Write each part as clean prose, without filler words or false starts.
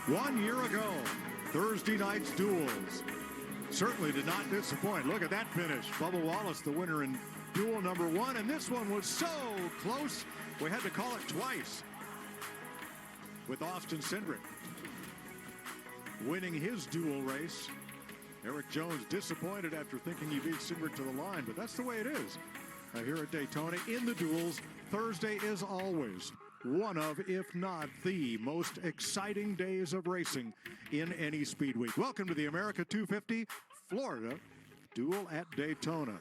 1 year ago, Thursday night's duels certainly did not disappoint. Look at that finish. Bubba Wallace, the winner in duel number 1, and this one was so close, we had to call it twice. With Austin Cindric winning his duel race. Eric Jones disappointed after thinking he beat Cindric to the line, but that's the way it is. Here at Daytona in the duels, Thursday is always one of, if not the most exciting days of racing in any speed week. Welcome to the America 250 Florida Duel at Daytona.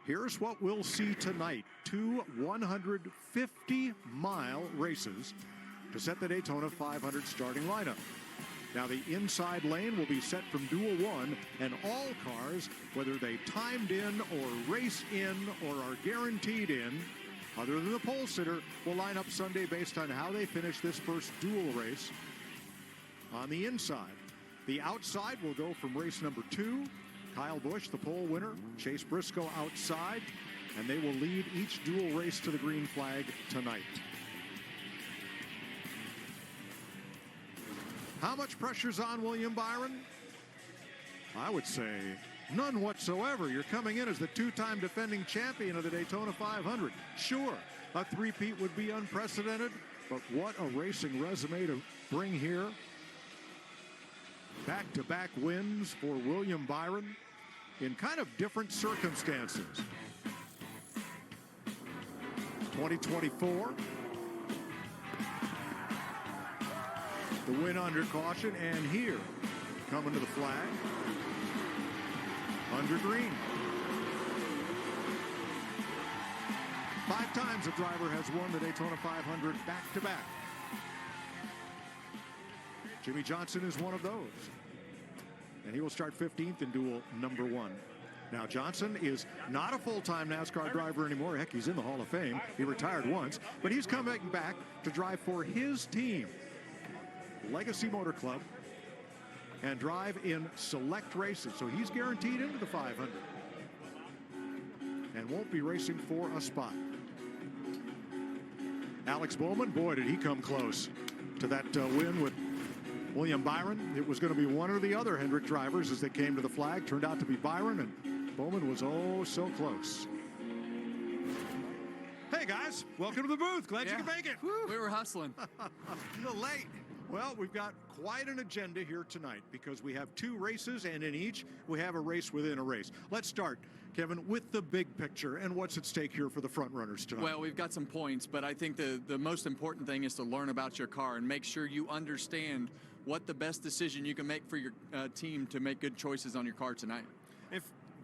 Here's what we'll see tonight. 2 150-mile races to set the Daytona 500 starting lineup. Now the inside lane will be set from Duel 1, and all cars, whether they timed in or race in or are guaranteed in, other than the pole sitter, will line up Sunday based on how they finish this first duel race on the inside. The outside will go from race number 2, Kyle Busch, the pole winner, Chase Briscoe outside, and they will lead each duel race to the green flag tonight. How much pressure's on William Byron? I would say none whatsoever. You're coming in as the two-time defending champion of the Daytona 500. Sure, a three-peat would be unprecedented, but what a racing resume to bring here. Back-to-back wins for William Byron in kind of different circumstances. 2024. The win under caution, and here, coming to the flag, under green. 5 times a driver has won the Daytona 500 back-to-back. Jimmy Johnson is one of those, and he will start 15th in duel number 1. Now, Johnson is not a full-time NASCAR driver anymore. Heck, he's in the Hall of Fame. He retired once, but he's coming back to drive for his team, Legacy Motor Club, and drive in select races. So he's guaranteed into the 500 and won't be racing for a spot. Alex Bowman, boy, did he come close to that win with William Byron. It was going to be one or the other Hendrick drivers as they came to the flag. Turned out to be Byron, and Bowman was oh so close. Hey guys, welcome to the booth. Glad you could make it. Woo. We were hustling. A little late. Well, we've got quite an agenda here tonight because we have 2 races, and in each we have a race within a race. Let's start, Kevin, with the big picture and what's at stake here for the front runners tonight. Well, we've got some points, but I think the most important thing is to learn about your car and make sure you understand what the best decision you can make for your team to make good choices on your car tonight.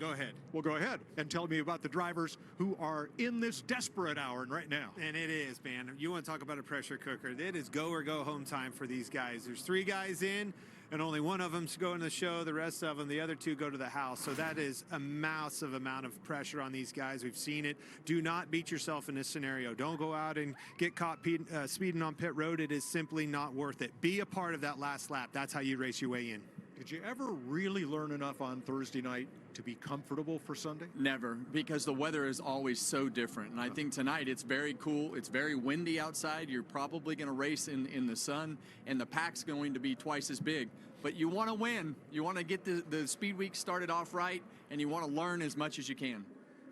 Go ahead. Well, go ahead and tell me about the drivers who are in this desperate hour right now. And it is, man. You want to talk about a pressure cooker. It is go or go home time for these guys. There's 3 guys in, and only one of them's going to the show. The rest of them, the other 2 go to the house. So that is a massive amount of pressure on these guys. We've seen it. Do not beat yourself in this scenario. Don't go out and get caught speeding on pit road. It is simply not worth it. Be a part of that last lap. That's how you race your way in. Did you ever really learn enough on Thursday night to be comfortable for Sunday? Never, because the weather is always so different. And I think tonight it's very cool. It's very windy outside. You're probably going to race in the sun, and the pack's going to be twice as big. But you want to win. You want to get the speed week started off right, and you want to learn as much as you can.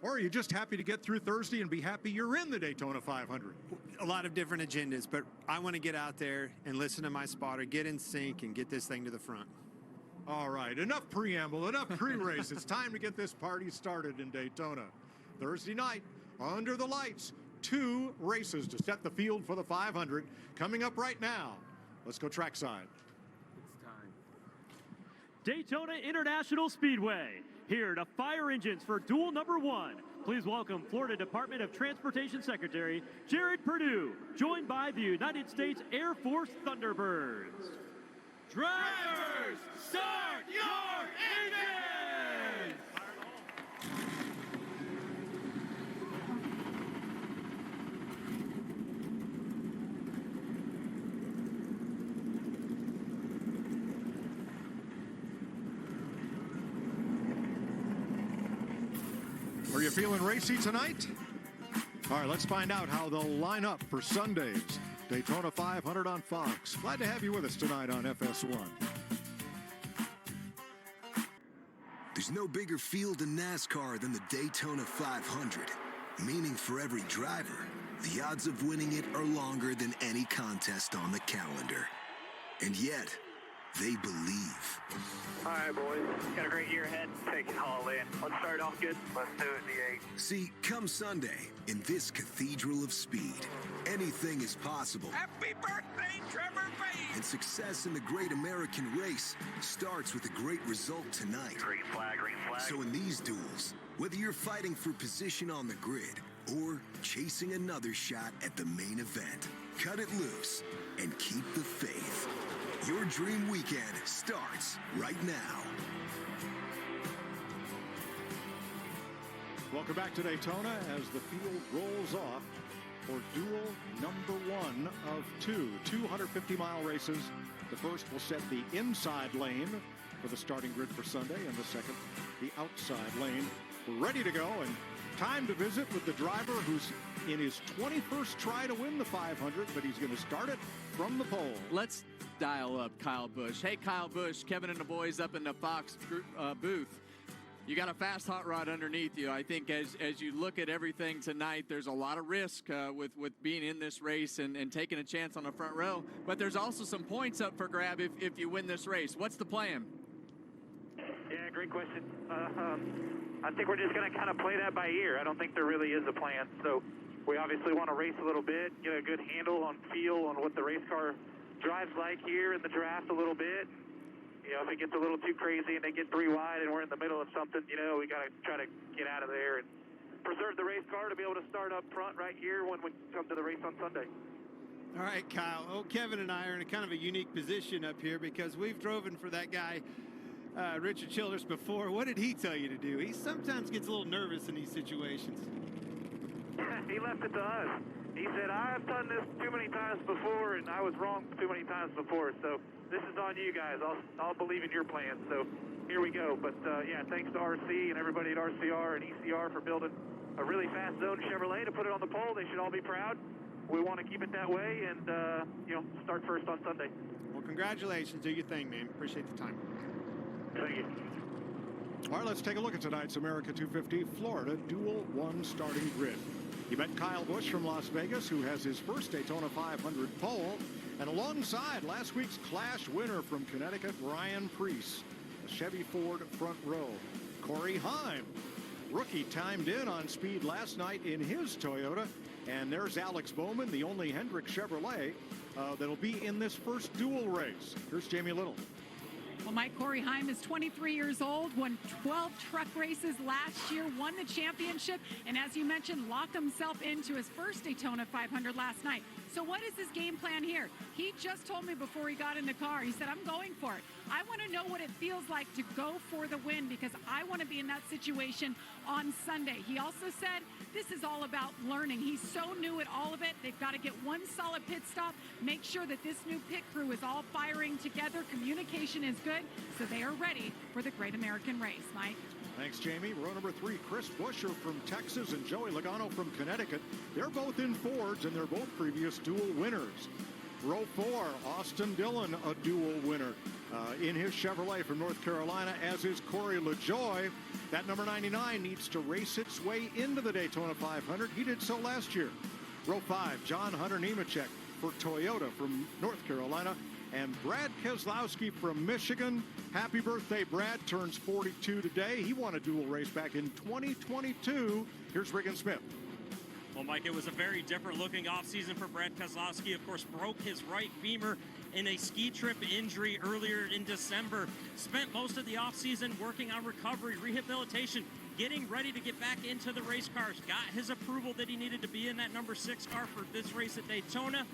Or are you just happy to get through Thursday and be happy you're in the Daytona 500? A lot of different agendas, but I want to get out there and listen to my spotter, get in sync, and get this thing to the front. All right, enough preamble, enough pre-race. It's time to get this party started in Daytona. Thursday night, under the lights, 2 races to set the field for the 500. Coming up right now. Let's go trackside. It's time. Daytona International Speedway, here to fire engines for duel number 1. Please welcome Florida Department of Transportation Secretary Jared Perdue, joined by the United States Air Force Thunderbirds. Drivers, start your engines! Are you feeling racy tonight? All right, let's find out how they'll line up for Sunday's Daytona 500 on Fox. Glad to have you with us tonight on FS1. There's no bigger field in NASCAR than the Daytona 500. Meaning for every driver, the odds of winning it are longer than any contest on the calendar. And yet, they believe. All right, boys. Got a great year ahead. Take it all in. Let's start off good. Let's do it, D8. See, come Sunday, in this cathedral of speed, anything is possible. Happy birthday, Trevor Bayes! And success in the Great American Race starts with a great result tonight. Green flag, green flag. So in these duels, whether you're fighting for position on the grid or chasing another shot at the main event, cut it loose and keep the faith. Your dream weekend starts right now. Welcome back to Daytona as the field rolls off for duel number 1 of 2 250-mile races. The first will set the inside lane for the starting grid for Sunday, and the second, the outside lane. We're ready to go, and time to visit with the driver who's in his 21st try to win the 500, but he's going to start it from the pole. Let's dial up Kyle Busch. Hey, Kyle Busch, Kevin and the boys up in the Fox booth. You got a fast hot rod underneath you. I think as you look at everything tonight, there's a lot of risk with being in this race and taking a chance on the front row. But there's also some points up for grab if you win this race. What's the plan? Yeah, great question. I think we're just going to kind of play that by ear. I don't think there really is a plan. So we obviously want to race a little bit, get a good handle on feel on what the race car drives like here in the draft a little bit. You know, if it gets a little too crazy and they get 3 wide and we're in the middle of something, you know, we got to try to get out of there and preserve the race car to be able to start up front right here when we come to the race on Sunday. All right, Kyle. Oh, Kevin and I are in a kind of a unique position up here because we've driven for that guy, Richard Childress, before. What did he tell you to do? He sometimes gets a little nervous in these situations. He left it to us. He said, I've done this too many times before, and I was wrong too many times before. So this is on you guys. I'll believe in your plan. So here we go. But, yeah, thanks to RC and everybody at RCR and ECR for building a really fast zone Chevrolet to put it on the pole. They should all be proud. We want to keep it that way and, you know, start first on Sunday. Well, congratulations. Do your thing, man. Appreciate the time. Thank you. All right, let's take a look at tonight's America 250 Florida Duel 1 starting grid. You met Kyle Busch from Las Vegas, who has his first Daytona 500 pole. And alongside last week's Clash winner from Connecticut, Ryan Preece, a Chevy Ford front row. Corey Heim, rookie, timed in on speed last night in his Toyota. And there's Alex Bowman, the only Hendrick Chevrolet that'll be in this first duel race. Here's Jamie Little. Well, Mike, Corey Heim is 23 years old, won 12 truck races last year, won the championship, and as you mentioned, locked himself into his first Daytona 500 last night. So what is his game plan here? He just told me before he got in the car, he said, I'm going for it. I want to know what it feels like to go for the win because I want to be in that situation on Sunday. He also said this is all about learning. He's so new at all of it. They've got to get one solid pit stop, make sure that this new pit crew is all firing together. Communication is good, so they are ready for the Great American Race. Mike? Thanks, Jamie. Row number 3, Chris Buescher from Texas and Joey Logano from Connecticut. They're both in Fords, and they're both previous duel winners. Row 4, Austin Dillon, a duel winner in his Chevrolet from North Carolina, as is Corey LaJoie. That number 99 needs to race its way into the Daytona 500. He did so last year. Row 5, John Hunter Nemechek for Toyota from North Carolina. And Brad Keselowski from Michigan. Happy birthday, Brad. Turns 42 today. He won a dual race back in 2022. Here's Riggin Smith. Well, Mike, it was a very different looking offseason for Brad Keselowski. Of course, broke his right femur in a ski trip injury earlier in December. Spent most of the offseason working on recovery, rehabilitation, getting ready to get back into the race cars. Got his approval that he needed to be in that number 6 car for this race at Daytona.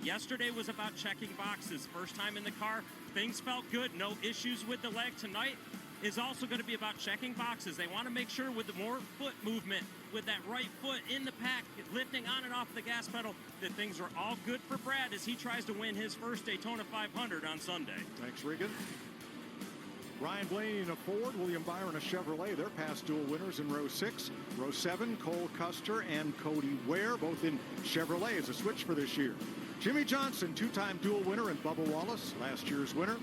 Yesterday was about checking boxes. First time in the car, things felt good, no issues with the leg. Tonight is also going to be about checking boxes. They want to make sure with the more foot movement, with that right foot in the pack, lifting on and off the gas pedal, that things are all good for Brad as he tries to win his first Daytona 500 on Sunday. Thanks, Regan. Ryan Blaney in a Ford, William Byron a Chevrolet. They're past dual winners in row 6. Row 7, Cole Custer and Cody Ware, both in Chevrolet as a switch for this year. Jimmy Johnson, 2-time dual winner, and Bubba Wallace, last year's winner.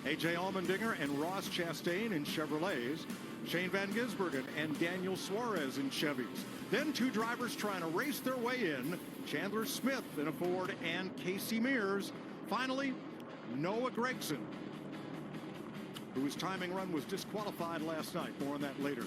A.J. Allmendinger and Ross Chastain in Chevrolets. Shane Van Gisbergen and Daniel Suarez in Chevys. Then 2 drivers trying to race their way in. Chandler Smith in a Ford and Casey Mears. Finally, Noah Gragson, whose timing run was disqualified last night. More on that later.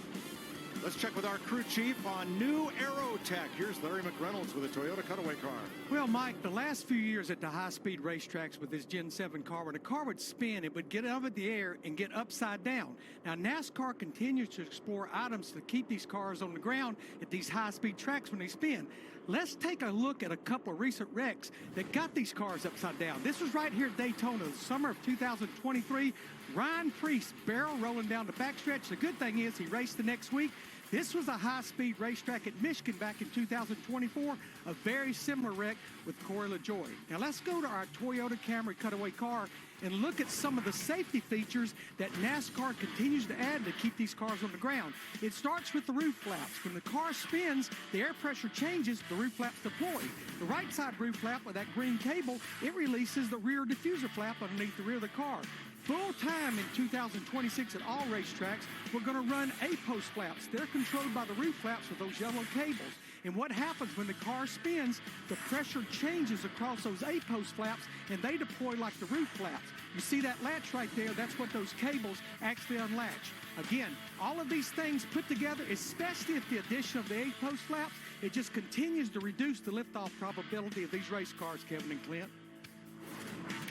Let's check with our crew chief on new Aero Tech. Here's Larry McReynolds with a Toyota Cutaway car. Well, Mike, the last few years at the high-speed racetracks with this Gen 7 car, when a car would spin, it would get up in the air and get upside down. Now, NASCAR continues to explore items to keep these cars on the ground at these high-speed tracks when they spin. Let's take a look at a couple of recent wrecks that got these cars upside down. This was right here at Daytona, the summer of 2023. Ryan Preece barrel rolling down the backstretch. The good thing is he raced the next week. This was a high-speed racetrack at Michigan back in 2024, a very similar wreck with Corey LaJoie. Now let's go to our Toyota Camry Cutaway car and look at some of the safety features that NASCAR continues to add to keep these cars on the ground. It starts with the roof flaps. When the car spins, the air pressure changes, the roof flaps deploy. The right side roof flap with that green cable, it releases the rear diffuser flap underneath the rear of the car. Full time in 2026 at all racetracks, we're going to run A-post flaps. They're controlled by the roof flaps with those yellow cables. And what happens when the car spins, the pressure changes across those A-post flaps, and they deploy like the roof flaps. You see that latch right there? That's what those cables actually unlatch. Again, all of these things put together, especially with the addition of the A-post flaps, it just continues to reduce the liftoff probability of these race cars, Kevin and Clint.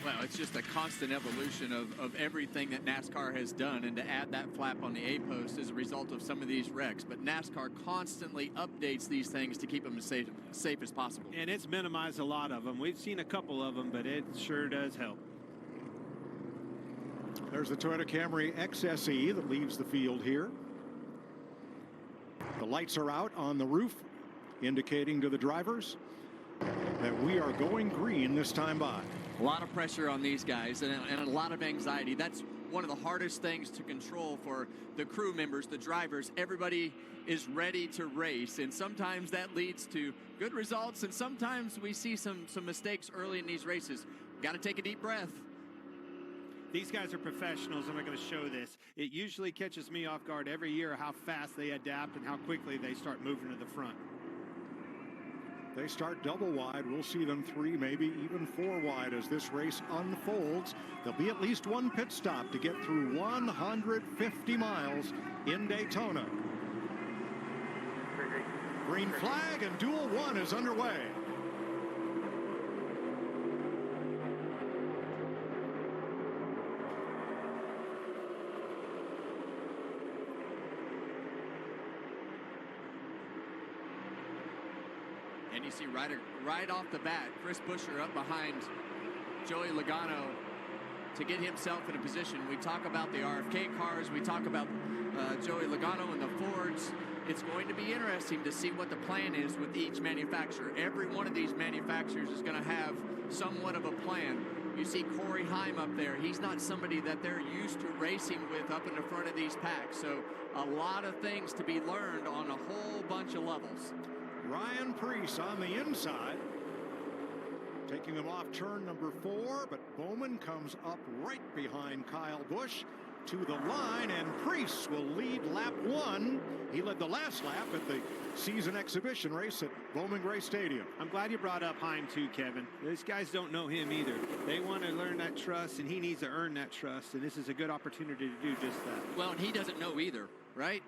Well, it's just a constant evolution of everything that NASCAR has done, and to add that flap on the A-post is a result of some of these wrecks. But NASCAR constantly updates these things to keep them as safe as possible. And it's minimized a lot of them. We've seen a couple of them, but it sure does help. There's the Toyota Camry XSE that leaves the field here. The lights are out on the roof, indicating to the drivers that we are going green this time by. A lot of pressure on these guys and a lot of anxiety. That's one of the hardest things to control for the crew members, the drivers. Everybody is ready to race, and sometimes that leads to good results, and sometimes we see some mistakes early in these races. Got to take a deep breath. These guys are professionals, and I'm going to show this. It usually catches me off guard every year how fast they adapt and how quickly they start moving to the front. They start double wide. We'll see them 3, maybe even 4 wide as this race unfolds. There'll be at least one pit stop to get through 150 miles in Daytona. Green flag and Duel 1 is underway. And you see right off the bat, Chris Buescher up behind Joey Logano to get himself in a position. We talk about the RFK cars. We talk about Joey Logano and the Fords. It's going to be interesting to see what the plan is with each manufacturer. Every one of these manufacturers is going to have somewhat of a plan. You see Corey Heim up there. He's not somebody that they're used to racing with up in the front of these packs. So a lot of things to be learned on a whole bunch of levels. Ryan Preece on the inside, taking them off turn number 4, but Bowman comes up right behind Kyle Busch to the line, and Preece will lead lap 1. He led the last lap at the season exhibition race at Bowman Gray Stadium. I'm glad you brought up Heim too, Kevin. These guys don't know him either. They want to learn that trust, and he needs to earn that trust, and this is a good opportunity to do just that. Well, and he doesn't know either, right?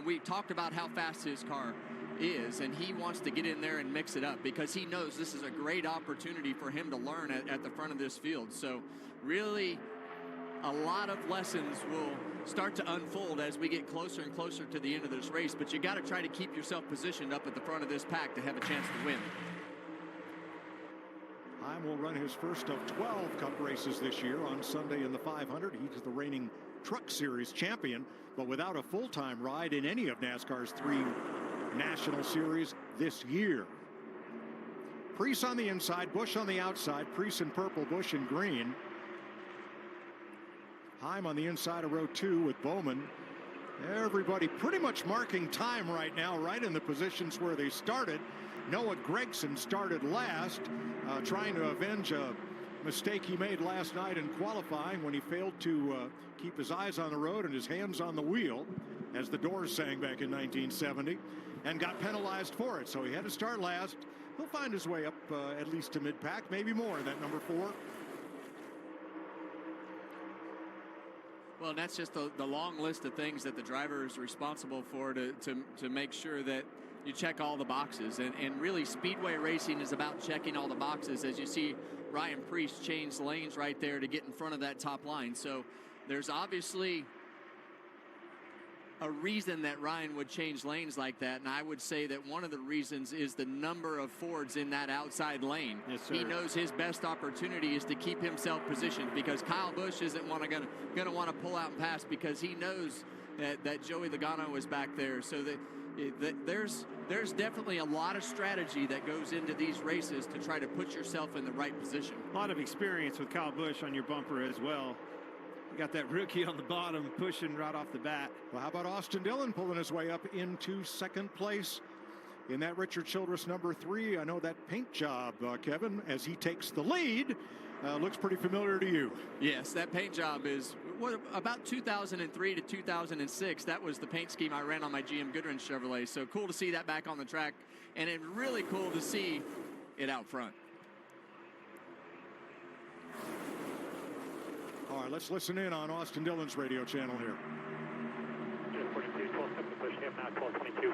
We talked about how fast his car is, and he wants to get in there and mix it up because he knows this is a great opportunity for him to learn at the front of this field. So really a lot of lessons will start to unfold as we get closer and closer to the end of this race, but you got to try to keep yourself positioned up at the front of this pack to have a chance to win. Heim will run his first of 12 Cup races this year on Sunday in the 500. He's the reigning Truck Series champion, but without a full-time ride in any of NASCAR's 3 National Series this year. Preece on the inside, Busch on the outside. Preece in purple, Busch in green. Heim on the inside of row 2 with Bowman. Everybody pretty much marking time right now, right in the positions where they started. Noah Gregson started last, trying to avenge a mistake he made last night in qualifying when he failed to keep his eyes on the road and his hands on the wheel, as the Doors sang back in 1970, and got penalized for it. So he had to start last. He'll find his way up at least to mid-pack, maybe more, that number 4. Well, and that's just the long list of things that the driver is responsible for to make sure that you check all the boxes. And really, speedway racing is about checking all the boxes. As you see, Ryan Preece changed lanes right there to get in front of that top line. So there's obviously a reason that Ryan would change lanes like that, and I would say that one of the reasons is the number of Fords in that outside lane. Yes, sir. He knows his best opportunity is to keep himself positioned, because Kyle Busch isn't going to want to pull out and pass, because he knows that Joey Logano is back there. So that there's definitely a lot of strategy that goes into these races to try to put yourself in the right position. A lot of experience with Kyle Busch on your bumper as well. You got that rookie on the bottom pushing right off the bat. Well, how about Austin Dillon pulling his way up into second place in that Richard Childress number 3? I know that paint job, Kevin, as he takes the lead, looks pretty familiar to you. Yes, that paint job is about 2003 to 2006. That was the paint scheme I ran on my GM Goodwrench Chevrolet. So cool to see that back on the track, and it's really cool to see it out front. All right, let's listen in on Austin Dillon's radio channel here. 42, 12, push him now, 1222.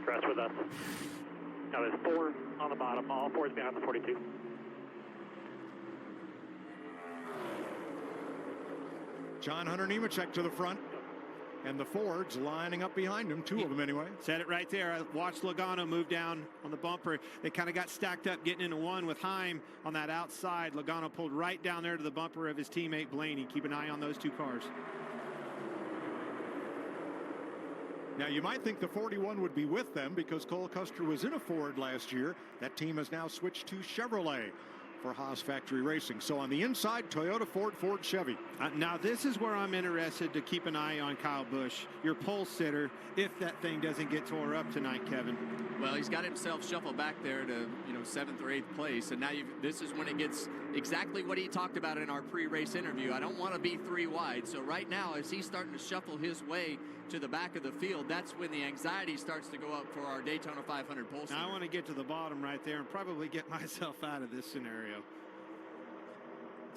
Rest with us. Now there's 4 on the bottom, all 4 is behind the 42. John Hunter Nemechek to the front, and the Fords lining up behind him, 2 of them anyway. Said it right there. I watched Logano move down on the bumper. They kind of got stacked up getting into one with Heim on that outside. Logano pulled right down there to the bumper of his teammate Blaney. Keep an eye on those 2 cars. Now, you might think the 41 would be with them because Cole Custer was in a Ford last year. That team has now switched to Chevrolet for Haas Factory Racing. So on the inside, Toyota, Ford, Chevy. Now this is where I'm interested to keep an eye on Kyle Busch, your pole sitter, if that thing doesn't get tore up tonight, Kevin. Well, he's got himself shuffled back there to 7th or 8th place, and now this is when it gets exactly what he talked about in our pre-race interview. I don't want to be 3 wide. So right now, as he's starting to shuffle his way to the back of the field, that's when the anxiety starts to go up for our Daytona 500 pole sitter. Now I want to get to the bottom right there and probably get myself out of this scenario.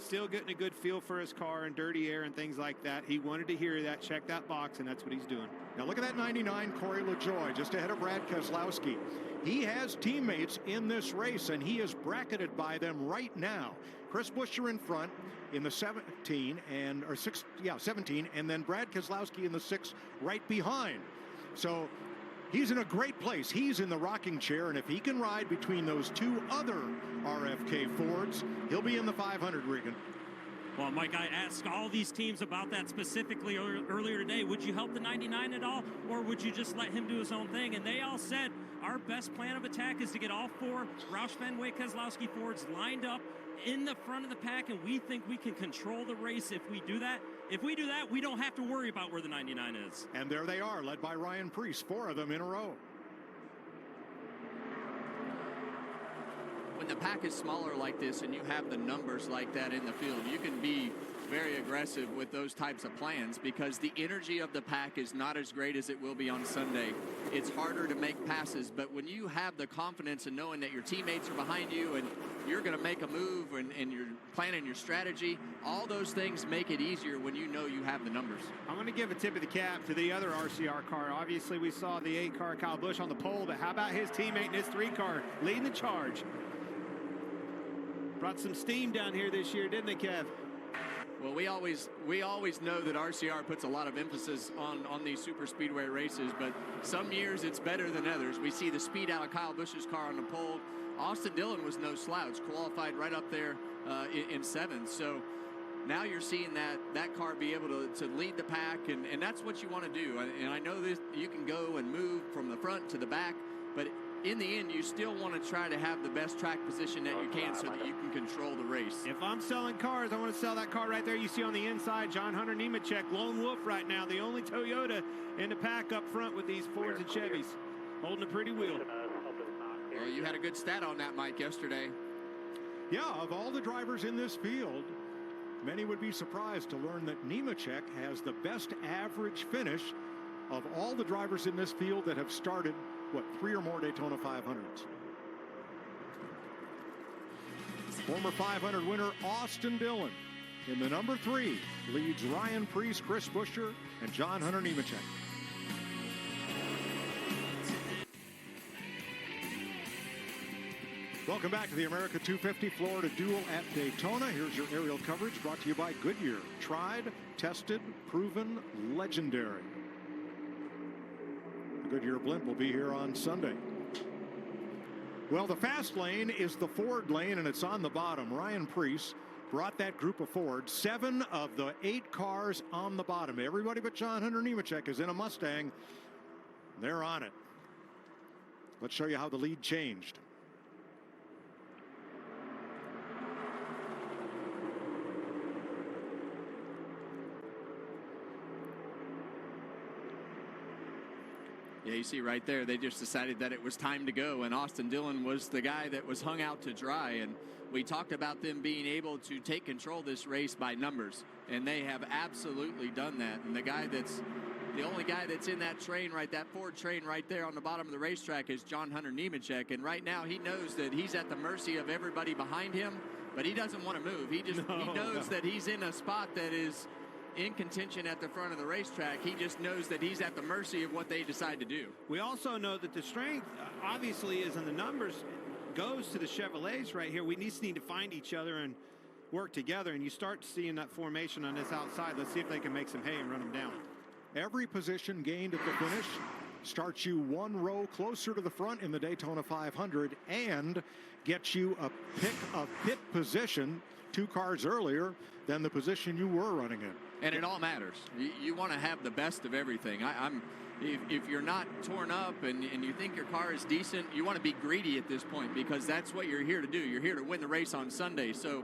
Still getting a good feel for his car and dirty air and things like that. He wanted to hear that, check that box, and that's what he's doing. Now look at that 99 Corey LaJoie just ahead of Brad Keselowski. He has teammates in this race, and he is bracketed by them right now. Chris Buescher in front in the 17, and then Brad Keselowski in the 6 right behind. So he's in a great place. He's in the rocking chair, and if he can ride between those 2 other RFK Fords, he'll be in the 500, Regan. Well, Mike, I asked all these teams about that specifically earlier today. Would you help the 99 at all, or would you just let him do his own thing? And they all said our best plan of attack is to get all 4 Roush Fenway Keselowski Fords lined up in the front of the pack, and we think we can control the race if we do that. If we do that, we don't have to worry about where the 99 is. And there they are, led by Ryan Preece, 4 of them in a row. When the pack is smaller like this and you have the numbers like that in the field, you can be very aggressive with those types of plans because the energy of the pack is not as great as it will be on Sunday. It's harder to make passes, but when you have the confidence in knowing that your teammates are behind you and you're going to make a move and you're planning your strategy, all those things make it easier when you know you have the numbers. I'm going to give a tip of the cap to the other RCR car. Obviously, we saw the 8 car Kyle Busch on the pole, but how about his teammate in his 3 car leading the charge? Brought some steam down here this year, didn't they, Kev? Well, we always know that RCR puts a lot of emphasis on these super speedway races, but some years it's better than others. We see the speed out of Kyle Busch's car on the pole. Austin Dillon was no slouch, qualified right up there in 7th. So now you're seeing that car be able to lead the pack, and that's what you want to do. And I know this, you can go and move from the front to the back, but in the end, you still want to try to have the best track position that you can so that you can control the race. If I'm selling cars, I want to sell that car right there you see on the inside. John Hunter Nemechek, lone wolf right now, the only Toyota in the pack up front with these Fords and Chevys, holding a pretty wheel. Well, you had a good stat on that, Mike, yesterday. Yeah, of all the drivers in this field, many would be surprised to learn that Nemechek has the best average finish of all the drivers in this field that have started, what, 3 or more Daytona 500s. Former 500 winner Austin Dillon in the number 3 leads Ryan Preece, Chris Buescher, and John Hunter Nemechek. Welcome back to the America 250 Florida Duel at Daytona. Here's your aerial coverage brought to you by Goodyear. Tried, tested, proven, legendary. The Goodyear blimp will be here on Sunday. Well, the fast lane is the Ford lane, and it's on the bottom. Ryan Preece brought that group of Fords. 7 of the 8 cars on the bottom. Everybody but John Hunter Nemechek is in a Mustang. They're on it. Let's show you how the lead changed. Yeah, you see right there, they just decided that it was time to go, and Austin Dillon was the guy that was hung out to dry. And we talked about them being able to take control of this race by numbers, and they have absolutely done that. And the only guy that's in that train, right, that Ford train right there on the bottom of the racetrack is John Hunter Nemechek. And right now he knows that he's at the mercy of everybody behind him, but he doesn't want to move. He knows that he's in a spot that is in contention at the front of the racetrack. He just knows that he's at the mercy of what they decide to do. We also know that the strength obviously is in the numbers, goes to the Chevrolets right here. We just need to find each other and work together, and you start seeing that formation on this outside. Let's see if they can make some hay and run them down. Every position gained at the finish starts you 1 row closer to the front in the Daytona 500 and gets you a pick of pit position 2 cars earlier than the position you were running in. And it all matters. You want to have the best of everything. If you're not torn up and you think your car is decent, you want to be greedy at this point, because that's what you're here to do. You're here to win the race on Sunday. So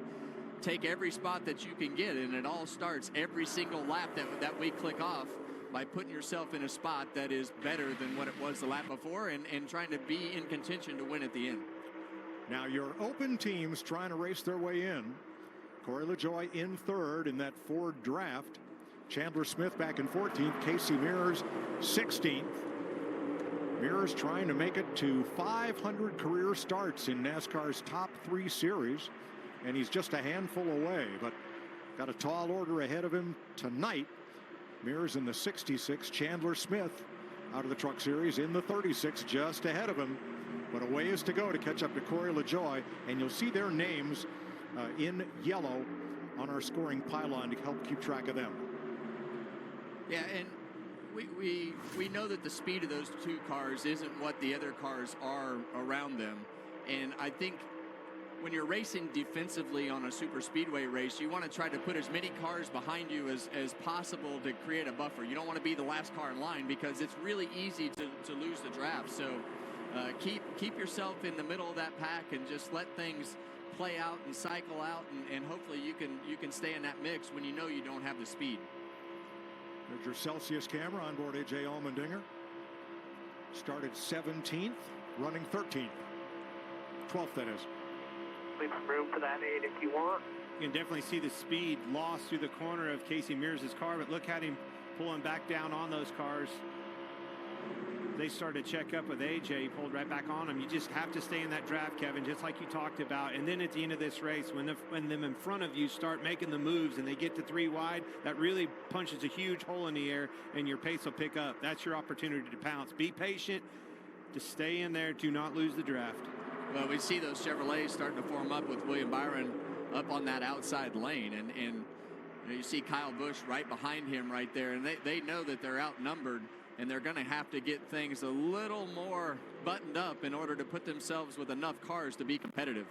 take every spot that you can get, and it all starts every single lap that we click off by putting yourself in a spot that is better than what it was the lap before, and trying to be in contention to win at the end. Now your open teams trying to race their way in. Corey LaJoie in 3rd in that Ford draft. Chandler Smith back in 14th. Casey Mears 16th. Mears trying to make it to 500 career starts in NASCAR's top 3 series, and he's just a handful away, but got a tall order ahead of him tonight. Mears in the 66. Chandler Smith out of the Truck Series in the 36, just ahead of him, but a ways to go to catch up to Corey LaJoie, and you'll see their names in yellow on our scoring pylon to help keep track of them. Yeah, and we know that the speed of those 2 cars isn't what the other cars are around them. And I think when you're racing defensively on a super speedway race, you want to try to put as many cars behind you as possible to create a buffer. You don't want to be the last car in line, because it's really easy to lose the draft. So keep yourself in the middle of that pack and just let things play out and cycle out, and hopefully you can stay in that mix when you know you don't have the speed. There's your Celsius camera on board A.J. Allmendinger. Started 17th, running 13th. 12th, that is. Leave some room for that 8 if you want. You can definitely see the speed lost through the corner of Casey Mears' car, but look at him pulling back down on those cars. They started to check up with AJ. He pulled right back on him. You just have to stay in that draft, Kevin, just like you talked about. And then at the end of this race, when them in front of you start making the moves and they get to 3 wide, that really punches a huge hole in the air, and your pace will pick up. That's your opportunity to pounce. Be patient. To stay in there. Do not lose the draft. Well, we see those Chevrolets starting to form up with William Byron up on that outside lane. And you see Kyle Busch right behind him right there. And they know that they're outnumbered, and they're going to have to get things a little more buttoned up in order to put themselves with enough cars to be competitive.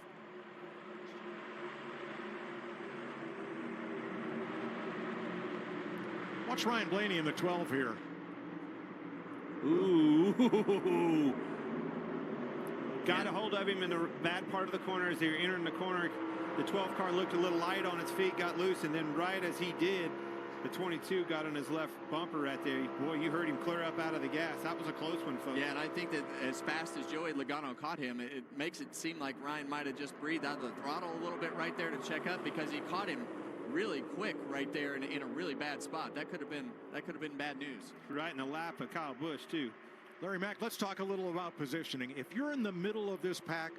Watch Ryan Blaney in the 12 here. Ooh. Got a hold of him in the bad part of the corner as they were entering the corner. The 12 car looked a little light on its feet, got loose, and then right as he did, the 22 got on his left bumper right there. Boy, you heard him clear up out of the gas. That was a close one, folks. Yeah, and I think that as fast as Joey Logano caught him, it makes it seem like Ryan might have just breathed out of the throttle a little bit right there to check up, because he caught him really quick right there in a really bad spot. That could have been bad news. Right in the lap of Kyle Busch, too. Larry Mack, let's talk a little about positioning. If you're in the middle of this pack,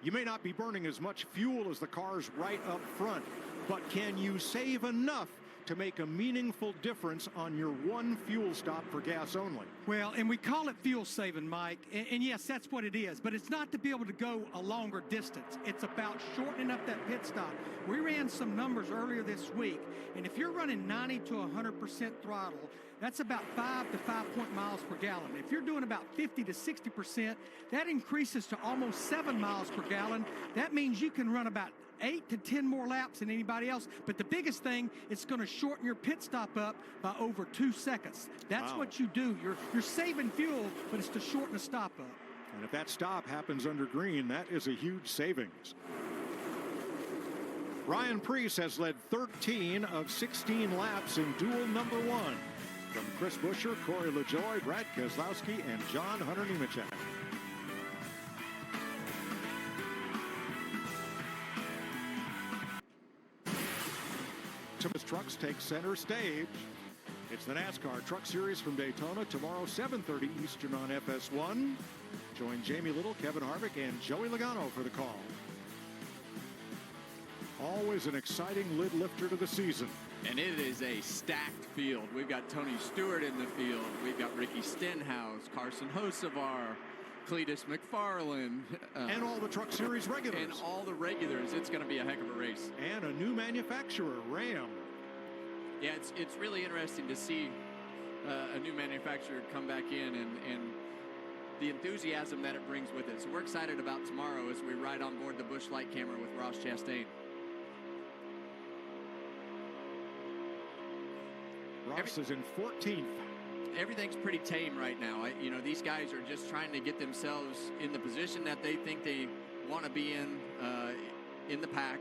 you may not be burning as much fuel as the cars right up front, but can you save enough to make a meaningful difference on your one fuel stop for gas only? Well, and we call it fuel saving, Mike, and yes, that's what it is, but it's not to be able to go a longer distance. It's about shortening up that pit stop. We ran some numbers earlier this week, and if you're running 90 to 100% throttle, that's about 5 to 5 miles per gallon. If you're doing about 50 to 60%, that increases to almost 7 miles per gallon. That means you can run about 8 to 10 more laps than anybody else. But the biggest thing, it's going to shorten your pit stop up by over 2 seconds. That's what you do. You're saving fuel, but it's to shorten the stop up. And if that stop happens under green, that is a huge savings. Ryan Preece has led 13 of 16 laps in duel number 1. From Chris Buescher, Corey LaJoie, Brad Keselowski, and John Hunter Nemechek. Thomas Trucks take center stage. It's the NASCAR Truck Series from Daytona tomorrow, 7:30 Eastern on FS1. Join Jamie Little, Kevin Harvick, and Joey Logano for the call. Always an exciting lid lifter to the season. And it is a stacked field. We've got Tony Stewart in the field. We've got Ricky Stenhouse, Carson Hocevar, Cletus McFarland. And all the Truck Series regulars. And all the regulars. It's going to be a heck of a race. And a new manufacturer, Ram. Yeah, it's really interesting to see a new manufacturer come back in and the enthusiasm that it brings with it. So we're excited about tomorrow as we ride on board the Busch Light Camera with Ross Chastain. Ross is in 14th. Everything's pretty tame right now. These guys are just trying to get themselves in the position that they think they want to be in the pack,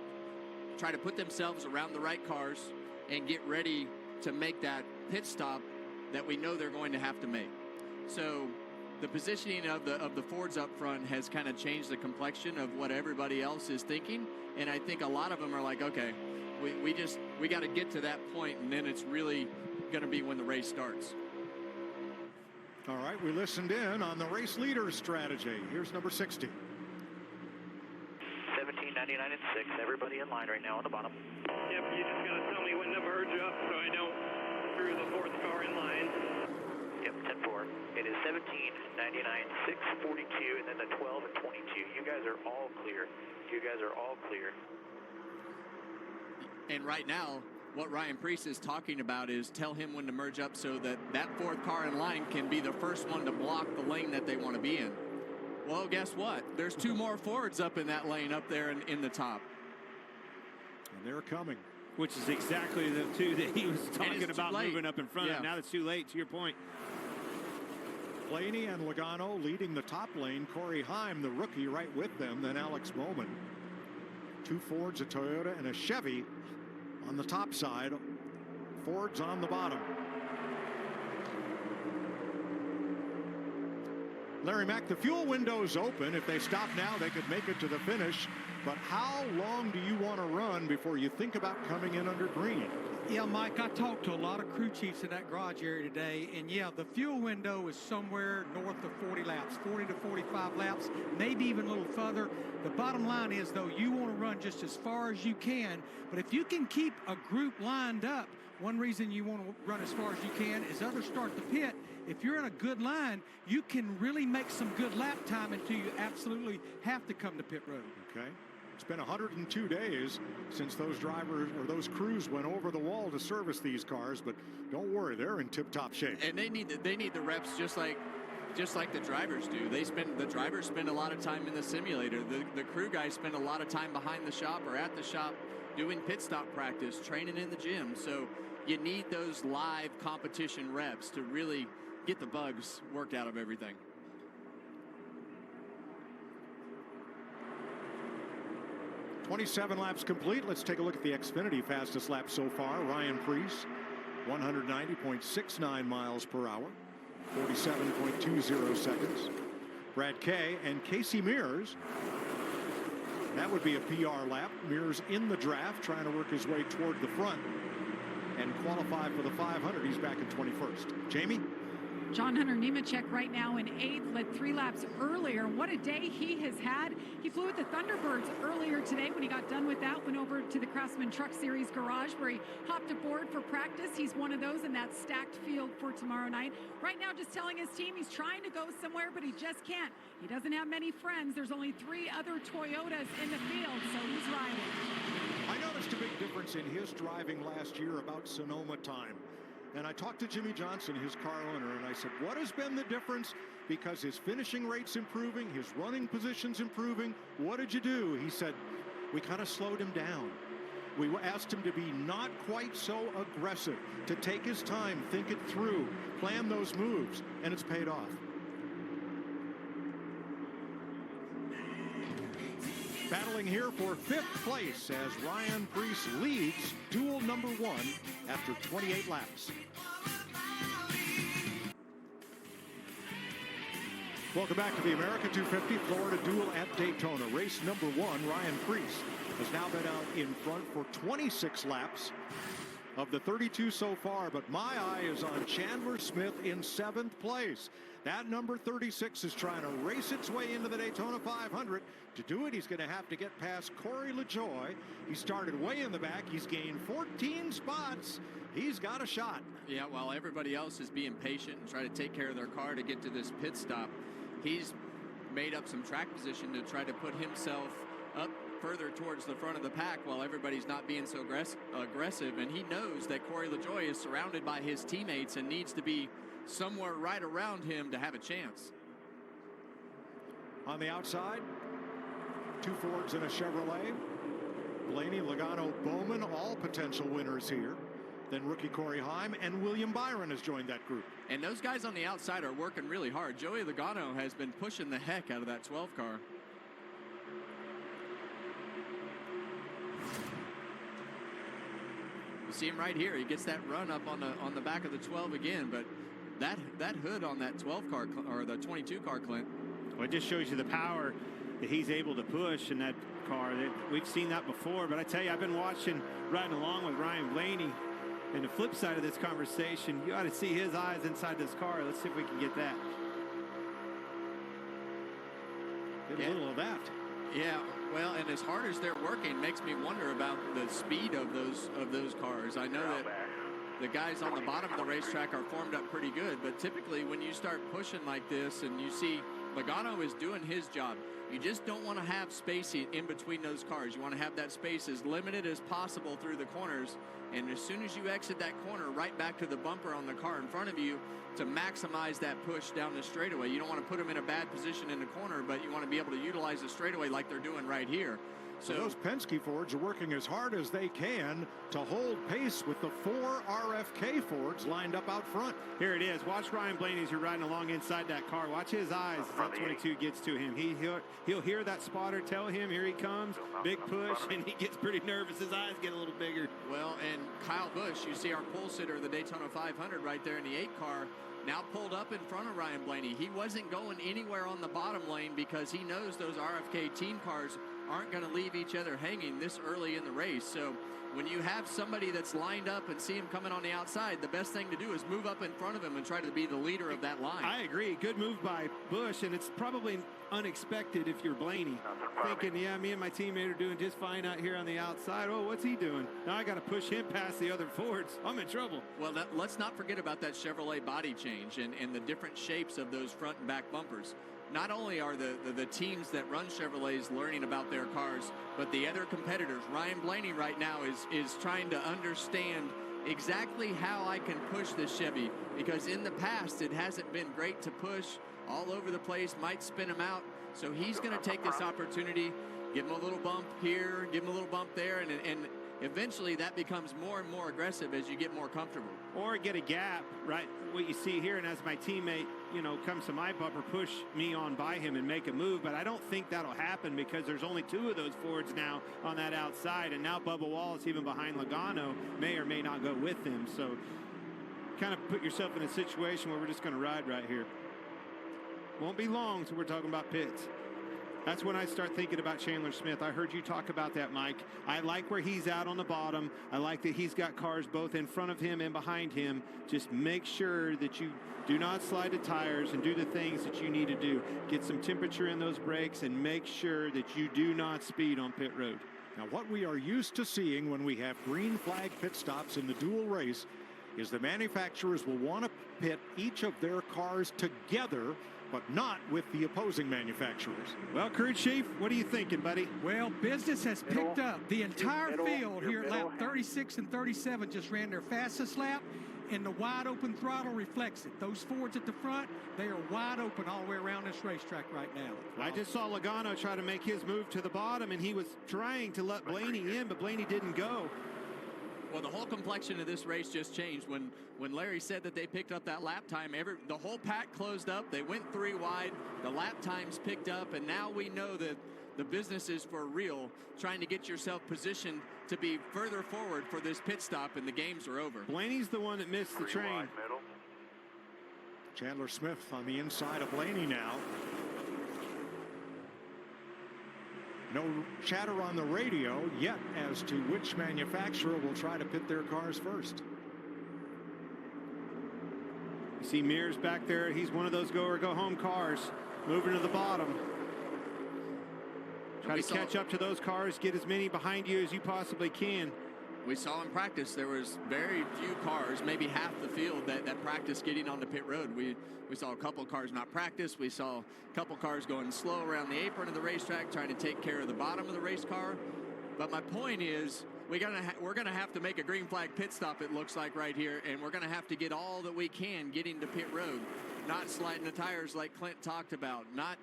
try to put themselves around the right cars, and get ready to make that pit stop that we know they're going to have to make. So the positioning of the Fords up front has kind of changed the complexion of what everybody else is thinking, and I think a lot of them are like, okay, we got to get to that point, and then it's really going to be when the race starts. All right, we listened in on the race leader's strategy. Here's number 60. 1799 and 6. Everybody in line right now on the bottom. Yep, you just got to tell me when to merge up so I don't screw the fourth car in line. Yep, 10-4. It is 1799, 6, 42, and then the 12 and 22. You guys are all clear. You guys are all clear. And right now, what Ryan Preece is talking about is tell him when to merge up so that fourth car in line can be the first one to block the lane that they want to be in. Well, guess what? There's 2 more Fords up in that lane up there in the top. And they're coming. Which is exactly the 2 that he was talking about moving up in front of. Now it's too late, to your point. Blaney and Logano leading the top lane. Corey Heim, the rookie, right with them. Then Alex Bowman. 2 Fords, a Toyota, and a Chevy on the top side. Fords on the bottom. Larry Mack, the fuel window's open. If they stop now, they could make it to the finish. But how long do you want to run before you think about coming in under green? Yeah, Mike, I talked to a lot of crew chiefs in that garage area today, and yeah, the fuel window is somewhere north of 40 laps, 40 to 45 laps, maybe even a little further. The bottom line is, though, you want to run just as far as you can, but if you can keep a group lined up, one reason you want to run as far as you can is others start the pit. If you're in a good line, you can really make some good lap time until you absolutely have to come to pit road. Okay. It's been 102 days since those drivers or those crews went over the wall to service these cars, but don't worry, they're in tip-top shape. And they need the reps just like the drivers do. The drivers spend a lot of time in the simulator. The crew guys spend a lot of time behind the shop or at the shop doing pit stop practice, training in the gym. So you need those live competition reps to really get the bugs worked out of everything. 27 laps complete. Let's take a look at the Xfinity fastest lap so far. Ryan Preece, 190.69 miles per hour, 47.20 seconds. Brad Kay and Casey Mears. That would be a PR lap. Mears in the draft, trying to work his way toward the front and qualify for the 500. He's back in 21st. Jamie? John Hunter Nemechek right now in 8th, led 3 laps earlier. What a day he has had. He flew with the Thunderbirds earlier today. When he got done with that, went over to the Craftsman Truck Series garage where he hopped aboard for practice. He's one of those in that stacked field for tomorrow night. Right now, just telling his team he's trying to go somewhere, but he just can't. He doesn't have many friends. There's only 3 other Toyotas in the field, so he's riding. I noticed a big difference in his driving last year about Sonoma time. And I talked to Jimmy Johnson, his car owner, and I said, what has been the difference? Because his finishing rate's improving, his running position's improving. What did you do? He said, we kind of slowed him down. We asked him to be not quite so aggressive, to take his time, think it through, plan those moves, and it's paid off. Battling here for 5th place as Ryan Preece leads duel number 1 after 28 laps. Welcome back to the America 250 Florida Duel at Daytona. Race number 1, Ryan Preece has now been out in front for 26 laps of the 32 so far, but my eye is on Chandler Smith in 7th place. That number 36 is trying to race its way into the Daytona 500. To do it, he's going to have to get past Corey LaJoie. He started way in the back. He's gained 14 spots. He's got a shot. Yeah, while everybody else is being patient and trying to take care of their car to get to this pit stop, he's made up some track position to try to put himself up further towards the front of the pack while everybody's not being so aggressive. And he knows that Corey LaJoie is surrounded by his teammates and needs to be somewhere right around him to have a chance. On the outside, 2 Fords and a Chevrolet. Blaney, Logano, Bowman, all potential winners here. Then rookie Corey Heim and William Byron has joined that group. And those guys on the outside are working really hard. Joey Logano has been pushing the heck out of that 12 car. You see him right here. He gets that run up on the back of the 12 again, but that hood on that 12 car or the 22 car, Clint. Well, it just shows you the power that he's able to push in that car. We've seen that before, but I tell you, I've been riding along with Ryan Blaney. And the flip side of this conversation, you ought to see his eyes inside this car. Let's see if we can get that. Get a little of that. Yeah, well, and as hard as they're working, makes me wonder about the speed of those cars. I know that the guys on the bottom of the racetrack are formed up pretty good, but typically when you start pushing like this and you see Logano is doing his job, you just don't want to have space in between those cars. You want to have that space as limited as possible through the corners. And as soon as you exit that corner, right back to the bumper on the car in front of you to maximize that push down the straightaway. You don't want to put them in a bad position in the corner, but you want to be able to utilize the straightaway like they're doing right here. So those Penske Fords are working as hard as they can to hold pace with the 4 RFK Fords lined up out front. Here it is. Watch Ryan Blaney as you're riding along inside that car. Watch his eyes as that 22 gets to him. He'll hear that spotter tell him, here he comes, big push, and he gets pretty nervous. His eyes get a little bigger. Well, and Kyle Busch, you see our pole sitter of the Daytona 500 right there in the 8 car, now pulled up in front of Ryan Blaney. He wasn't going anywhere on the bottom lane because he knows those RFK team cars aren't going to leave each other hanging this early in the race. So when you have somebody that's lined up and see him coming on the outside, the best thing to do is move up in front of him and try to be the leader of that line. I agree. Good move by Busch, and it's probably unexpected if you're Blaney. Thinking, yeah, me and my teammate are doing just fine out here on the outside. Oh, what's he doing? Now I got to push him past the other Fords. I'm in trouble. Well, let's not forget about that Chevrolet body change and the different shapes of those front and back bumpers. Not only are the teams that run Chevrolets learning about their cars, but the other competitors. Ryan Blaney right now is trying to understand exactly how I can push this Chevy, because in the past it hasn't been great to push all over the place, might spin him out. So he's going to take this opportunity give them a little bump here, give them a little bump there, and eventually that becomes more and more aggressive as you get more comfortable. Or get a gap, right? What you see here, and as my teammate, comes to my bumper, push me on by him and make a move. But I don't think that'll happen because there's only 2 of those Fords now on that outside. And now Bubba Wallace, even behind Logano, may or may not go with him. So kind of put yourself in a situation where we're just going to ride right here. Won't be long till we're talking about pits. That's when I start thinking about Chandler Smith. I heard you talk about that, Mike. I like where he's out on the bottom. I like that he's got cars both in front of him and behind him. Just make sure that you do not slide the tires and do the things that you need to do. Get some temperature in those brakes and make sure that you do not speed on pit road. Now, what we are used to seeing when we have green flag pit stops in the dual race is the manufacturers will want to pit each of their cars together, but not with the opposing manufacturers. Well, crew chief, what are you thinking, buddy? Well, business has picked up. The entire field here at lap 36 and 37 just ran their fastest lap, and the wide open throttle reflects it. Those Fords at the front, they are wide open all the way around this racetrack right now. I just saw Logano try to make his move to the bottom, and he was trying to let Blaney in, but Blaney didn't go. Well, the whole complexion of this race just changed. When Larry said that they picked up that lap time, the whole pack closed up. They went 3 wide. The lap times picked up, and now we know that the business is for real, trying to get yourself positioned to be further forward for this pit stop, and the games are over. Blaney's the one that missed the train. Chandler Smith on the inside of Blaney now. No chatter on the radio yet as to which manufacturer will try to pit their cars first. You see Mears back there. He's one of those go or go home cars moving to the bottom. Try to catch up to those cars, get as many behind you as you possibly can. We saw in practice there was very few cars, maybe half the field, that practiced getting onto pit road. We saw a couple cars not practice. We saw a couple cars going slow around the apron of the racetrack, trying to take care of the bottom of the race car. But my point is, we're gonna have to make a green flag pit stop, it looks like right here, and we're gonna have to get all that we can getting to pit road, not sliding the tires like Clint talked about, not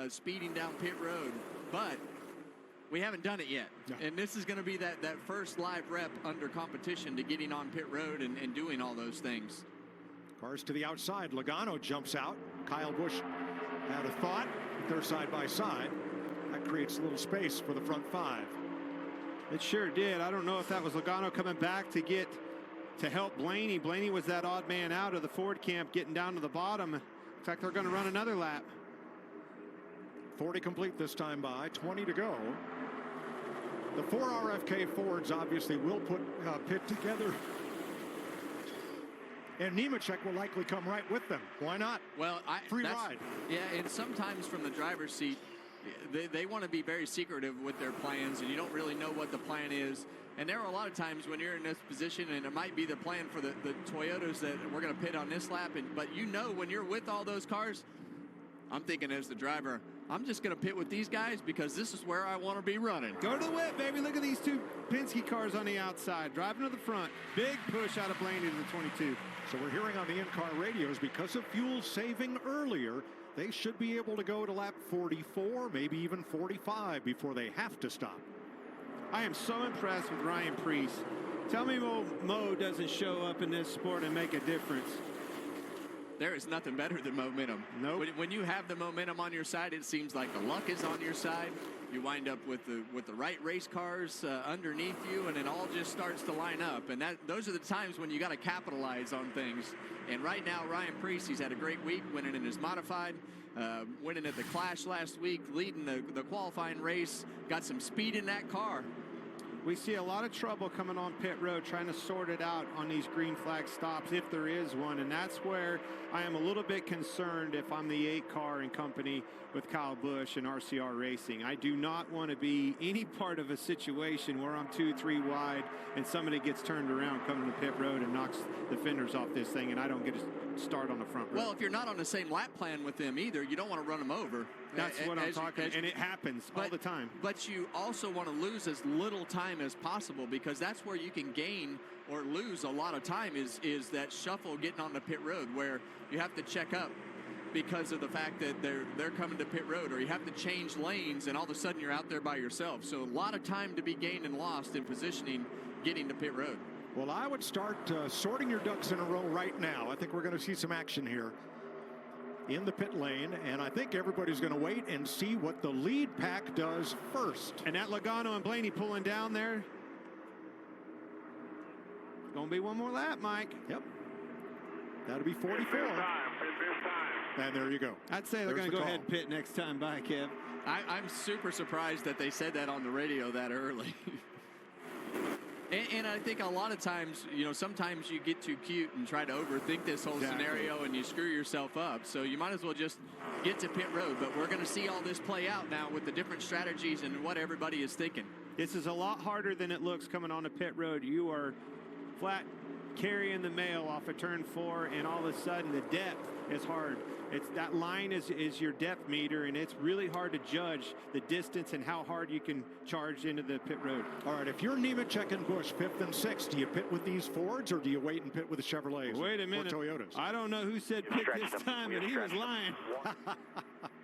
speeding down pit road, but we haven't done it yet. No. And this is going to be that first live rep under competition to getting on pit road and doing all those things. Cars to the outside. Logano jumps out. Kyle Busch had a thought. They're side by side. That creates a little space for the front 5. It sure did. I don't know if that was Logano coming back to help Blaney. Blaney was that odd man out of the Ford camp getting down to the bottom. In fact, they're going to run another lap. 40 complete this time by 20 to go. The 4 RFK Fords obviously will put pit together. And Nemechek will likely come right with them. Why not? Well, free ride. Yeah, and sometimes from the driver's seat, they want to be very secretive with their plans, and you don't really know what the plan is. And there are a lot of times when you're in this position, and it might be the plan for the Toyotas that we're going to pit on this lap, but when you're with all those cars, I'm thinking as the driver, I'm just going to pit with these guys because this is where I want to be running. Go to the whip, baby. Look at these 2 Penske cars on the outside, driving to the front. Big push out of Blaney to the 22. So we're hearing on the in-car radios, because of fuel saving earlier, they should be able to go to lap 44, maybe even 45 before they have to stop. I am so impressed with Ryan Preece. Tell me Mo doesn't show up in this sport and make a difference. There is nothing better than momentum. Nope. When you have the momentum on your side, it seems like the luck is on your side. You wind up with the right race cars underneath you, and it all just starts to line up. And those are the times when you got to capitalize on things. And right now, Ryan Preece, he's had a great week, winning in his modified, winning at the Clash last week, leading the qualifying race, got some speed in that car. We see a lot of trouble coming on pit road trying to sort it out on these green flag stops, if there is one. And that's where I am a little bit concerned if I'm the 8 car in company with Kyle Busch and RCR Racing. I do not want to be any part of a situation where I'm 2-3 wide and somebody gets turned around coming to pit road and knocks the fenders off this thing and I don't get to start on the front row. Well, if you're not on the same lap plan with them either, you don't want to run them over. That's what I'm talking about, and it happens all the time. But you also want to lose as little time as possible, because that's where you can gain or lose a lot of time is that shuffle getting on the pit road where you have to check up because of the fact that they're coming to pit road, or you have to change lanes and all of a sudden you're out there by yourself. So a lot of time to be gained and lost in positioning getting to pit road. Well, I would start sorting your ducks in a row right now. I think we're going to see some action here in the pit lane, and I think everybody's going to wait and see what the lead pack does first. And that Logano and Blaney pulling down there. Going to be one more lap, Mike. Yep. That'll be 44. And there you go. I'd say they're going to go ahead and pit next time. Bye, Kev. I'm super surprised that they said that on the radio that early. And I think a lot of times, you know, sometimes you get too cute and try to overthink this whole scenario and you screw yourself up. So you might as well just get to pit road. But we're going to see all this play out now with the different strategies and what everybody is thinking. This is a lot harder than it looks coming on a pit road. You are flat carrying the mail off of turn 4, and all of a sudden the depth is hard. It's that line is your depth meter, and it's really hard to judge the distance and how hard you can charge into the pit road. All right, if you're Nemechek and Busch 5th and 6th, do you pit with these Fords or do you wait and pit with the Chevrolets? Wait a minute. Or Toyotas? I don't know who said pit this time, but he was lying.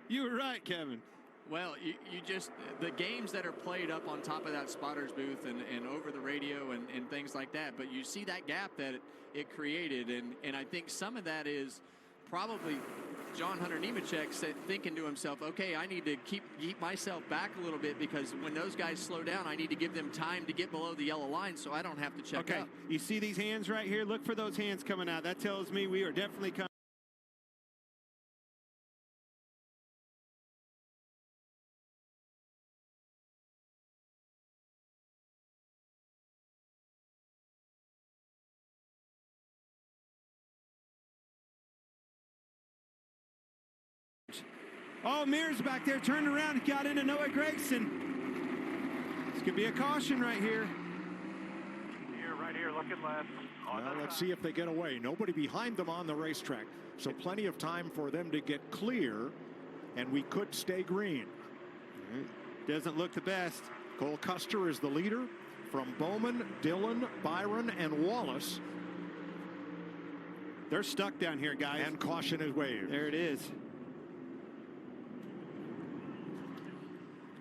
You were right, Kevin. Well, you just, the games that are played up on top of that spotter's booth and over the radio and things like that, but you see that gap that it created, and I think some of that is probably John Hunter Nemechek thinking to himself, okay, I need to keep myself back a little bit, because when those guys slow down, I need to give them time to get below the yellow line so I don't have to check out. You see these hands right here? Look for those hands coming out. That tells me we are definitely coming. Oh, Mears back there turned around and got into Noah Gragson. This could be a caution right here. You're right here looking left. Well, let's see if they get away. Nobody behind them on the racetrack. So plenty of time for them to get clear, and we could stay green. Doesn't look the best. Cole Custer is the leader from Bowman, Dillon, Byron, and Wallace. They're stuck down here, guys. And caution is waved. There it is.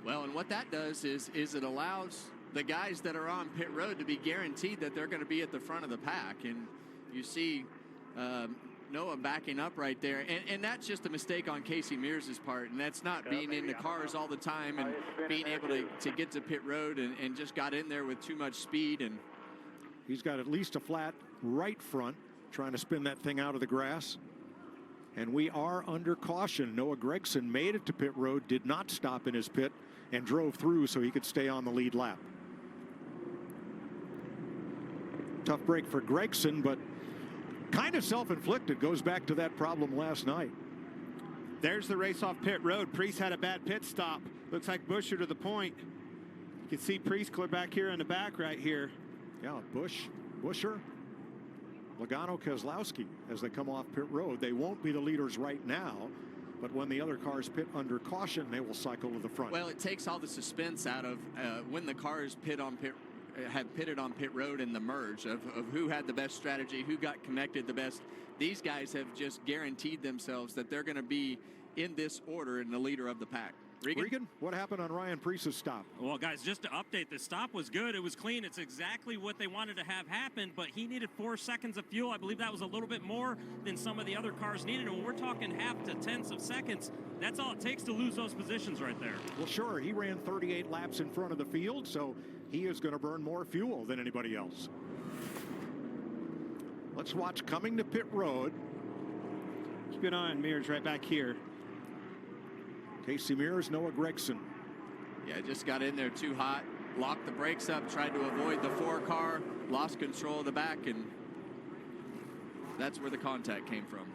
Well, and what that does is it allows the guys that are on pit road to be guaranteed that they're going to be at the front of the pack. And you see Noah backing up right there. And that's just a mistake on Casey Mears' part. And that's not being in the cars all the time and being able to get to pit road and just got in there with too much speed. And he's got at least a flat right front, trying to spin that thing out of the grass. And we are under caution. Noah Gragson made it to pit road, did not stop in his pit, and drove through so he could stay on the lead lap. Tough break for Gragson, but kind of self-inflicted. Goes back to that problem last night. There's the race off pit road. Priest had a bad pit stop. Looks like Buescher to the point. You can see Priest clear back here in the back right here. Yeah, Buescher, Logano, Keselowski as they come off pit road. They won't be the leaders right now, but when the other cars pit under caution, they will cycle to the front. Well, it takes all the suspense out of when the cars had pitted on pit road in the merge of who had the best strategy, who got connected the best. These guys have just guaranteed themselves that they're going to be in this order and the leader of the pack. Regan, what happened on Ryan Preece's stop? Well, guys, just to update, the stop was good. It was clean. It's exactly what they wanted to have happen, but he needed 4 seconds of fuel. I believe that was a little bit more than some of the other cars needed. And when we're talking half to tenths of seconds, that's all it takes to lose those positions right there. Well, sure, he ran 38 laps in front of the field, so he is going to burn more fuel than anybody else. Let's watch coming to pit road. Keep an eye on Mears right back here. Casey Mears, Noah Gragson. Yeah, just got in there too hot, locked the brakes up, tried to avoid the 4 car, lost control of the back, and that's where the contact came from.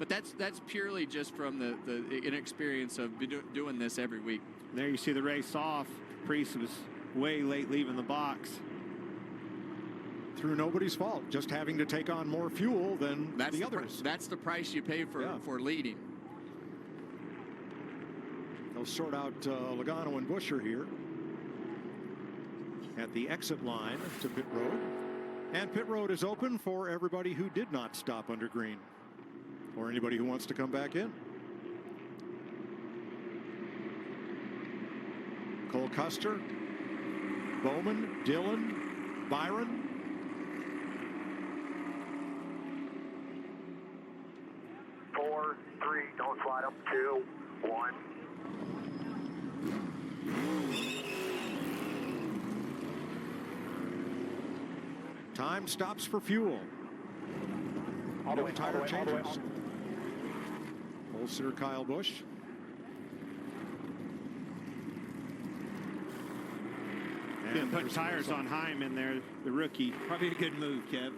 But that's purely just from the inexperience of doing this every week. There you see the race off. Priest was way late leaving the box. Through nobody's fault, just having to take on more fuel than the others. That's the price you pay for leading. They'll sort out Logano and Buescher here at the exit line to pit road. And pit road is open for everybody who did not stop under green. or anybody who wants to come back in. Cole Custer, Bowman, Dillon, Byron. Four, three, don't slide them. 2, 1. Time stops for fuel. No tire changes. Holster, Kyle Busch. And put tires on Heim in there, the rookie. Probably a good move, Kev.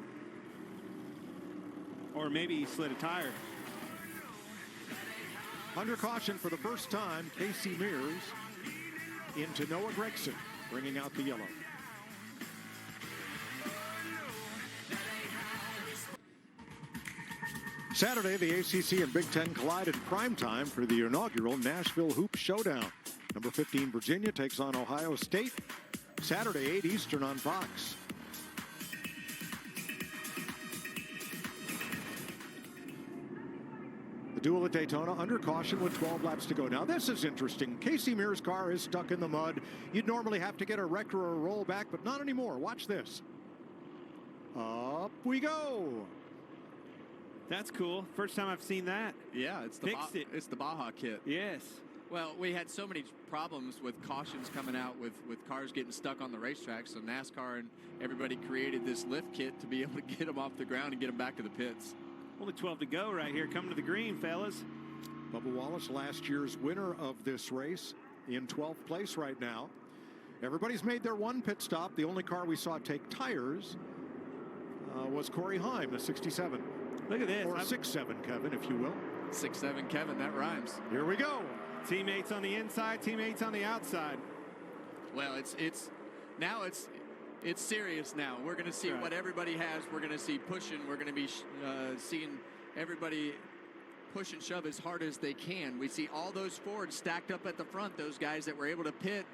Or maybe he slid a tire. Under caution for the first time, Casey Mears into Noah Gregson, bringing out the yellow. Saturday, the ACC and Big Ten collide in prime time for the inaugural Nashville Hoop Showdown. Number 15 Virginia takes on Ohio State. Saturday, 8 Eastern on Fox. The duel at Daytona under caution with 12 laps to go. Now this is interesting. Casey Mears' car is stuck in the mud. You'd normally have to get a wrecker or a rollback, but not anymore. Watch this. Up we go. That's cool. First time I've seen that. Yeah, it's the Baja kit. Yes. Well, we had so many problems with cautions coming out with cars getting stuck on the racetrack, so NASCAR and everybody created this lift kit to be able to get them off the ground and get them back to the pits. Only 12 to go right here. Coming to the green, fellas. Bubba Wallace, last year's winner of this race, in 12th place right now. Everybody's made their one pit stop. The only car we saw take tires was Corey Heim, the 67. Look at this. Or 6-7, Kevin, if you will. 6-7, Kevin, that rhymes. Here we go. Teammates on the inside, teammates on the outside. Well, it's serious now. We're going to see what everybody has. We're going to see pushing. We're going to be seeing everybody push and shove as hard as they can. We see all those Fords stacked up at the front, those guys that were able to pit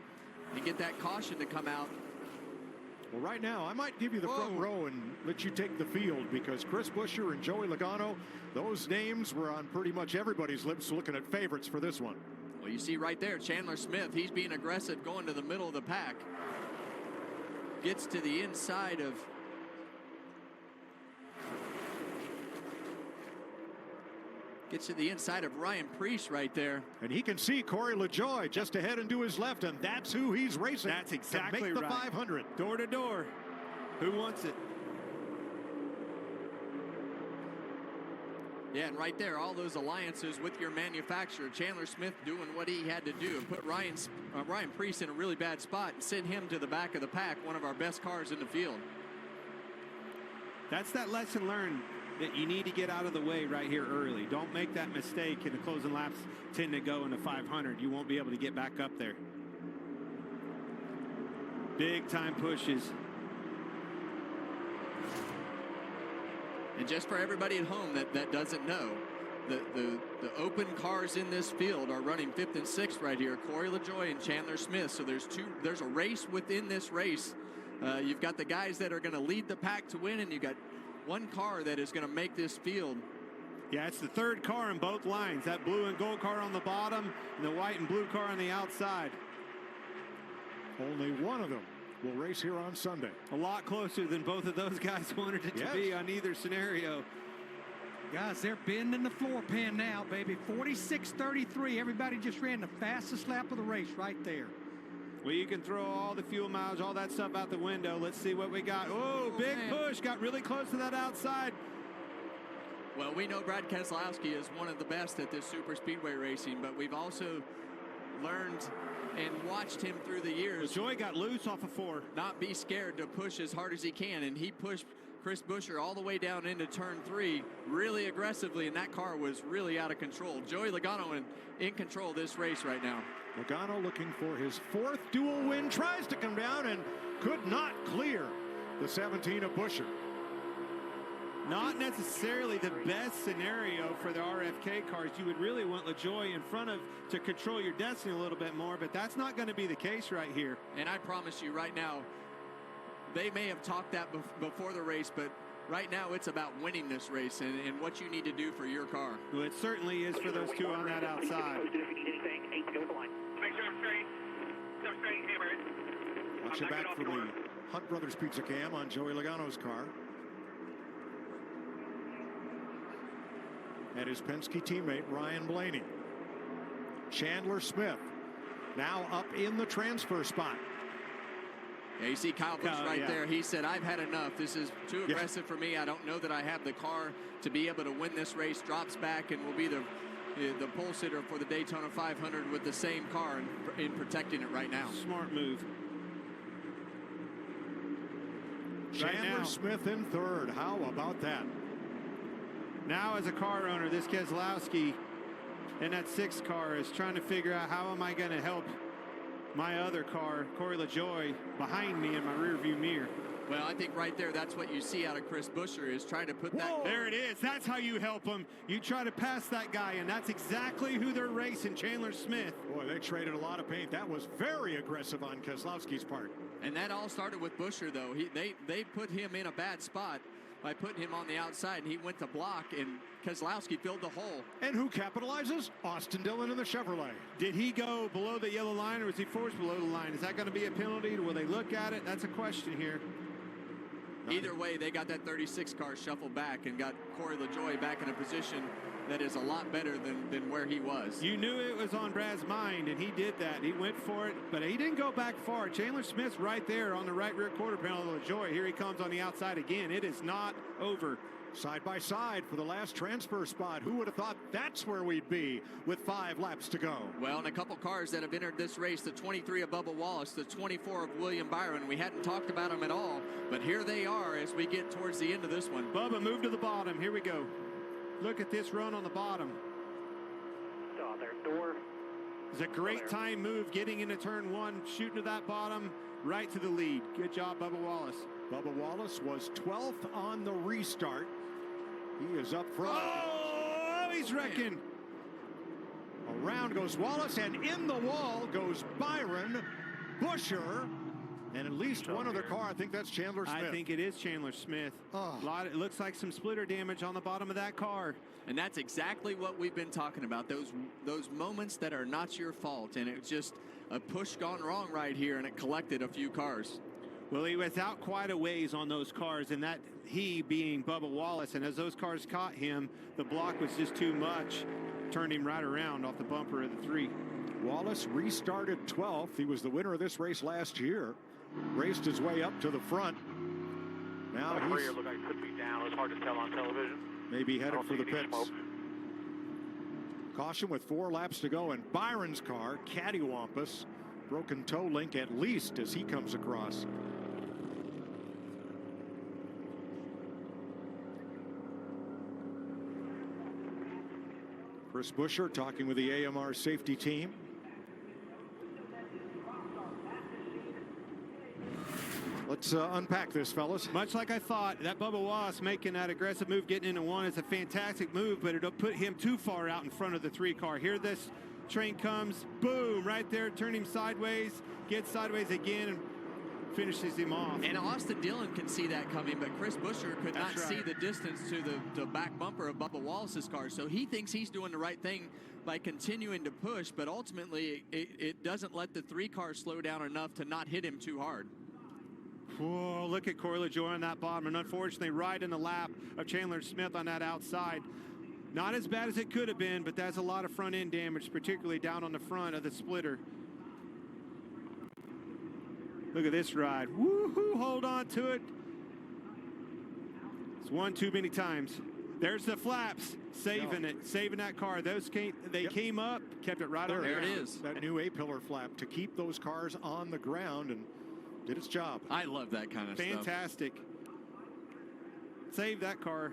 and get that caution to come out. Well, right now, I might give you the front row and let you take the field, because Chris Buescher and Joey Logano, those names were on pretty much everybody's lips looking at favorites for this one. Well, you see right there, Chandler Smith, he's being aggressive going to the middle of the pack. Gets to the inside of Ryan Preece right there. And he can see Corey LaJoie just ahead and to his left, and that's who he's racing. That's exactly to make the right. 500. Door to door. Who wants it? Yeah, and right there, all those alliances with your manufacturer. Chandler Smith doing what he had to do and put Ryan Preece in a really bad spot and send him to the back of the pack, one of our best cars in the field. That's that lesson learned, that you need to get out of the way right here early. Don't make that mistake, and the closing laps tend to go into 500. You won't be able to get back up there. Big time pushes. And just for everybody at home that doesn't know, the open cars in this field are running 5th and 6th right here. Corey LaJoie and Chandler Smith. So there's a race within this race. You've got the guys that are going to lead the pack to win, and you've got one car that is going to make this field. Yeah, it's the third car in both lines. That blue and gold car on the bottom and the white and blue car on the outside. Only one of them will race here on Sunday. A lot closer than both of those guys wanted it to be on either scenario. Guys, they're bending the floor pan now, baby. 46.33. Everybody just ran the fastest lap of the race right there. Well, you can throw all the fuel mileage, all that stuff out the window. Let's see what we got. Oh, big push. Got really close to that outside. Well, we know Brad Keselowski is one of the best at this super speedway racing, but we've also learned and watched him through the years. Joy got loose off of 4. Not be scared to push as hard as he can, and he pushed Chris Buescher all the way down into turn 3 really aggressively, and that car was really out of control. Joey Logano in control of this race right now. Logano looking for his 4th dual win, tries to come down and could not clear the 17 of Buescher. Not necessarily the best scenario for the RFK cars. You would really want LaJoie in front of to control your destiny a little bit more, but that's not going to be the case right here. And I promise you right now, they may have talked that before the race, but right now it's about winning this race and what you need to do for your car. Well, it certainly is for those two on that outside. Watch it back for the Hunt Brothers Pizza Cam on Joey Logano's car. And his Penske teammate, Ryan Blaney. Chandler Smith now up in the transfer spot. Yeah, you see Kyle Busch right there. He said, I've had enough. This is too aggressive for me. I don't know that I have the car to be able to win this race. Drops back and will be the pole sitter for the Daytona 500 with the same car in protecting it right now. Smart move. Chandler Smith in third. How about that? Now, as a car owner, this Keselowski in that 6 car is trying to figure out how am I going to help my other car, Corey LaJoie, behind me in my rearview mirror. Well, I think right there, that's what you see out of Chris Buescher is trying to put that. There it is. That's how you help him. You try to pass that guy, and that's exactly who they're racing, Chandler Smith. Boy, they traded a lot of paint. That was very aggressive on Keselowski's part. And that all started with Buescher, though. They put him in a bad spot by putting him on the outside, and he went to block, and Keselowski filled the hole. And who capitalizes? Austin Dillon in the Chevrolet. Did he go below the yellow line, or was he forced below the line? Is that going to be a penalty, or will they look at it? That's a question here. Either way, they got that 36 car shuffled back and got Corey LaJoie back in a position that is a lot better than where he was. You knew it was on Brad's mind, and he did that. He went for it, but he didn't go back far. Chandler Smith's right there on the right rear quarter panel of LaJoie. Here he comes on the outside again. It is not over. Side by side for the last transfer spot. Who would have thought that's where we'd be with 5 laps to go? Well, and a couple cars that have entered this race, the 23 of Bubba Wallace, the 24 of William Byron. We hadn't talked about them at all, but here they are as we get towards the end of this one. Bubba, move to the bottom. Here we go. Look at this run on the bottom. It's a great time move getting into turn 1, shooting to that bottom, right to the lead. Good job, Bubba Wallace. Bubba Wallace was 12th on the restart. He is up front. Oh, he's wrecking. Around goes Wallace, and in the wall goes Byron, Buescher, and at least one other car. I think that's Chandler Smith. I think it is Chandler Smith. It looks like some splitter damage on the bottom of that car. And that's exactly what we've been talking about, those moments that are not your fault. And it's just a push gone wrong right here, and it collected a few cars. Well, he was out quite a ways on those cars, and that he being Bubba Wallace. And as those cars caught him, the block was just too much. Turned him right around off the bumper of the 3. Wallace restarted 12th. He was the winner of this race last year. Raced his way up to the front. Now he's looked like it could be down. It was hard to tell on television. Maybe headed for the pits. Caution with 4 laps to go, and Byron's car, cattywampus, broken toe link at least as he comes across. Chris Buescher talking with the AMR safety team. Let's unpack this, fellas. Much like I thought, that Bubba Wallace making that aggressive move, getting into 1 is a fantastic move, but it'll put him too far out in front of the 3 car. Here this train comes, boom, right there, turn him sideways, gets sideways again, and finishes him off. And Austin Dillon can see that coming, but Chris Buescher could not see the distance to the back bumper of Bubba Wallace's car. So he thinks he's doing the right thing by continuing to push, but ultimately it doesn't let the 3 cars slow down enough to not hit him too hard. Whoa, look at Corey LaJoie on that bottom, and unfortunately right in the lap of Chandler Smith on that outside. Not as bad as it could have been, but that's a lot of front end damage, particularly down on the front of the splitter. Look at this ride. Woohoo, hold on to it. It's one too many times. There's the flaps, saving it, saving that car. Those came up, kept it right on there. There it is. That new A-pillar flap to keep those cars on the ground, and did its job. I love that kind of stuff. Fantastic. Save that car.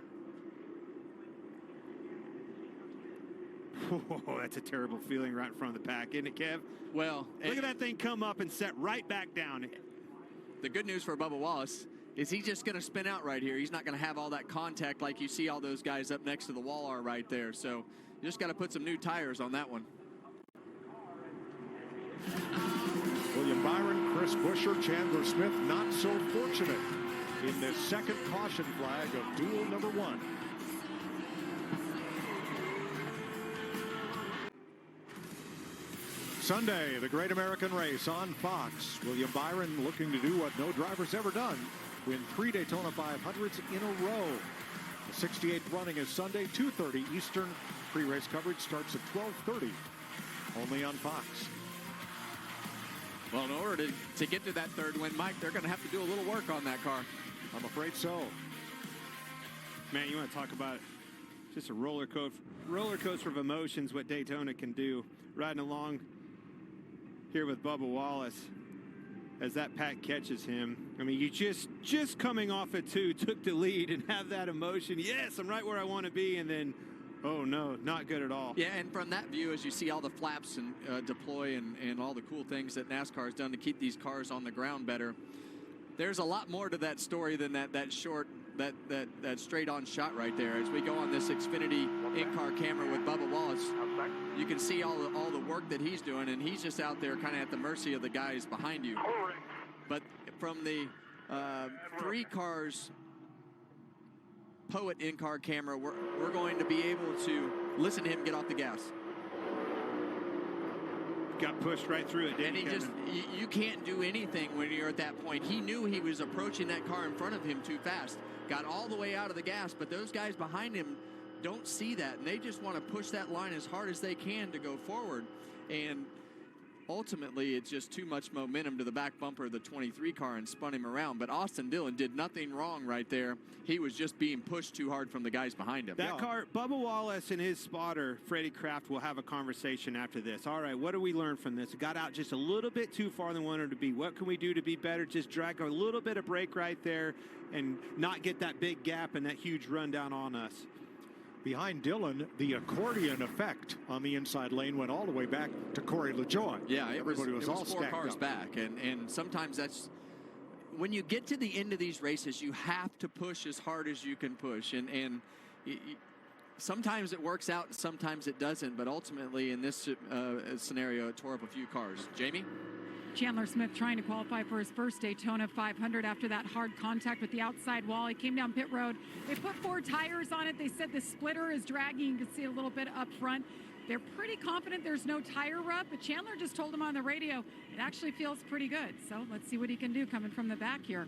Oh, that's a terrible feeling right in front of the pack, isn't it, Kev? Well, look at that thing come up and set right back down. The good news for Bubba Wallace is he's just going to spin out right here. He's not going to have all that contact like you see all those guys up next to the wall are right there. So you just got to put some new tires on that one. William Byron, Chris Buescher, Chandler Smith, not so fortunate in this second caution flag of duel number 1. Sunday, the Great American Race on Fox. William Byron looking to do what no driver's ever done, win 3 Daytona 500s in a row. The 68th running is Sunday, 2:30 Eastern. Pre-race coverage starts at 12:30, only on Fox. Well, in order to get to that third win, Mike, they're going to have to do a little work on that car. I'm afraid so. Man, you want to talk about just a roller coaster of emotions, what Daytona can do. Riding along here with Bubba Wallace as that pack catches him. I mean, you just coming off at 2, took the lead and have that emotion. Yes, I'm right where I want to be, and then, oh no, not good at all. Yeah, and from that view, as you see all the flaps and deploy and all the cool things that NASCAR has done to keep these cars on the ground better, there's a lot more to that story than that short, that straight-on shot right there. As we go on this Xfinity in-car camera with Bubba Wallace, you can see all the work that he's doing, and he's just out there kind of at the mercy of the guys behind you. But from the 3 cars Poet in-car camera, we're going to be able to listen to him get off the gas. Got pushed right through it, and you can't do anything when you're at that point. He knew he was approaching that car in front of him too fast. Got all the way out of the gas, but those guys behind him don't see that, and they just want to push that line as hard as they can to go forward. And ultimately, it's just too much momentum to the back bumper of the 23 car and spun him around. But Austin Dillon did nothing wrong right there. He was just being pushed too hard from the guys behind him. That car, Bubba Wallace and his spotter, Freddie Kraft, will have a conversation after this. All right, what do we learn from this? It got out just a little bit too far than we wanted to be. What can we do to be better? Just drag a little bit of brake right there and not get that big gap and that huge rundown on us. Behind Dillon, the accordion effect on the inside lane went all the way back to Corey LaJoie. Yeah, everybody was all 4 cars up. back, and sometimes that's when you get to the end of these races, you have to push as hard as you can push, and sometimes it works out, and sometimes it doesn't. But ultimately, in this scenario, it tore up a few cars. Jamie? Chandler Smith trying to qualify for his first Daytona 500 after that hard contact with the outside wall. He came down pit road. They put 4 tires on it. They said the splitter is dragging. You can see a little bit up front. They're pretty confident there's no tire rub, but Chandler just told him on the radio it actually feels pretty good. So let's see what he can do coming from the back here.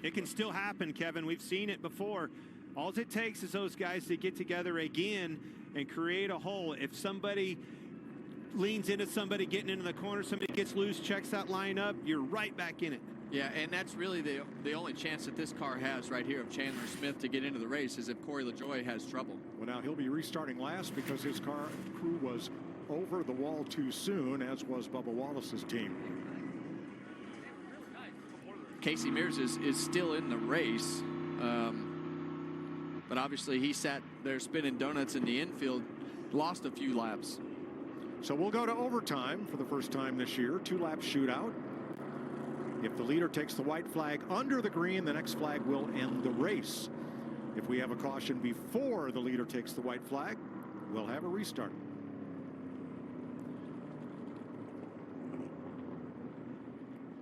It can still happen, Kevin. We've seen it before. All it takes is those guys to get together again and create a hole. If somebody leans into somebody getting into the corner, somebody gets loose, checks that line up, you're right back in it. Yeah, and that's really the only chance that this car has right here of Chandler Smith to get into the race is if Corey LaJoie has trouble. Well, now he'll be restarting last because his crew was over the wall too soon, as was Bubba Wallace's team. Casey Mears is still in the race, but obviously he sat there spinning donuts in the infield, lost a few laps. So we'll go to overtime for the first time this year, 2-lap shootout. If the leader takes the white flag under the green, the next flag will end the race. If we have a caution before the leader takes the white flag, we'll have a restart.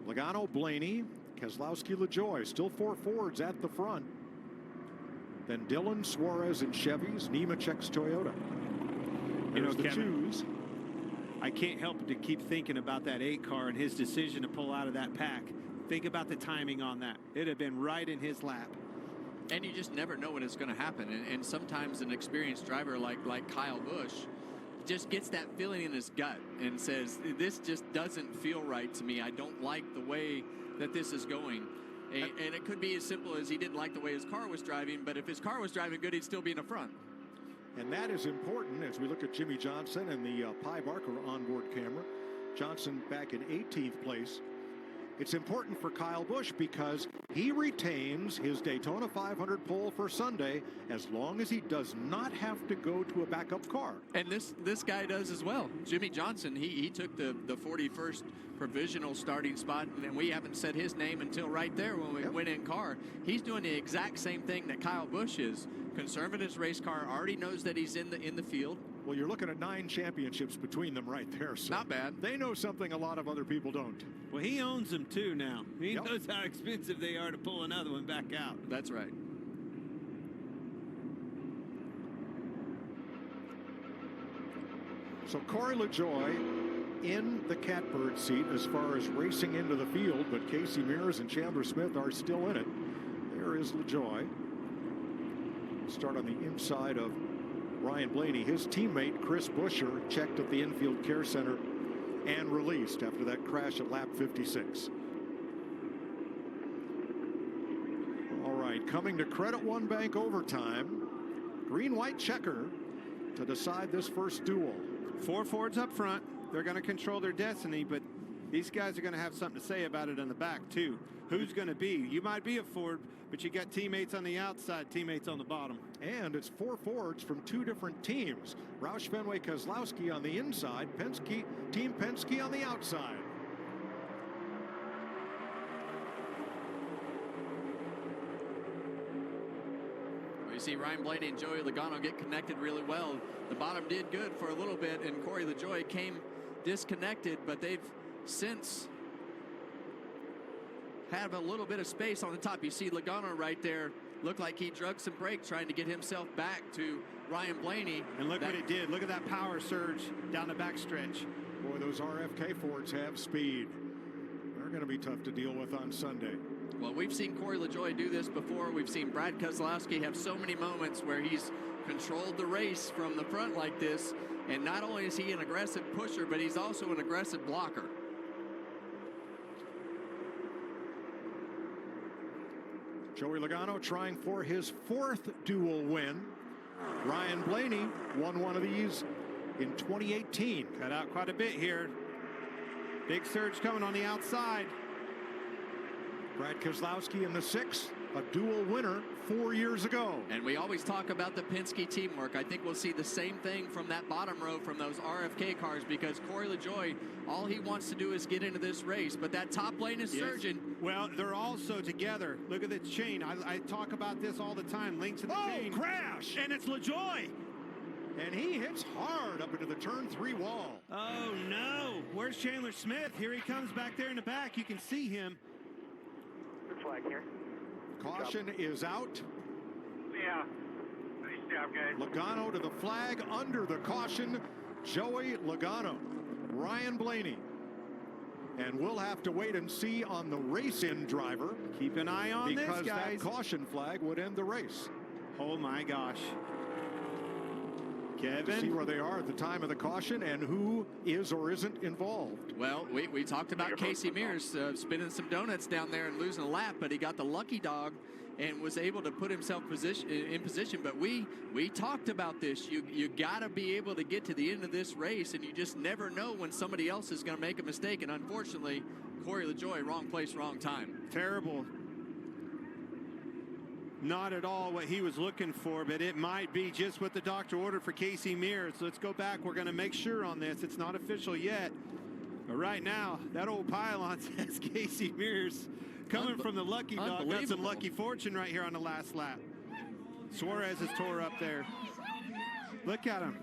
Logano, Blaney, Keselowski, LaJoie, still 4 Fords at the front. Then Dillon, Suarez, and Chevys, Nemechek's Toyota. There's the twos. I can't help but to keep thinking about that 8 car and his decision to pull out of that pack. Think about the timing on that. It'd have been right in his lap. And you just never know when it's going to happen. And sometimes an experienced driver like Kyle Busch just gets that feeling in his gut and says, this just doesn't feel right to me. I don't like the way that this is going. And it could be as simple as he didn't like the way his car was driving, but if his car was driving good, he'd still be in the front. And that is important as we look at Jimmy Johnson and the Pi Barker onboard camera. Johnson back in 18th place. It's important for Kyle Busch because he retains his Daytona 500 pole for Sunday as long as he does not have to go to a backup car. And this guy does as well. Jimmy Johnson, he took the 41st provisional starting spot, and we haven't said his name until right there when we went in car. He's doing the exact same thing that Kyle Busch is. Conserving his race car, already knows that he's in the field, Well, you're looking at 9 championships between them right there. So not bad. They know something a lot of other people don't. Well, he owns them too now. He knows how expensive they are to pull another one back out. That's right. So Corey LaJoie in the catbird seat as far as racing into the field, but Casey Mears and Chandler Smith are still in it. There is LaJoie. Start on the inside of Ryan Blaney. His teammate Chris Buescher checked at the infield care center and released after that crash at lap 56. All right, coming to Credit One Bank overtime. Green-white checker to decide this first duel. 4 Fords up front. They're going to control their destiny, but these guys are going to have something to say about it in the back too. Who's going to be? You might be a Ford, but you got teammates on the outside, teammates on the bottom. And it's 4 Fords from 2 different teams. Roush Fenway Keselowski on the inside, Team Penske on the outside. You see Ryan Blaney and Joey Logano get connected really well. The bottom did good for a little bit, and Corey LaJoie came disconnected, but they've since have a little bit of space on the top. You see Logano right there. Looked like he drug some brakes trying to get himself back to Ryan Blaney. And look what it did. Look at that power surge down the backstretch. Boy, those RFK Fords have speed. They're going to be tough to deal with on Sunday. Well, we've seen Corey LaJoie do this before. We've seen Brad Keselowski have so many moments where he's controlled the race from the front like this. And not only is he an aggressive pusher, but he's also an aggressive blocker. Joey Logano trying for his 4th dual win. Ryan Blaney won one of these in 2018. Cut out quite a bit here. Big surge coming on the outside. Brad Keselowski in the 6th, a dual winner 4 years ago. And we always talk about the Penske teamwork. I think we'll see the same thing from that bottom row from those RFK cars, because Corey LaJoie, all he wants to do is get into this race, but that top lane is surging. Well, they're also together. Look at the chain. I talk about this all the time. Links in the chain. Crash! And it's LaJoie. And he hits hard up into the turn 3 wall. Oh, no. Where's Chandler Smith? Here he comes back there in the back. You can see him. Good flag here. Caution is out. Yeah. Nice job, guys. Logano to the flag under the caution. Joey Logano. Ryan Blaney. And we'll have to wait and see on the race-in driver. Keep an eye on this, guys. Because that caution flag would end the race. Oh, my gosh. Kevin? See where they are at the time of the caution and who is or isn't involved. Well, we talked about Casey Mears spinning some donuts down there and losing a lap, but he got the lucky dog and was able to put himself in position. But we talked about this. You got to be able to get to the end of this race, and you just never know when somebody else is going to make a mistake. And unfortunately, Corey LaJoie, wrong place, wrong time. Terrible. Not at all what he was looking for, but it might be just what the doctor ordered for Casey Mears. Let's go back. We're going to make sure on this. It's not official yet. But right now, that old pylon says Casey Mears coming from the lucky dog. Got some lucky fortune right here on the last lap. Suarez is tore up there. Look at him.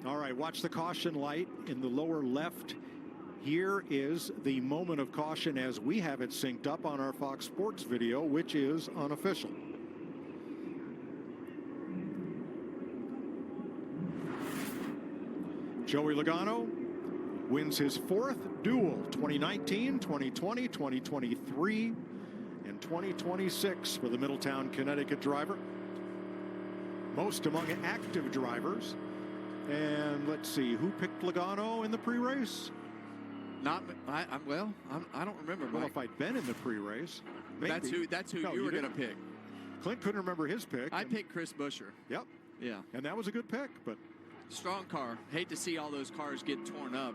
All right, watch the caution light in the lower left. Here is the moment of caution as we have it synced up on our Fox Sports video, which is unofficial. Joey Logano wins his 4th duel, 2019, 2020, 2023, and 2026 for the Middletown, Connecticut driver. Most among active drivers. And let's see, who picked Logano in the pre-race? I don't remember. Well, Mike. if I'd been in the pre-race, maybe. That's who you were going to pick. Clint couldn't remember his pick. I picked Chris Buescher. Yep. Yeah. And that was a good pick, but strong car. Hate to see all those cars get torn up.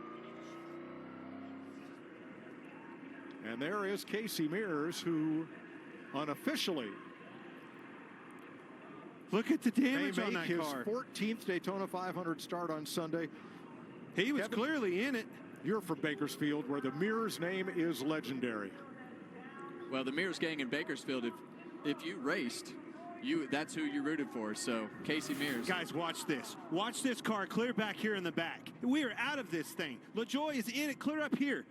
And there is Casey Mears, who unofficially look at the damage on that his car. 14th Daytona 500 start on Sunday. He was clearly in it. You're from Bakersfield, where the Mears name is legendary. Well, the Mears gang in Bakersfield, if you raced, that's who you rooted for. So Casey Mears. Guys, watch this. Watch this car clear back here in the back. We are out of this thing. LaJoie is in it, clear up here.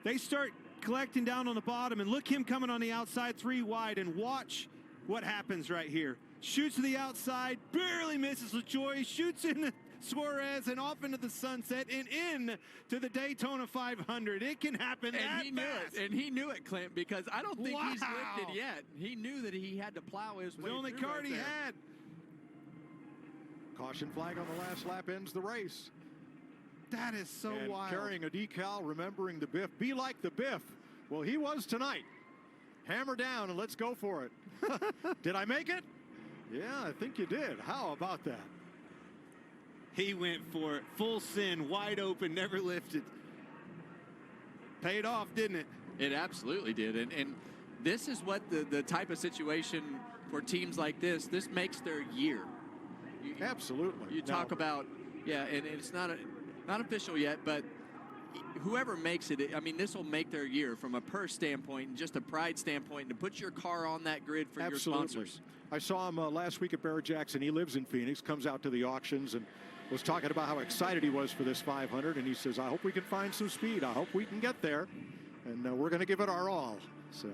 They start collecting down on the bottom, and look him coming on the outside 3 wide, and watch what happens right here. Shoots to the outside, barely misses LaJoie, shoots in Suarez and off into the sunset and in to the Daytona 500. It can happen that fast. And he knew it, Clint, because I don't think he's whipped it yet. He knew that he had to plow his way. The only through card he had. Caution flag on the last lap ends the race. That is so and wild. Carrying a decal, remembering the Biff. Be like the Biff. Well, he was tonight. Hammer down and let's go for it. Did I make it? Yeah, I think you did. How about that? He went for it. Full sin, wide open, never lifted. Paid off, didn't it? It absolutely did. And this is what the type of situation for teams like this makes their year. Absolutely. You talk about, yeah, and it's not official yet, but whoever makes it, I mean, this will make their year from a purse standpoint and just a pride standpoint, and to put your car on that grid for your sponsors. I saw him last week at Barrett Jackson. He lives in Phoenix, comes out to the auctions, and was talking about how excited he was for this 500. And he says, I hope we can find some speed. I hope we can get there. And we're going to give it our all. So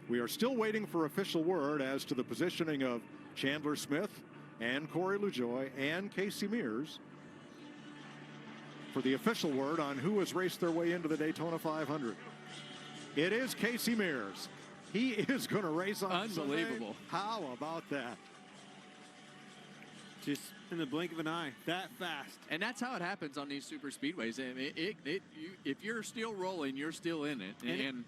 we are still waiting for official word as to the positioning of Chandler Smith and Corey LaJoie and Casey Mears for the official word on who has raced their way into the Daytona 500. It is Casey Mears. He is going to race on Unbelievable. Sunday. How about that? Just in the blink of an eye, that fast. And that's how it happens on these super speedways. I mean, if you're still rolling, you're still in it. And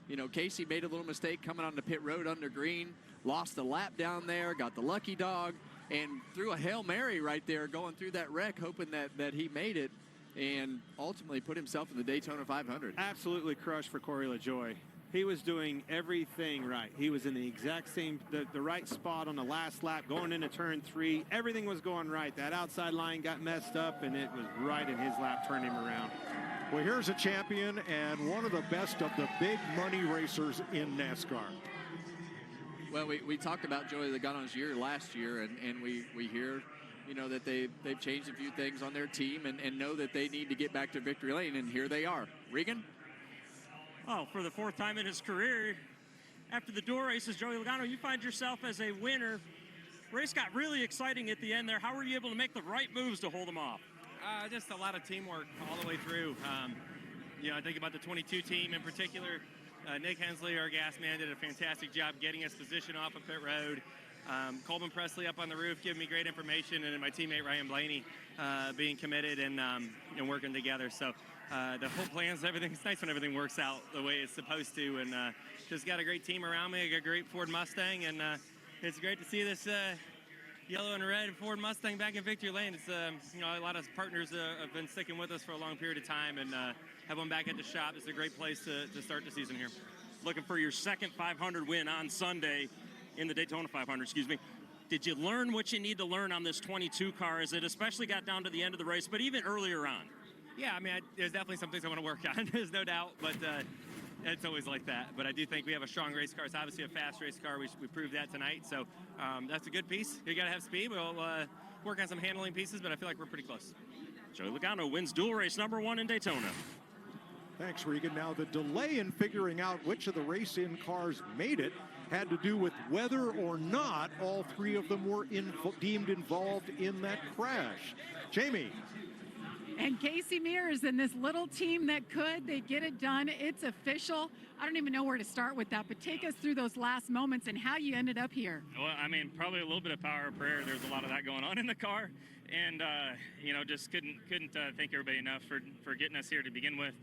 you know, Casey made a little mistake coming on the pit road under green, lost a lap down there, got the lucky dog, and threw a Hail Mary right there going through that wreck, hoping that he made it, and ultimately put himself in the Daytona 500. Absolutely crushed for Corey LaJoie. He was doing everything right. He was in the exact same, the right spot on the last lap, going into turn 3. Everything was going right. That outside line got messed up, and it was right in his lap, turned him around. Well, here's a champion and one of the best of the big money racers in NASCAR. Well, we talked about Joey Logano's year last year, and we hear, you know, that they've changed a few things on their team and know that they need to get back to victory lane, and here they are. Regan? Oh, for the 4th time in his career, after the Duel races, Joey Logano, you find yourself as a winner. Race got really exciting at the end there. How were you able to make the right moves to hold them off? Just a lot of teamwork all the way through. You know, I think about the 22 team in particular. Nick Hensley, our gas man, did a fantastic job getting us positioned off of pit road. Colvin Presley up on the roof giving me great information, and then my teammate Ryan Blaney being committed and working together. So the whole plans, everything, it's nice when everything works out the way it's supposed to, and just got a great team around me. I got a great Ford Mustang, and it's great to see this yellow and red Ford Mustang back in victory lane. It's you know, a lot of partners have been sticking with us for a long period of time, and have them back at the shop. It's a great place to start the season here. Looking for your second 500 win on Sunday in the Daytona 500, excuse me. Did you learn what you need to learn on this 22 car as it especially got down to the end of the race, but even earlier on? Yeah, I mean, there's definitely some things I want to work on. There's no doubt, but it's always like that. But I do think we have a strong race car. It's obviously a fast race car. We proved that tonight. So that's a good piece. You got to have speed. We'll work on some handling pieces, but I feel like we're pretty close. Joey Logano wins Duel race number 1 in Daytona. Thanks, Regan. Now, the delay in figuring out which of the race-in cars made it had to do with whether or not all 3 of them were deemed involved in that crash. Jamie. And Casey Mears and this little team that could, they get it done. It's official. I don't even know where to start with that, but take us through those last moments and how you ended up here. Well, I mean, probably a little bit of power of prayer. There's a lot of that going on in the car, and you know, just couldn't thank everybody enough for getting us here to begin with.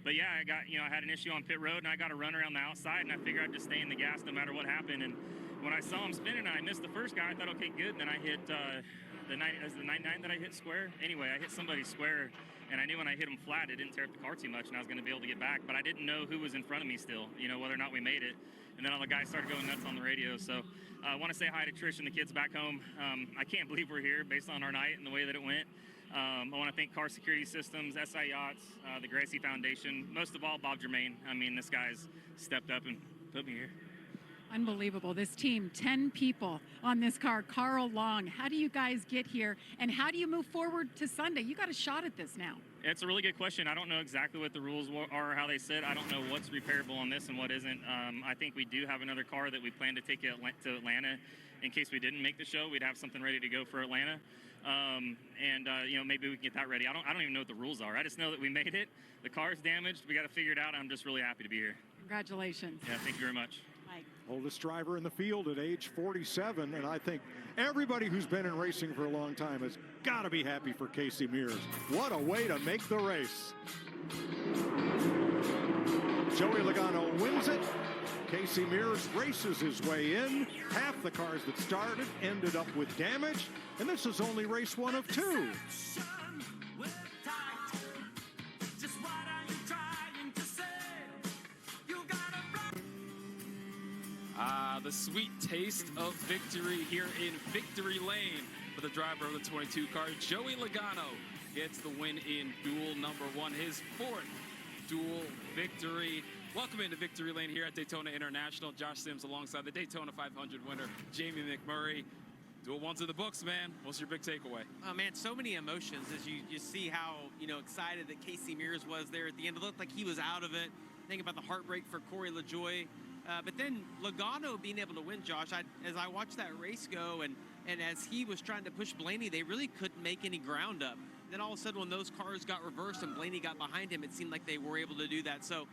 But yeah, I had an issue on pit road, and I got a run around the outside, and I figured I'd just stay in the gas no matter what happened. And when I saw him spinning, and I missed the first guy, I thought, okay, good. And then I hit the 99 that I hit square. Anyway, I hit somebody square, and I knew when I hit him flat, it didn't tear up the car too much, and I was going to be able to get back. But I didn't know who was in front of me still, you know, whether or not we made it. And then all the guys started going nuts on the radio. So I want to say hi to Trish and the kids back home. I can't believe we're here based on our night and the way that it went. I want to thank Car Security Systems, SI Yachts, the Gracie Foundation, most of all, Bob Germain. I mean, this guy's stepped up and put me here. Unbelievable. This team, 10 people on this car. Carl Long, how do you guys get here, and how do you move forward to Sunday? You got a shot at this now. It's a really good question. I don't know exactly what the rules are or how they sit. I don't know what's repairable on this and what isn't. I think we do have another car that we plan to take to Atlanta in case we didn't make the show. We'd have something ready to go for Atlanta. You know, maybe we can get that ready. I don't even know what the rules are. I just know that we made it. The car's damaged. We got to figure it out. I'm just really happy to be here. Congratulations. Yeah, thank you very much. Mike. Oldest driver in the field at age 47, and I think everybody who's been in racing for a long time has got to be happy for Casey Mears. What a way to make the race. Joey Logano wins it. Casey Mears races his way in. Half the cars that started ended up with damage, and this is only race one of two. The sweet taste of victory here in Victory Lane for the driver of the 22 car. Joey Logano gets the win in Duel number 1, his 4th Duel victory. Welcome into Victory Lane here at Daytona International. Josh Sims alongside the Daytona 500 winner, Jamie McMurray. Duel 1's in the books, man. What's your big takeaway? Oh, man, so many emotions as you see how, excited that Casey Mears was there at the end. It looked like he was out of it. Think about the heartbreak for Corey LaJoie. But then Logano being able to win, Josh, as I watched that race go and as he was trying to push Blaney, they really couldn't make any ground up. Then all of a sudden when those cars got reversed and Blaney got behind him, it seemed like they were able to do that. So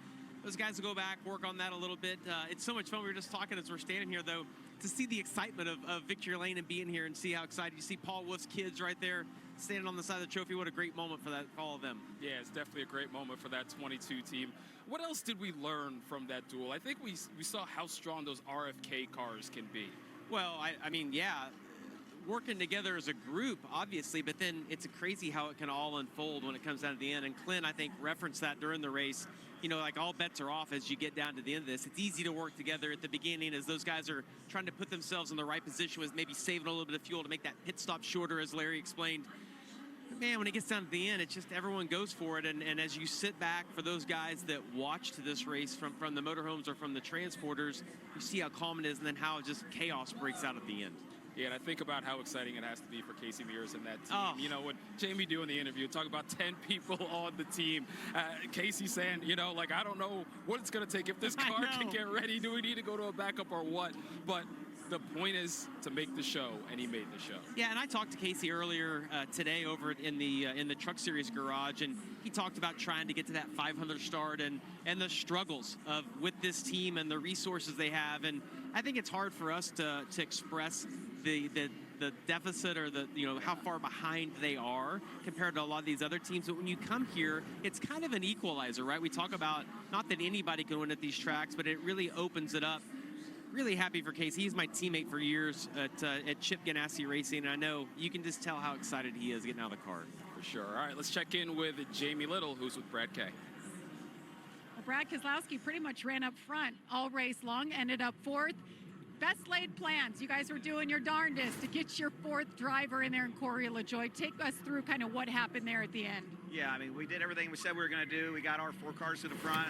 those guys will go back, work on that a little bit. It's so much fun. We were just talking as we're standing here, though, to see the excitement of Victory Lane and being here and see how excited you see Paul Wolf's kids right there standing on the side of the trophy. What a great moment for all of them. Yeah, it's definitely a great moment for that 22 team. What else did we learn from that duel? I think we saw how strong those RFK cars can be. Well, I mean, yeah, working together as a group, obviously, but then it's crazy how it can all unfold when it comes down to the end. And Clint, I think, referenced that during the race. Like all bets are off as you get down to the end of this. It's easy to work together at the beginning as those guys are trying to put themselves in the right position with maybe saving a little bit of fuel to make that pit stop shorter, as Larry explained. But man, when it gets down to the end, it's just everyone goes for it. And as you sit back, for those guys that watched this race from the motorhomes or from the transporters, you see how calm it is and then how just chaos breaks out at the end. Yeah, and I think about how exciting it has to be for Casey Mears and that team. Oh. You know, when Jamie doing the interview, talk about 10 people on the team. Casey saying, like, I don't know what it's going to take. If this car can get ready, do we need to go to a backup or what? But the point is to make the show, and he made the show. Yeah, and I talked to Casey earlier today over in the Truck Series garage, and he talked about trying to get to that 500 start and the struggles with this team and the resources they have. And I think it's hard for us to express the deficit or how far behind they are compared to a lot of these other teams. But when you come here, it's kind of an equalizer, right? We talk about not that anybody can win at these tracks, but it really opens it up. Really happy for Casey. He's my teammate for years at Chip Ganassi Racing, and I know you can just tell how excited he is getting out of the car. For sure. All right, let's check in with Jamie Little, who's with Brad K. Well, Brad Keselowski pretty much ran up front all race long, ended up 4th. Best laid plans. You guys were doing your darndest to get your 4th driver in there in Corey LaJoie. Take us through kind of what happened there at the end. Yeah, I mean, we did everything we said we were going to do. We got our 4 cars to the front,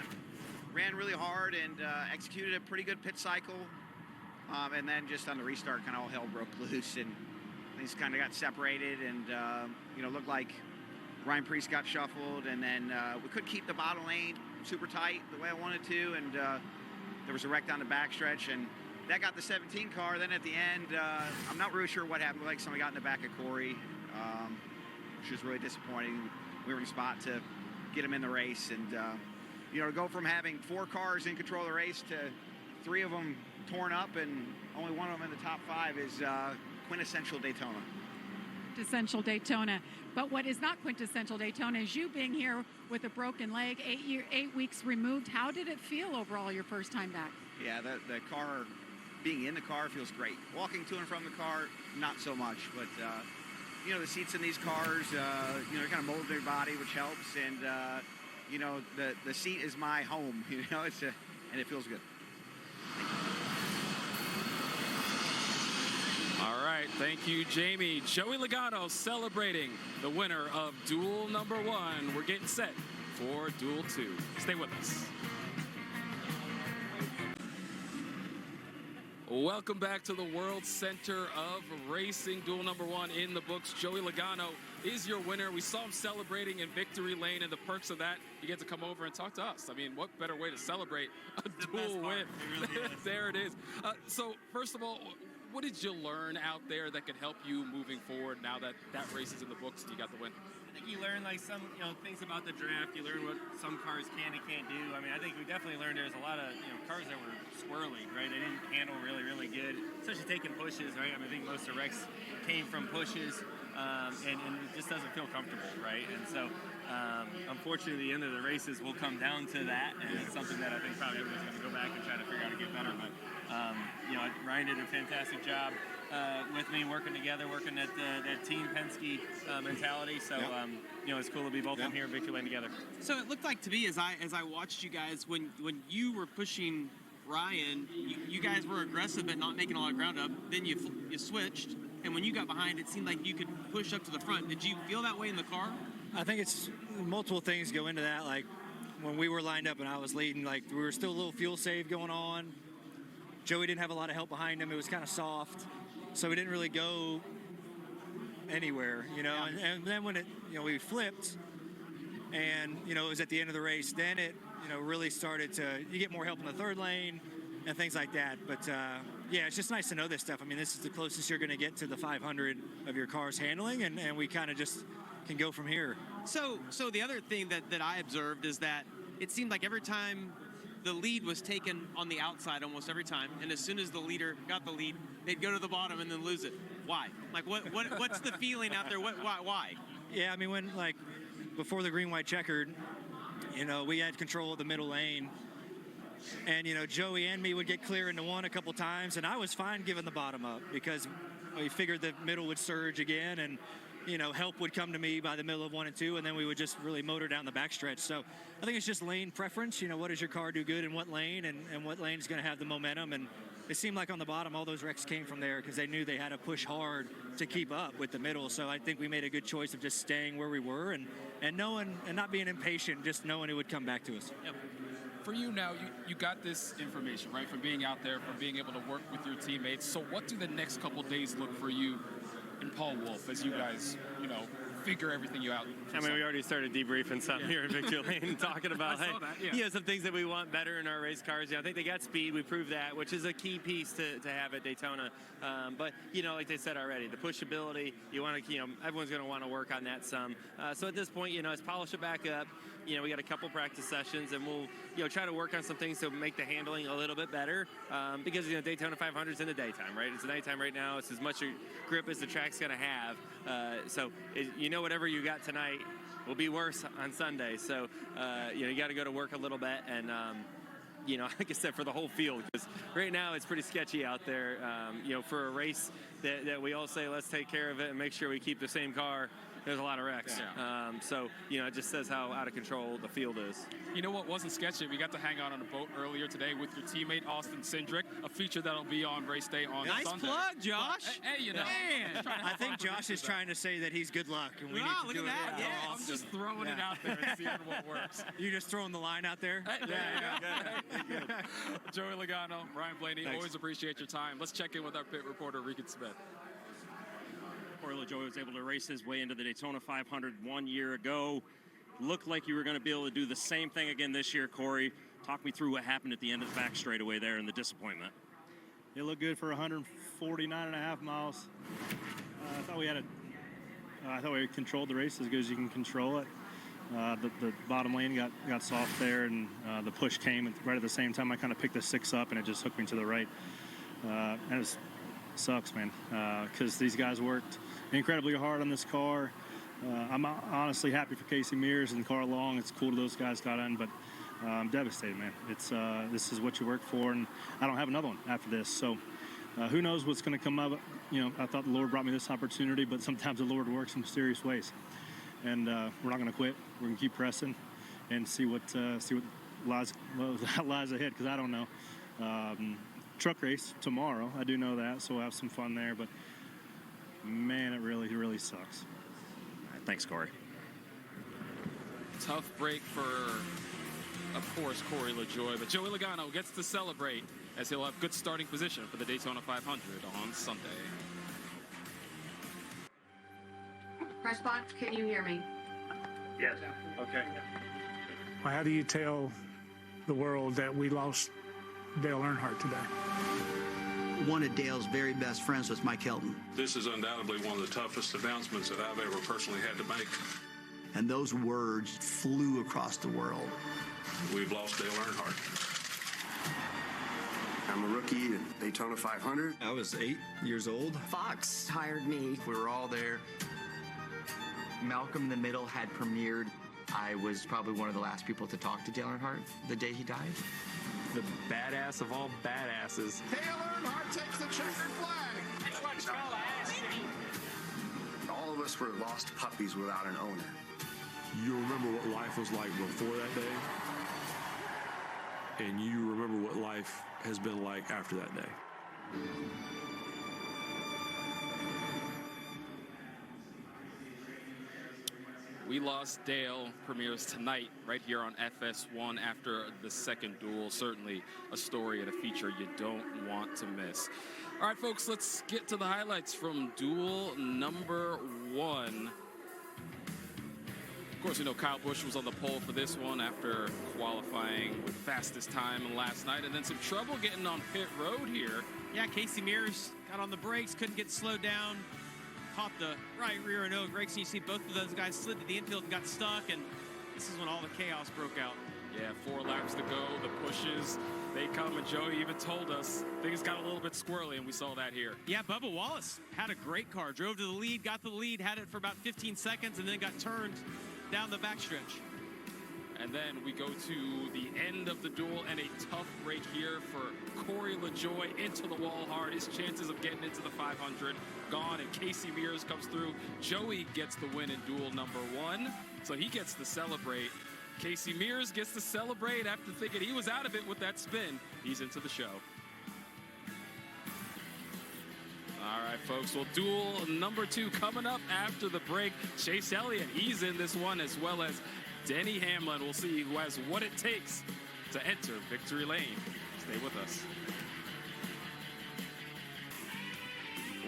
ran really hard, and executed a pretty good pit cycle. And then just on the restart, kind of all hell broke loose, and things kind of got separated, and looked like Ryan Preece got shuffled, and then we couldn't keep the bottom lane super tight the way I wanted to, and there was a wreck down the backstretch, and that got the 17 car. Then at the end, I'm not really sure what happened. Like somebody got in the back of Corey, which was really disappointing. We were in a spot to get him in the race, and to go from having 4 cars in control of the race to 3 of them torn up and only one of them in the top 5 is quintessential Daytona. Quintessential Daytona. But what is not quintessential Daytona is you being here with a broken leg, 8 weeks removed. How did it feel overall your first time back? Yeah, the car, being in the car feels great. Walking to and from the car, not so much. But, the seats in these cars, kind of mold their body, which helps. And, the seat is my home, and it feels good. All right, right, thank you, Jamie. Joey Logano celebrating the winner of Duel number 1. We're getting set for Duel 2. Stay with us. Welcome back to the World Center of Racing. Duel number 1 in the books. Joey Logano is your winner. We saw him celebrating in victory lane, and the perks of that, you get to come over and talk to us. I mean, what better way to celebrate a duel win? Really there it is. So, first of all, what did you learn out there that could help you moving forward now that that race is in the books and you got the win? I think you learn like some things about the draft. You learn what some cars can and can't do. I mean, I think we definitely learned there's a lot of cars that were squirrely, right? They didn't handle really good, especially taking pushes, right? I mean, I think most of the wrecks came from pushes, and it just doesn't feel comfortable, right? And so, unfortunately, the end of the races will come down to that, and it's something that I think probably everyone's going to go back and try to figure out to get better. But Ryan did a fantastic job with me, working together, working at that Team Penske mentality. So, it's cool to be both in here in victory lane together. So it looked like to me as I watched you guys when you were pushing Ryan, you guys were aggressive but not making a lot of ground up. Then you switched, and when you got behind, it seemed like you could push up to the front. Did you feel that way in the car? I think it's multiple things go into that. Like when we were lined up and I was leading, like we were still a little fuel save going on. Joey didn't have a lot of help behind him. It was kind of soft, so we didn't really go anywhere, And then when we flipped, and it was at the end of the race, then it really started to, you get more help in the third lane and things like that. But it's just nice to know this stuff. I mean, this is the closest you're going to get to the 500 of your car's handling, and we kind of just can go from here. So the other thing that I observed is that it seemed like every time the lead was taken on the outside almost every time, and as soon as the leader got the lead, they'd go to the bottom and then lose it. Why? Like, what's the feeling out there? Why? Yeah, I mean, when, like, before the green-white checkered, we had control of the middle lane, and, Joey and me would get clear into one a couple times, and I was fine giving the bottom up because we figured the middle would surge again, and help would come to me by the middle of 1 and 2, and then we would just really motor down the backstretch. So I think it's just lane preference. What does your car do good in what lane, and what lane is going to have the momentum? And it seemed like on the bottom, all those wrecks came from there because they knew they had to push hard to keep up with the middle. So I think we made a good choice of just staying where we were and knowing and not being impatient, just knowing it would come back to us. Yep. For you now, you got this information, right, from being out there, from being able to work with your teammates. So what do the next couple days look for you and Paul Wolf as you guys, figure everything out? I mean, we already started debriefing something here in victory lane, talking about some things that we want better in our race cars. I think they got speed. We proved that, which is a key piece to have at Daytona. But like they said already, the pushability, you want to, everyone's going to want to work on that some. So at this point, let's polish it back up. We got a couple practice sessions, and we'll try to work on some things to make the handling a little bit better. Because Daytona 500 is in the daytime, right? It's the nighttime right now. It's as much grip as the track's going to have. So whatever you got tonight will be worse on Sunday. So you got to go to work a little bit, and like I said, for the whole field, because right now it's pretty sketchy out there. For a race that we all say let's take care of it and make sure we keep the same car. There's a lot of wrecks. Yeah. So, it just says how out of control the field is. You know what wasn't sketchy? We got to hang out on a boat earlier today with your teammate, Austin Cindric, a feature that'll be on race day on Sunday. Nice plug, Josh. Hey, Man. I think Josh is trying to say that he's good luck, and we need to look do at it. that. Yeah. I'm just throwing it out there and seeing what works. You just throwing the line out there? Joey Logano, Ryan Blaney, Thanks. always appreciate your time. Let's check in with our pit reporter, Regan Smith. Corey LaJoie was able to race his way into the Daytona 500 1 year ago. Looked like you were going to be able to do the same thing again this year, Corey. Talk me through what happened at the end of the back straightaway there and the disappointment. It looked good for 149.5 miles. I thought we controlled the race as good as you can control it. The bottom lane got soft there, and the push came right at the same time. I kind of picked the 6 up, and it just hooked me to the right. And it sucks, man, because these guys worked incredibly hard on this car. I'm honestly happy for Casey Mears and Carl Long. It's cool those guys got in, but I'm devastated, man. This is what you work for, and I don't have another one after this. So who knows what's going to come of it. I thought the Lord brought me this opportunity, but sometimes the Lord works in mysterious ways. And we're not going to quit. We're going to keep pressing and see what lies ahead, because I don't know. Truck race tomorrow. I do know that, so we'll have some fun there. But man, it really sucks. Thanks, Corey. Tough break for, of course, Corey LaJoie, but Joey Logano gets to celebrate as he'll have good starting position for the Daytona 500 on Sunday. Press box, can you hear me? Yes. Okay. Well, how do you tell the world that we lost Dale Earnhardt today? One of Dale's very best friends was Mike Hilton. This is undoubtedly one of the toughest announcements that I've ever personally had to make. And those words flew across the world. We've lost Dale Earnhardt. I'm a rookie at Daytona 500. I was 8 years old. Fox hired me. We were all there. Malcolm in the Middle had premiered. I was probably one of the last people to talk to Dale Earnhardt the day he died. The badass of all badasses. Dale Earnhardt takes the checkered flag. This one's called ass cheek. All of us were lost puppies without an owner. You remember what life was like before that day, and you remember what life has been like after that day. We Lost Dale premieres tonight right here on FS1 after the second duel. Certainly a story and a feature you don't want to miss. All right, folks, let's get to the highlights from duel number 1. Of course, we know Kyle Busch was on the pole for this one after qualifying with fastest time last night, and then some trouble getting on pit road here. Yeah, Casey Mears got on the brakes, couldn't get slowed down, caught the right rear and no brakes, and you see both of those guys slid to the infield and got stuck, and this is when all the chaos broke out. Yeah, 4 laps to go, the pushes, they come, and Joey even told us things got a little bit squirrely, and we saw that here. Yeah, Bubba Wallace had a great car, drove to the lead, got the lead, had it for about 15 seconds, and then got turned down the backstretch. And then we go to the end of the duel, and a tough break here for Corey LaJoie into the wall hard. His chances of getting into the 500 gone, and Casey Mears comes through. Joey gets the win in duel number 1, so he gets to celebrate. Casey Mears gets to celebrate after thinking he was out of it with that spin. He's into the show. All right, folks, well, duel number 2 coming up after the break. Chase Elliott, he's in this one, as well as Denny Hamlin. We'll see who has what it takes to enter victory lane. Stay with us.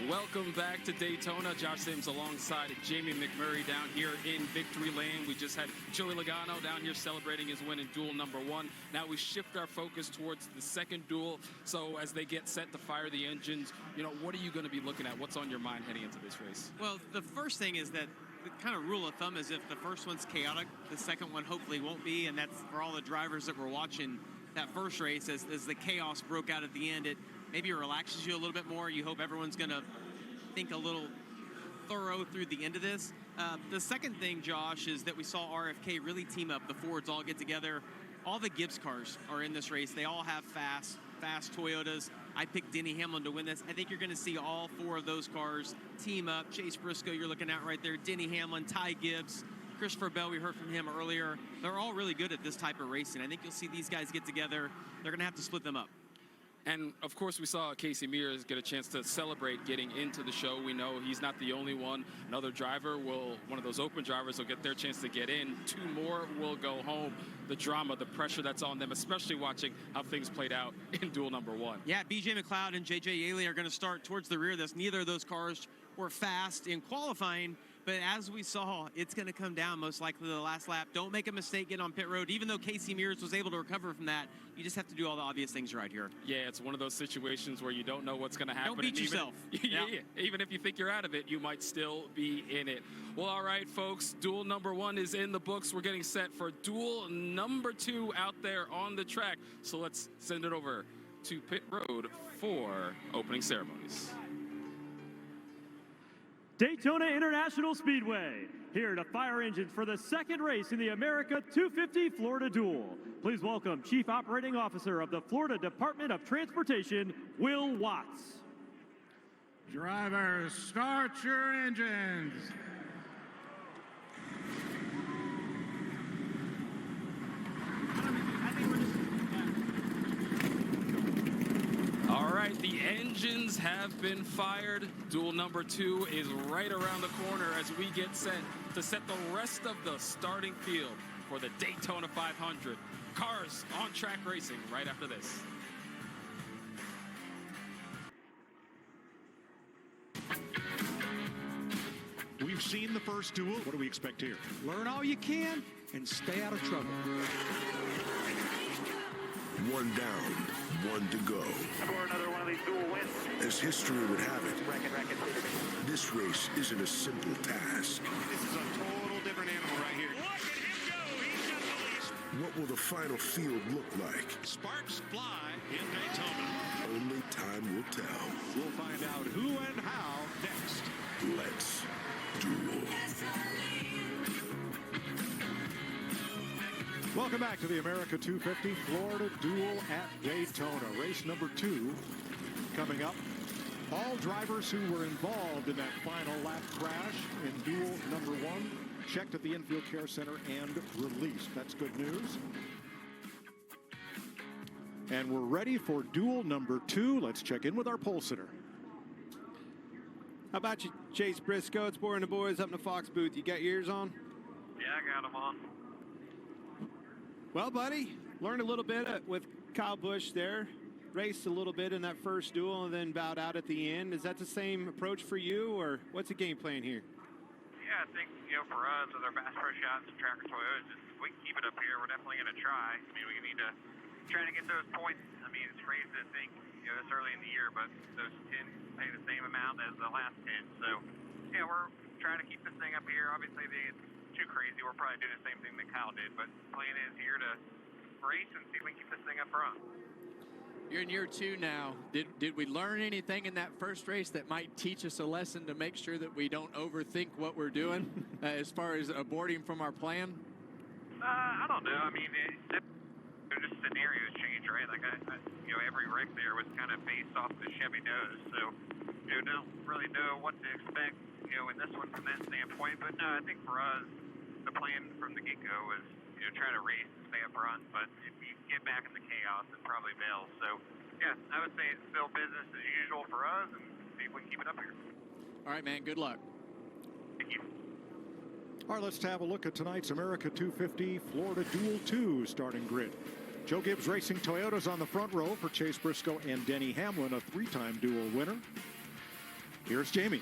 Welcome back to Daytona. Josh Sims alongside Jamie McMurray down here in victory lane. We just had Joey Logano down here celebrating his win in duel number 1. Now we shift our focus towards the second duel. So as they get set to fire the engines, you know, what are you going to be looking at? What's on your mind heading into this race? Well, the first thing is that the kind of rule of thumb is if the first one's chaotic, the second one hopefully won't be, and that's for all the drivers that were watching that first race as the chaos broke out at the end. It maybe relaxes you a little bit more. You hope everyone's going to think a little thorough through the end of this. The second thing, Josh, is that we saw RFK really team up. The Fords all get together. All the Gibbs cars are in this race. They all have fast Toyotas. I picked Denny Hamlin to win this. I think you're going to see all 4 of those cars team up. Chase Briscoe, you're looking at right there. Denny Hamlin, Ty Gibbs, Christopher Bell, we heard from him earlier. They're all really good at this type of racing. I think you'll see these guys get together. They're going to have to split them up. And, of course, we saw Casey Mears get a chance to celebrate getting into the show. We know he's not the only one. Another driver one of those open drivers will get their chance to get in. 2 more will go home. The drama, the pressure that's on them, especially watching how things played out in duel number 1. Yeah, B.J. McLeod and J.J. Yaley are going to start towards the rear of this. Neither of those cars were fast in qualifying, but as we saw, it's going to come down most likely to the last lap. Don't make a mistake getting on pit road. Even though Casey Mears was able to recover from that, you just have to do all the obvious things right here. Yeah, it's one of those situations where you don't know what's going to happen. Don't beat yourself. Yeah. Even if you think you're out of it, you might still be in it. Well, all right, folks, duel number 1 is in the books. We're getting set for duel number 2 out there on the track. So let's send it over to pit road for opening ceremonies. Daytona International Speedway, here to fire engines for the second race in the America 250 Florida Duel. Please welcome Chief Operating Officer of the Florida Department of Transportation, Will Watts. Drivers, start your engines. All right, The engines have been fired. Duel number 2 is right around the corner as we get set to set the rest of the starting field for the Daytona 500. Cars on track racing right after this. We've seen the first duel. What do we expect here? Learn all you can and stay out of trouble. One down, one to go. For another one of these dual wins. As history would have it, this race isn't a simple task. This is a total different animal right here. Look at him go. He's got the lead. What will the final field look like? Sparks fly in Daytona. Only time will tell. We'll find out who and how next. Let's duel. Welcome back to the America 250 Florida Duel at Daytona. Race number 2 coming up. All drivers who were involved in that final lap crash in duel number 1 checked at the infield care center and released. That's good news. And we're ready for duel number 2. Let's check in with our pole sitter. How about you, Chase Briscoe? It's Boy and the Boys up in the Fox booth. You got your ears on? Yeah, I got them on. Well, buddy, learned a little bit with Kyle Busch there. Raced a little bit in that first duel and then bowed out at the end. Is that the same approach for you, or what's the game plan here? Yeah, I think, for us, with our Bass Pro Shots and Tracker Toyotas, if we can keep it up here, we're definitely going to try. I mean, we need to try to get those points. I mean, it's crazy to think, this early in the year, but those 10 pay the same amount as the last 10. So, yeah, we're trying to keep this thing up here. Obviously, if it's too crazy, we'll probably do the same thing that Kyle did, but the plan is here to race and see if we can keep this thing up front. You're in year 2 now. Did we learn anything in that first race that might teach us a lesson to make sure that we don't overthink what we're doing as far as aborting from our plan? I don't know. I mean, just scenarios change, right? Like, every wreck there was kind of based off the Chevy nose, so, don't really know what to expect, in this one from that standpoint. But no, I think for us, the plan from the get-go was, try to race and stay up front, but if you get back in the chaos, it probably bails. So, yeah, I would say it's still business as usual for us, and see if we can keep it up here. All right, man, good luck. Thank you. All right, let's have a look at tonight's America 250 Florida Duel 2 starting grid. Joe Gibbs Racing Toyotas on the front row for Chase Briscoe and Denny Hamlin, a 3-time duel winner. Here's Jamie.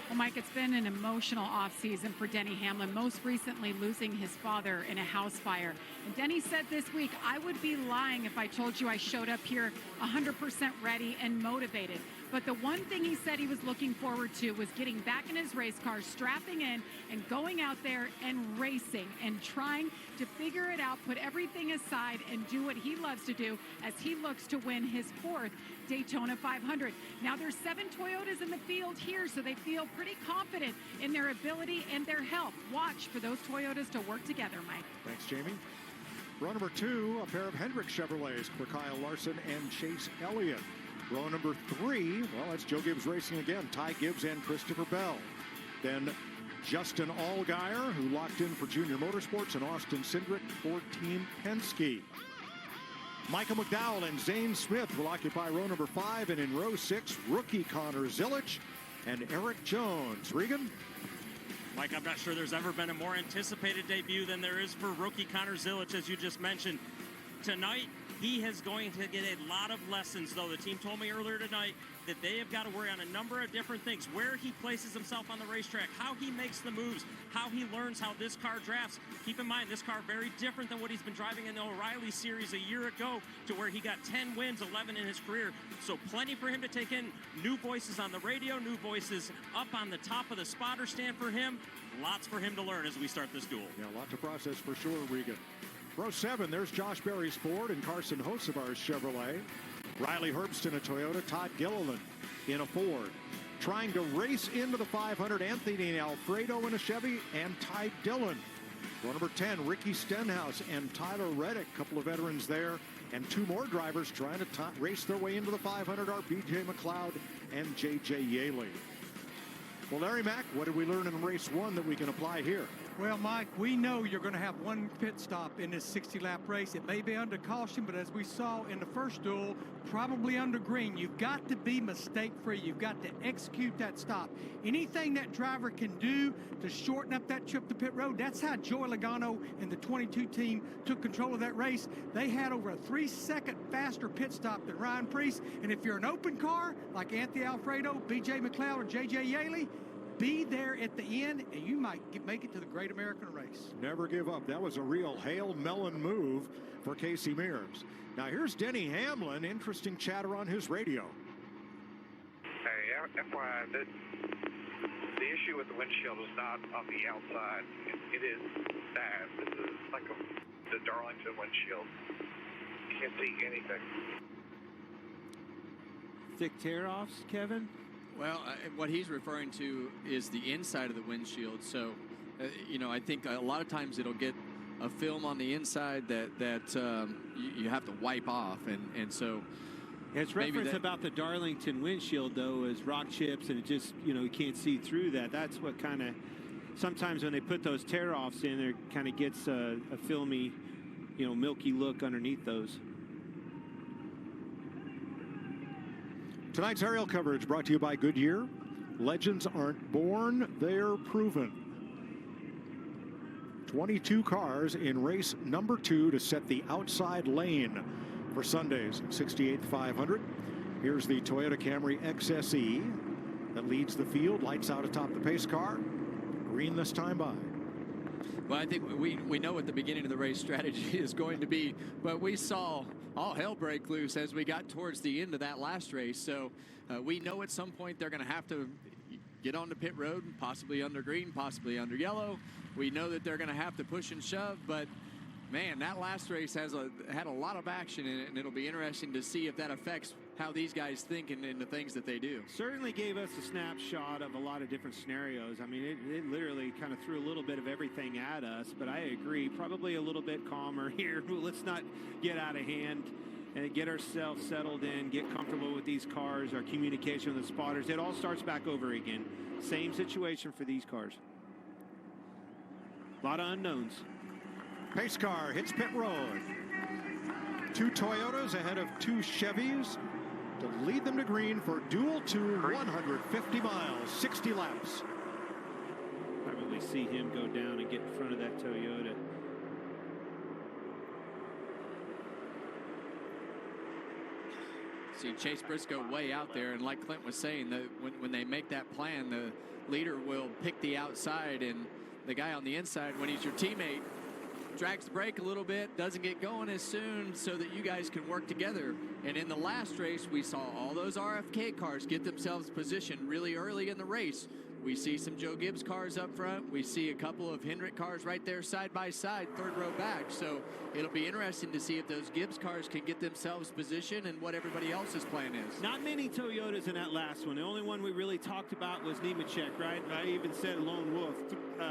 Well, Mike, it's been an emotional offseason for Denny Hamlin, most recently losing his father in a house fire. And Denny said this week, I would be lying if I told you I showed up here 100% ready and motivated. But the one thing he said he was looking forward to was getting back in his race car, strapping in, and going out there and racing and trying to figure it out, put everything aside, and do what he loves to do as he looks to win his 4th Daytona 500. Now there's 7 Toyotas in the field here, so they feel pretty confident in their ability and their health. Watch for those Toyotas to work together, Mike. Thanks, Jamie. Row number 2, a pair of Hendrick Chevrolets for Kyle Larson and Chase Elliott. Row number 3, well, that's Joe Gibbs Racing again, Ty Gibbs and Christopher Bell. Then Justin Allgaier, who locked in for Junior Motorsports, and Austin Cindric for Team Penske. Michael McDowell and Zane Smith will occupy row number 5, and in row 6, rookie Connor Zilich and Eric Jones. Regan? Mike, I'm not sure there's ever been a more anticipated debut than there is for rookie Connor Zilich, as you just mentioned. Tonight, he is going to get a lot of lessons, though. The team told me earlier tonight that they have got to worry on a number of different things. Where he places himself on the racetrack, how he makes the moves, how he learns how this car drafts. Keep in mind, this car very different than what he's been driving in the O'Reilly Series a year ago, to where he got 10 wins, 11 in his career. So plenty for him to take in. New voices on the radio, new voices up on the top of the spotter stand for him. Lots for him to learn as we start this duel. Yeah, a lot to process for sure, Regan. Row 7, there's Josh Berry's Ford and Carson Hocevar's Chevrolet. Riley Herbst in a Toyota, Todd Gilliland in a Ford. Trying to race into the 500, Anthony Alfredo in a Chevy, and Ty Dillon. Row number 10, Ricky Stenhouse and Tyler Reddick, a couple of veterans there. And 2 more drivers trying to race their way into the 500 are BJ McLeod and JJ Yaley. Well, Larry Mack, what did we learn in race 1 that we can apply here? Well, Mike, we know you're going to have one pit stop in this 60-lap race. It may be under caution, but as we saw in the first duel, probably under green. You've got to be mistake-free. You've got to execute that stop. Anything that driver can do to shorten up that trip to pit road, that's how Joey Logano and the 22 team took control of that race. They had over a 3-second faster pit stop than Ryan Preece. And if you're an open car like Anthony Alfredo, B.J. McLeod, or J.J. Yaley, be there at the end, and you might make it to the Great American Race. Never give up. That was a real Hail Melon move for Casey Mears. Now here's Denny Hamlin. Interesting chatter on his radio. Hey, FYI, the issue with the windshield is not on the outside. It is bad. This is like the Darlington windshield. You can't see anything. Thick tear-offs, Kevin? Well, what he's referring to is the inside of the windshield. So, you know, I think a lot of times it'll get a film on the inside that you have to wipe off. And so it's reference about the Darlington windshield, though, is rock chips, and it just, you know, you can't see through that. That's what kind of, sometimes when they put those tear-offs in, there kind of gets a filmy, you know, milky look underneath those. Tonight's aerial coverage brought to you by Goodyear. Legends aren't born, they're proven. 22 cars in race number 2 to set the outside lane for Sunday's 68th 500. Here's the Toyota Camry XSE that leads the field. Lights out atop the pace car. Green this time by. Well, I think we know what the beginning of the race strategy is going to be, but we saw all hell break loose as we got towards the end of that last race. So we know at some point they're going to have to get on the pit road, possibly under green, possibly under yellow. We know that they're going to have to push and shove, but man, that last race had a lot of action in it, and it'll be interesting to see if that affects how these guys think and the things that they do. Certainly gave us a snapshot of a lot of different scenarios. I mean, it literally kind of threw a little bit of everything at us, but I agree, probably a little bit calmer here. Let's not get out of hand and get ourselves settled in, get comfortable with these cars, our communication with the spotters. It all starts back over again. Same situation for these cars. A lot of unknowns. Pace car hits pit road. 2 Toyotas ahead of 2 Chevys to lead them to green for Duel 2, 150 miles, 60 laps. Probably see him go down and get in front of that Toyota. See Chase Briscoe way out there, and like Clint was saying, when they make that plan, the leader will pick the outside, and the guy on the inside, when he's your teammate, drags the brake a little bit, doesn't get going as soon, so that you guys can work together. And in the last race, we saw all those RFK cars get themselves positioned really early in the race. We see some Joe Gibbs cars up front. We see a couple of Hendrick cars right there side by side, 3rd row back. So it'll be interesting to see if those Gibbs cars can get themselves positioned and what everybody else's plan is. Not many Toyotas in that last one. The only one we really talked about was Nemechek, right? I even said Lone Wolf.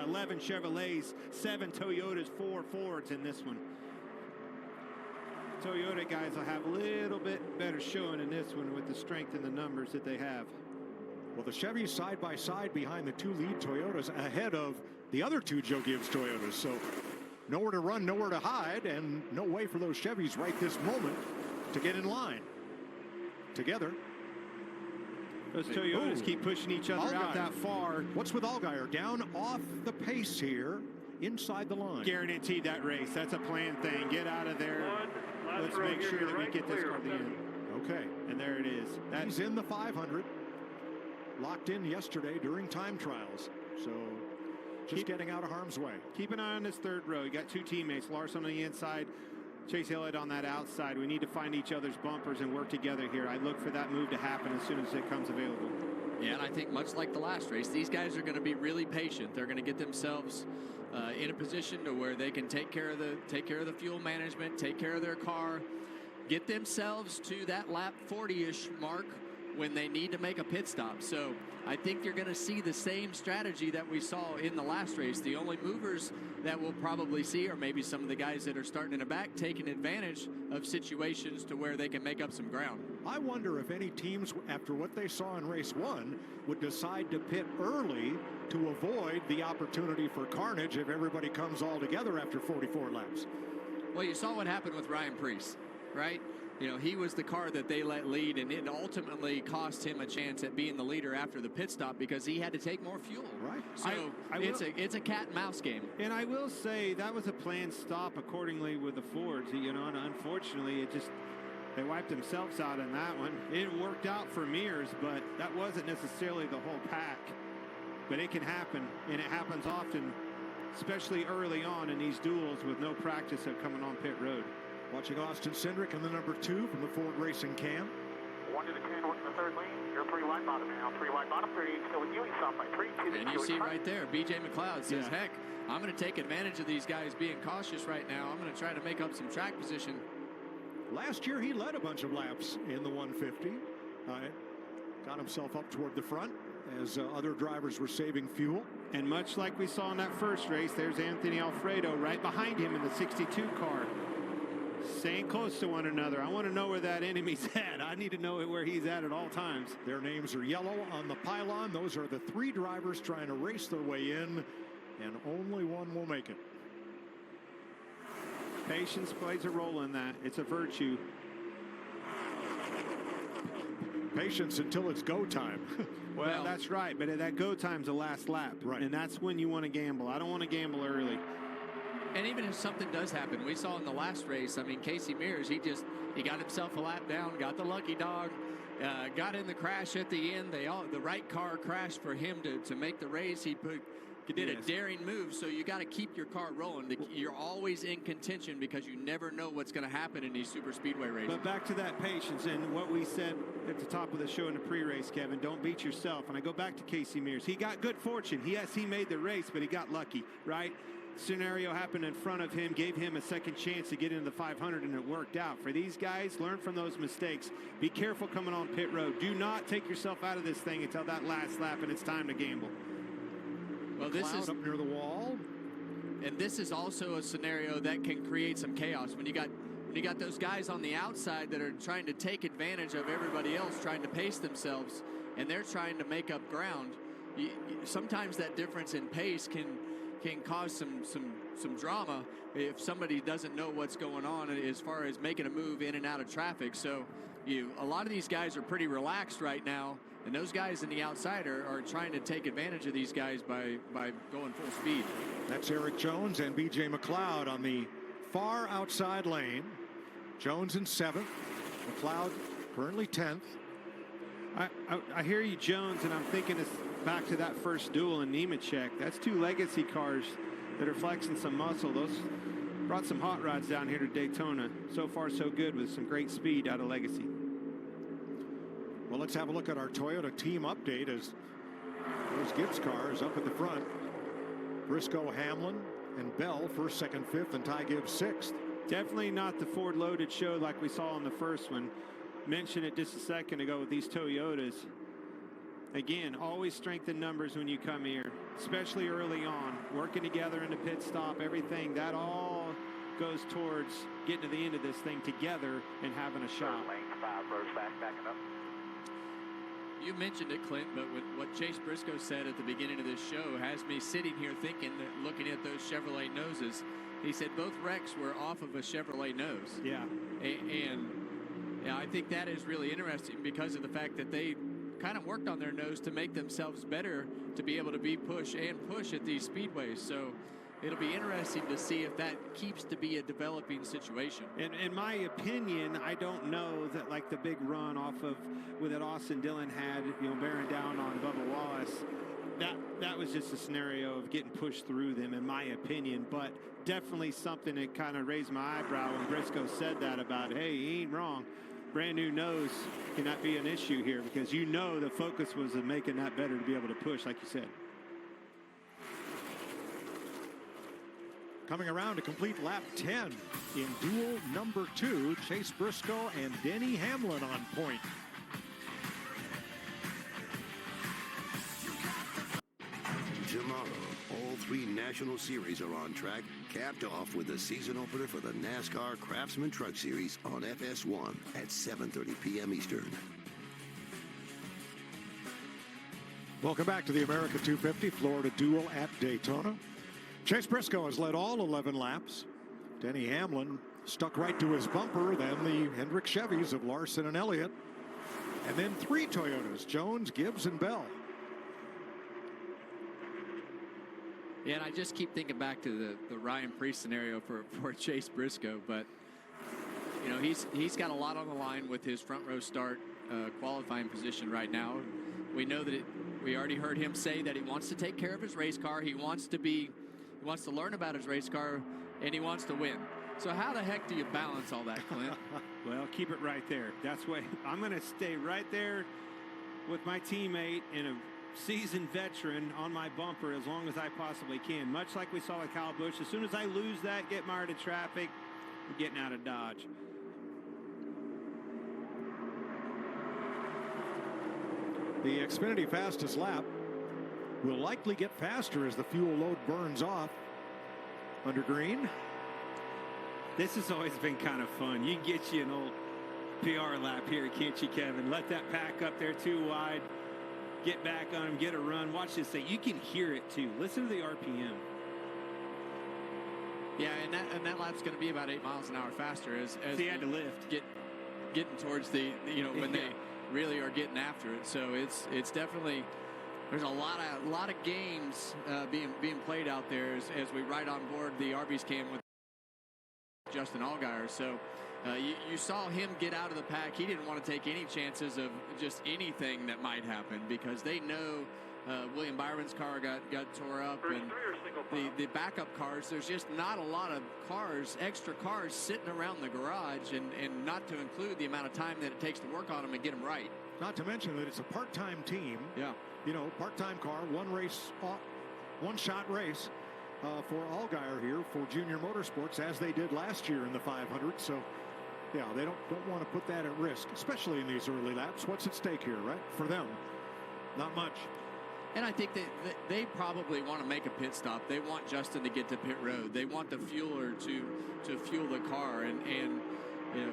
11 Chevrolets, 7 Toyotas, 4 Fords in this one. Toyota guys will have a little bit better showing in this one with the strength and the numbers that they have. Well, the Chevys side by side behind the 2 lead Toyotas ahead of the other 2 Joe Gibbs Toyotas. So nowhere to run, nowhere to hide, and no way for those Chevys right this moment to get in line. Together. Those Toyotas keep pushing each other out that far. What's with Allgaier? Down off the pace here, inside the line. Guaranteed that race. That's a planned thing. Get out of there. Let's make sure that we get this car to the end. Okay. And there it is. He's in the 500. Locked in yesterday during time trials. So just getting out of harm's way. Keep an eye on this 3rd row. You got 2 teammates. Larson on the inside. Chase Elliott on that outside. We need to find each other's bumpers and work together here. I look for that move to happen as soon as it comes available. Yeah, and I think much like the last race, these guys are going to be really patient. They're going to get themselves in a position to where they can take care of the fuel management, take care of their car, get themselves to that lap 40-ish mark when they need to make a pit stop. So I think you're going to see the same strategy that we saw in the last race. The only movers that we'll probably see are maybe some of the guys that are starting in the back, taking advantage of situations to where they can make up some ground. I wonder if any teams, after what they saw in race 1, would decide to pit early to avoid the opportunity for carnage if everybody comes all together after 44 laps. Well, you saw what happened with Ryan Preece, right? You know, he was the car that they let lead, and it ultimately cost him a chance at being the leader after the pit stop because he had to take more fuel. Right. So it's a cat and mouse game. And I will say that was a planned stop accordingly with the Fords, you know, and unfortunately they wiped themselves out in that one. It worked out for Mears, but that wasn't necessarily the whole pack. But it can happen, and it happens often, especially early on in these duels with no practice of coming on pit road. Watching Austin Cindric in the number 2 from the Ford Racing cam. 1 to the 10, working the third lane. You're 3 wide bottom now. 3 wide bottom, 38 still with you. He's off by 3. And you see right there, BJ McLeod says, heck, I'm going to take advantage of these guys being cautious right now. I'm going to try to make up some track position. Last year, he led a bunch of laps in the 150. Got himself up toward the front as other drivers were saving fuel. And much like we saw in that first race, there's Anthony Alfredo right behind him in the 62 car. Staying close to one another. I want to know where that enemy's at. I need to know where he's at all times. Their names are yellow on the pylon. Those are the 3 drivers trying to race their way in, and only one will make it. Patience plays a role in that. It's a virtue. Patience until it's go time. Well, that's right, but that go time's the last lap. Right. And that's when you want to gamble. I don't want to gamble early. And even if something does happen, we saw in the last race, I mean, Casey Mears, he got himself a lap down, got the lucky dog, got in the crash at the end. The right car crashed for him to make the race. He did a daring move, so you got to keep your car rolling. You're always in contention because you never know what's going to happen in these super speedway races. But back to that patience and what we said at the top of the show in the pre-race, Kevin, don't beat yourself. And I go back to Casey Mears. He got good fortune. Yes, he made the race, but he got lucky, right? Scenario happened in front of him, gave him a second chance to get into the 500, and it worked out. For these guys, learn from those mistakes. Be careful coming on pit road. Do not take yourself out of this thing until that last lap, and it's time to gamble. Well, this is up near the wall, and this is also a scenario that can create some chaos when you got those guys on the outside that are trying to take advantage of everybody else, trying to pace themselves, and they're trying to make up ground. Sometimes that difference in pace can cause some drama if somebody doesn't know what's going on as far as making a move in and out of traffic. So a lot of these guys are pretty relaxed right now, and those guys in the outside are trying to take advantage of these guys by going full speed. That's Eric Jones and BJ McLeod on the far outside lane. Jones in 7th, McLeod currently 10th. I hear you, Jones, and I'm thinking it's back to that first duel in Nemechek. That's 2 legacy cars that are flexing some muscle. Those brought some hot rods down here to Daytona. So far, so good with some great speed out of Legacy. Well, let's have a look at our Toyota team update as those Gibbs cars up at the front. Briscoe, Hamlin, and Bell 1st, 2nd, 5th, and Ty Gibbs 6th. Definitely not the Ford loaded show like we saw on the first one. Mentioned it just a second ago with these Toyotas. Again, always strength in numbers when you come here, especially early on. Working together in the pit stop, everything, that all goes towards getting to the end of this thing together and having a shot. Lane 5, road back, backing up. You mentioned it, Clint, but what Chase Briscoe said at the beginning of this show has me sitting here thinking, looking at those Chevrolet noses. He said both wrecks were off of a Chevrolet nose. Yeah. And I think that is really interesting because of the fact that they kind of worked on their nose to make themselves better to be able to be push at these speedways. So it'll be interesting to see if that keeps to be a developing situation. In my opinion, I don't know that like the big run off of that Austin Dillon had, bearing down on Bubba Wallace, that was just a scenario of getting pushed through them, in my opinion. But definitely something that kind of raised my eyebrow when Briscoe said that about, hey, he ain't wrong. Brand new nose cannot be an issue here because the focus was of making that better to be able to push, like you said. Coming around to complete lap 10 in duel number 2, Chase Briscoe and Denny Hamlin on point. Tomorrow, all 3 National Series are on track. capped off with the season opener for the NASCAR Craftsman Truck Series on FS1 at 7:30 p.m. Eastern. Welcome back to the America 250 Florida Duel at Daytona. Chase Briscoe has led all 11 laps. Denny Hamlin stuck right to his bumper, then the Hendrick Chevys of Larson and Elliott, and then 3 Toyotas, Jones, Gibbs, and Bell. Yeah, and I just keep thinking back to the Ryan Preece scenario for Chase Briscoe, but you know, he's got a lot on the line with his front row start qualifying position right now. We know that we already heard him say that he wants to take care of his race car. He wants to learn about his race car, and he wants to win. So how the heck do you balance all that, Clint? Well, keep it right there. That's what I'm going to stay right there with my teammate and a seasoned veteran on my bumper as long as I possibly can. Much like we saw with Kyle Busch, as soon as I lose that, get mired in traffic, I'm getting out of Dodge. The Xfinity fastest lap will likely get faster as the fuel load burns off under green. This has always been kind of fun. You can get you an old PR lap here, can't you, Kevin? Let that pack up there too wide. Get back on him, get a run. Watch this thing. You can hear it too. Listen to the RPM. Yeah, and that lap's going to be about 8 miles an hour faster as he had to lift. Getting towards the when they really are getting after it. So it's definitely, there's a lot of games being played out there as we ride on board the Arby's cam with Justin Allgaier. So you saw him get out of the pack. He didn't want to take any chances of just anything that might happen because they know William Byron's car got tore up, and the backup cars, there's just not a lot of extra cars sitting around the garage, and not to include the amount of time that it takes to work on them and get them right. Not to mention that it's a part-time team. Yeah. You know, part-time car, one shot race for Allgaier here for Junior Motorsports, as they did last year in the 500. So, yeah, they don't want to put that at risk, especially in these early laps. What's at stake here, right? For them, not much. And I think that they probably want to make a pit stop. They want Justin to get to pit road. They want the fueler to fuel the car, and you know,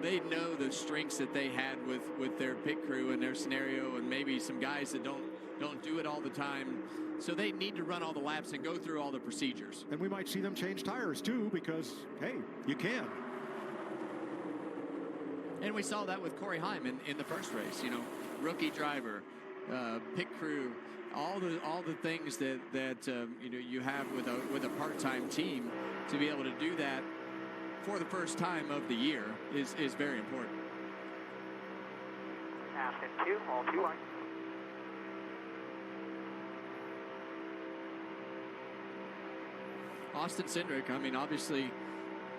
they know the strengths that they had with their pit crew and their scenario, and maybe some guys that don't do it all the time. So they need to run all the laps and go through all the procedures. And we might see them change tires too, because hey, you can. And we saw that with Corey Heim in the first race. You know, rookie driver, pit crew, all the things that you know you have with a part-time team, to be able to do that for the first time of the year is very important. Asking 2, all 2 line. Austin Cindric, I mean, obviously,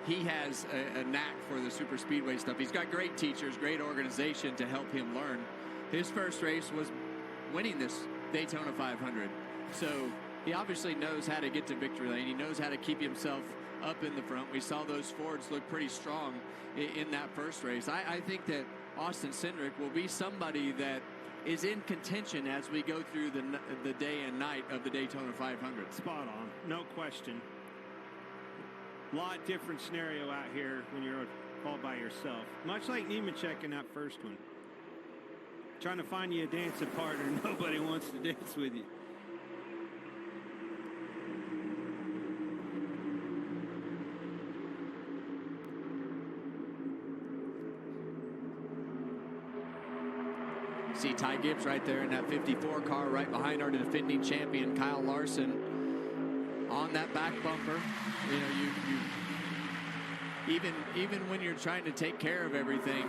he has a knack for the super speedway stuff. He's got great teachers, great organization to help him learn. His first race was winning this Daytona 500. So he obviously knows how to get to victory lane. He knows how to keep himself up in the front. We saw those Fords look pretty strong in that first race. I think that Austin Cindric will be somebody that is in contention as we go through the day and night of the Daytona 500. Spot on, no question. A lot different scenario out here when you're all by yourself. Much like Nemechek in that first one. Trying to find you a dancing partner, nobody wants to dance with you. See Ty Gibbs right there in that 54 car, right behind our defending champion Kyle Larson on that back bumper. You know, even when you're trying to take care of everything,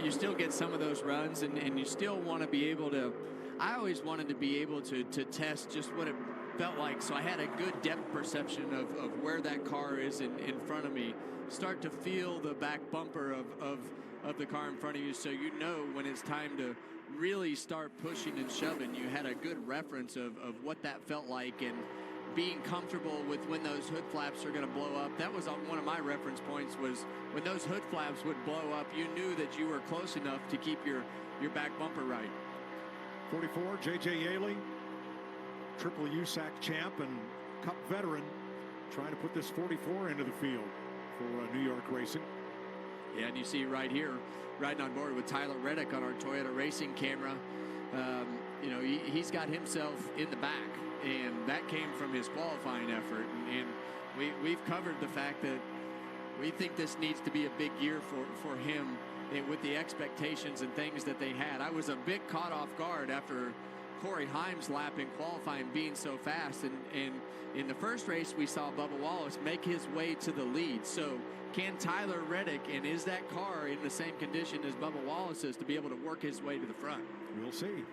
you still get some of those runs, and you still want to be able to. I always wanted to be able to test just what it felt like, so I had a good depth perception of where that car is in front of me. Start to feel the back bumper of the car in front of you, so you know when it's time to really start pushing and shoving. You had a good reference of what that felt like, and being comfortable with when those hood flaps are going to blow up. That was one of my reference points, was when those hood flaps would blow up, you knew that you were close enough to keep your back bumper right. 44, J.J. Yaley, triple USAC champ and Cup veteran. trying to put this 44 into the field for New York Racing. Yeah, and you see right here, riding on board with Tyler Reddick on our Toyota Racing camera. You know, he's got himself in the back, and that came from his qualifying effort. And we've covered the fact that we think this needs to be a big year for him with the expectations and things that they had. I was a bit caught off guard after Corey Himes' lap in qualifying being so fast. And in the first race, we saw Bubba Wallace make his way to the lead. So can Tyler Reddick, and is that car in the same condition as Bubba Wallace's to be able to work his way to the front? We'll see.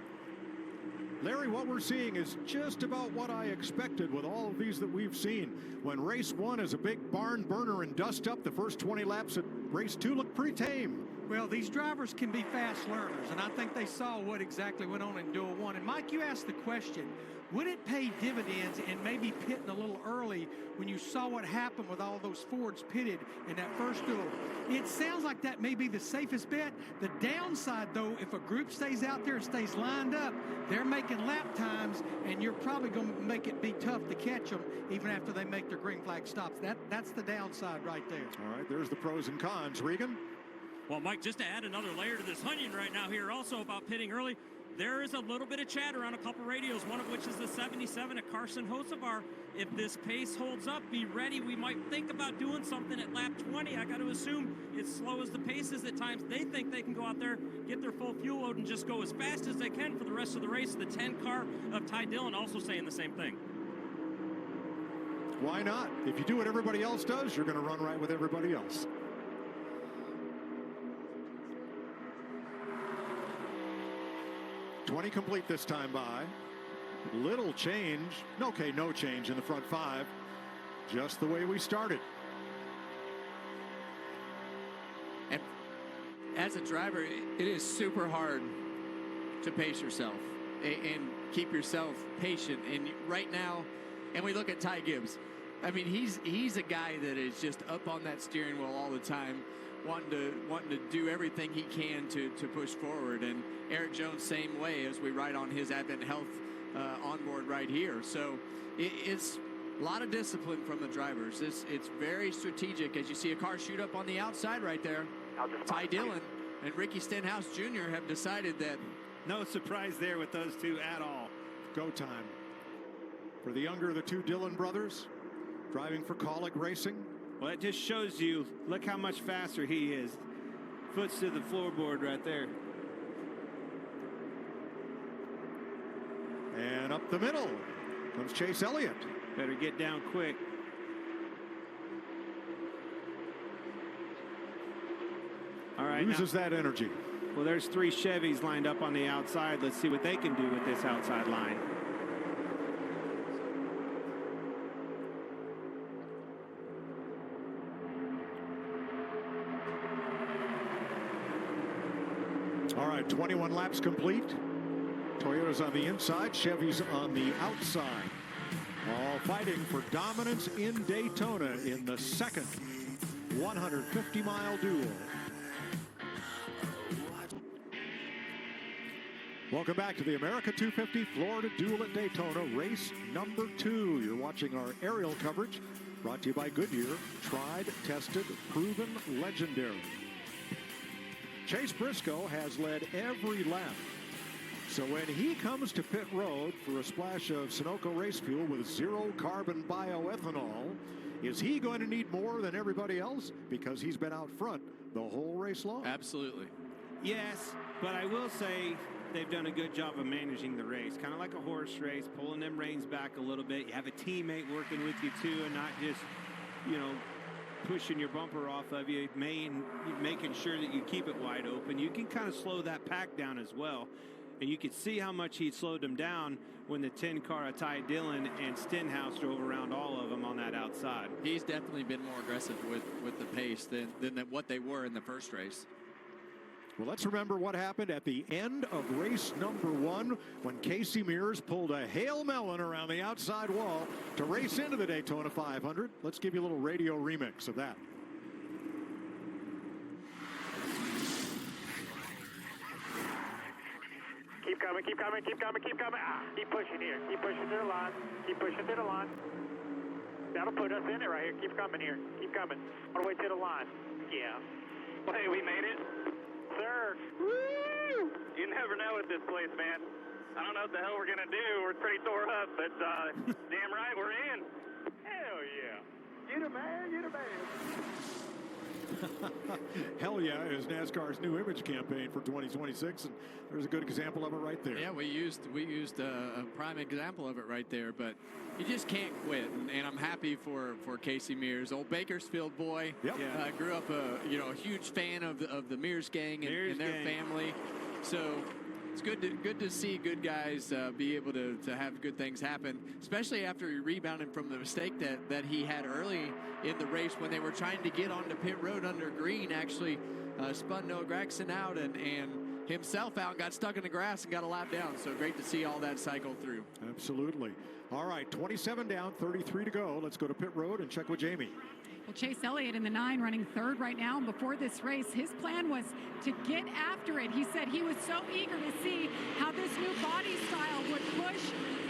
Larry, what we're seeing is just about what I expected with all of these that we've seen. When race 1 is a big barn burner and dust up, the first 20 laps at race 2 look pretty tame. Well, these drivers can be fast learners, and I think they saw what exactly went on in Duel 1. And Mike, you asked the question, would it pay dividends in maybe pitting a little early when you saw what happened with all those Fords pitted in that first duel? It sounds like that may be the safest bet. The downside, though, if a group stays out there and stays lined up, they're making lap times, and you're probably going to make it be tough to catch them even after they make their green flag stops. That's the downside right there. All right, there's the pros and cons. Regan? Well, Mike, just to add another layer to this onion right now here also about pitting early, there is a little bit of chatter on a couple radios, one of which is the 77 at Carson Hocevar. If this pace holds up, be ready. We might think about doing something at lap 20. I got to assume as slow as the pace is at times, they think they can go out there, get their full fuel load, and just go as fast as they can for the rest of the race. The 10 car of Ty Dillon also saying the same thing. Why not? If you do what everybody else does, you're going to run right with everybody else. $20 complete this time by. Little change. Okay, no change in the front 5. Just the way we started. And as a driver, it is super hard to pace yourself and keep yourself patient. And right now, and we look at Ty Gibbs. I mean, he's a guy that is just up on that steering wheel all the time, wanting to do everything he can to push forward. And Eric Jones, same way, as we ride on his Advent Health onboard right here. So it's a lot of discipline from the drivers. It's very strategic. As you see a car shoot up on the outside right there, Ty Dillon and Ricky Stenhouse Jr. have decided that. No surprise there with those two at all. Go time for the younger of the two Dillon brothers, driving for Kaulig Racing. Well, it just shows you, look how much faster he is. Foot's to the floorboard right there. And up the middle comes Chase Elliott. Better get down quick. All right. Loses that energy. Well, there's 3 Chevys lined up on the outside. Let's see what they can do with this outside line. All right, 21 laps complete. Toyota's on the inside, Chevy's on the outside. All fighting for dominance in Daytona in the second 150-mile duel. Welcome back to the America 250 Florida Duel at Daytona, race number 2. You're watching our aerial coverage, brought to you by Goodyear, tried, tested, proven, legendary. Chase Briscoe has led every lap. So when he comes to pit road for a splash of Sunoco race fuel with zero carbon bioethanol, is he going to need more than everybody else because he's been out front the whole race long? Absolutely. Yes, but I will say they've done a good job of managing the race. Kind of like a horse race, pulling them reins back a little bit. You have a teammate working with you too, and not just, pushing your bumper off of you, making sure that you keep it wide open. You can kind of slow that pack down as well. And you could see how much he slowed them down when the 10 car of Ty Dillon and Stenhouse drove around all of them on that outside. He's definitely been more aggressive with the pace than what they were in the first race. Well, let's remember what happened at the end of race number 1 when Casey Mears pulled a Hail Melon around the outside wall to race into the Daytona 500. Let's give you a little radio remix of that. Keep coming, keep coming, keep coming, keep coming. Keep pushing here. Keep pushing to the line. Keep pushing to the line. That'll put us in it right here. Keep coming here. Keep coming. All the way to the line. Yeah. Well, hey, we made it. Sir. Woo! You never know with this place, man. I don't know what the hell we're going to do. We're pretty tore up, but damn right we're in. Hell yeah. You the man. You the man. Hell yeah is NASCAR's new image campaign for 2026, and there's a good example of it right there. Yeah, we used a prime example of it right there, but you just can't quit, and I'm happy for Casey Mears, old Bakersfield boy. Yep. Yeah. Grew up a huge fan of the Mears gang and their family, so it's good to see good guys be able to have good things happen, especially after he rebounded from the mistake that he had early in the race when they were trying to get onto pit road under green. Actually spun Noah Gragson out and himself out and got stuck in the grass and got a lap down. So great to see all that cycle through. Absolutely. All right, 27 down, 33 to go. Let's go to pit road and check with Jamie. Well, Chase Elliott in the 9 running third right now. And before this race, his plan was to get after it. He said he was so eager to see how this new body style would push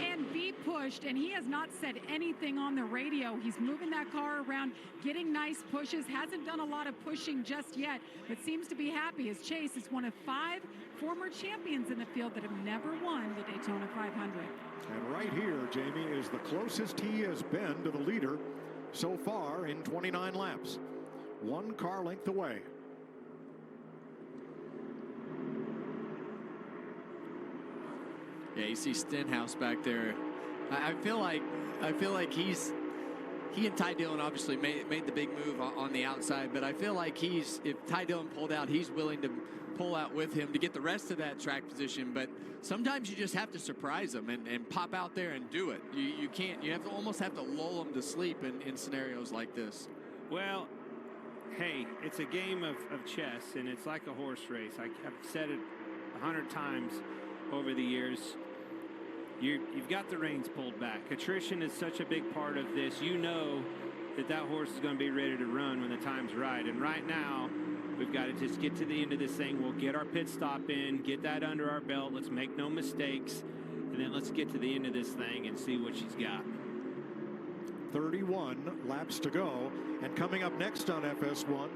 and be pushed. And he has not said anything on the radio. He's moving that car around, getting nice pushes. Hasn't done a lot of pushing just yet, but seems to be happy as Chase is one of 5 former champions in the field that have never won the Daytona 500. And right here, Jamie, is the closest he has been to the leader so far in 29 laps. 1 car length away. Yeah, you see Stenhouse back there. I feel like he and Ty Dillon obviously made the big move on the outside, but I feel like if Ty Dillon pulled out, he's willing to pull out with him to get the rest of that track position. But sometimes you just have to surprise them and pop out there and do it. You can't. You almost have to lull them to sleep in scenarios like this. Well, hey, it's a game of chess, and it's like a horse race. I've said it 100 times over the years. You've got the reins pulled back. Attrition is such a big part of this. You know that horse is going to be ready to run when the time's right. And right now, we've got to just get to the end of this thing. We'll get our pit stop in, get that under our belt. Let's make no mistakes. And then let's get to the end of this thing and see what she's got. 31 laps to go. And coming up next on FS1,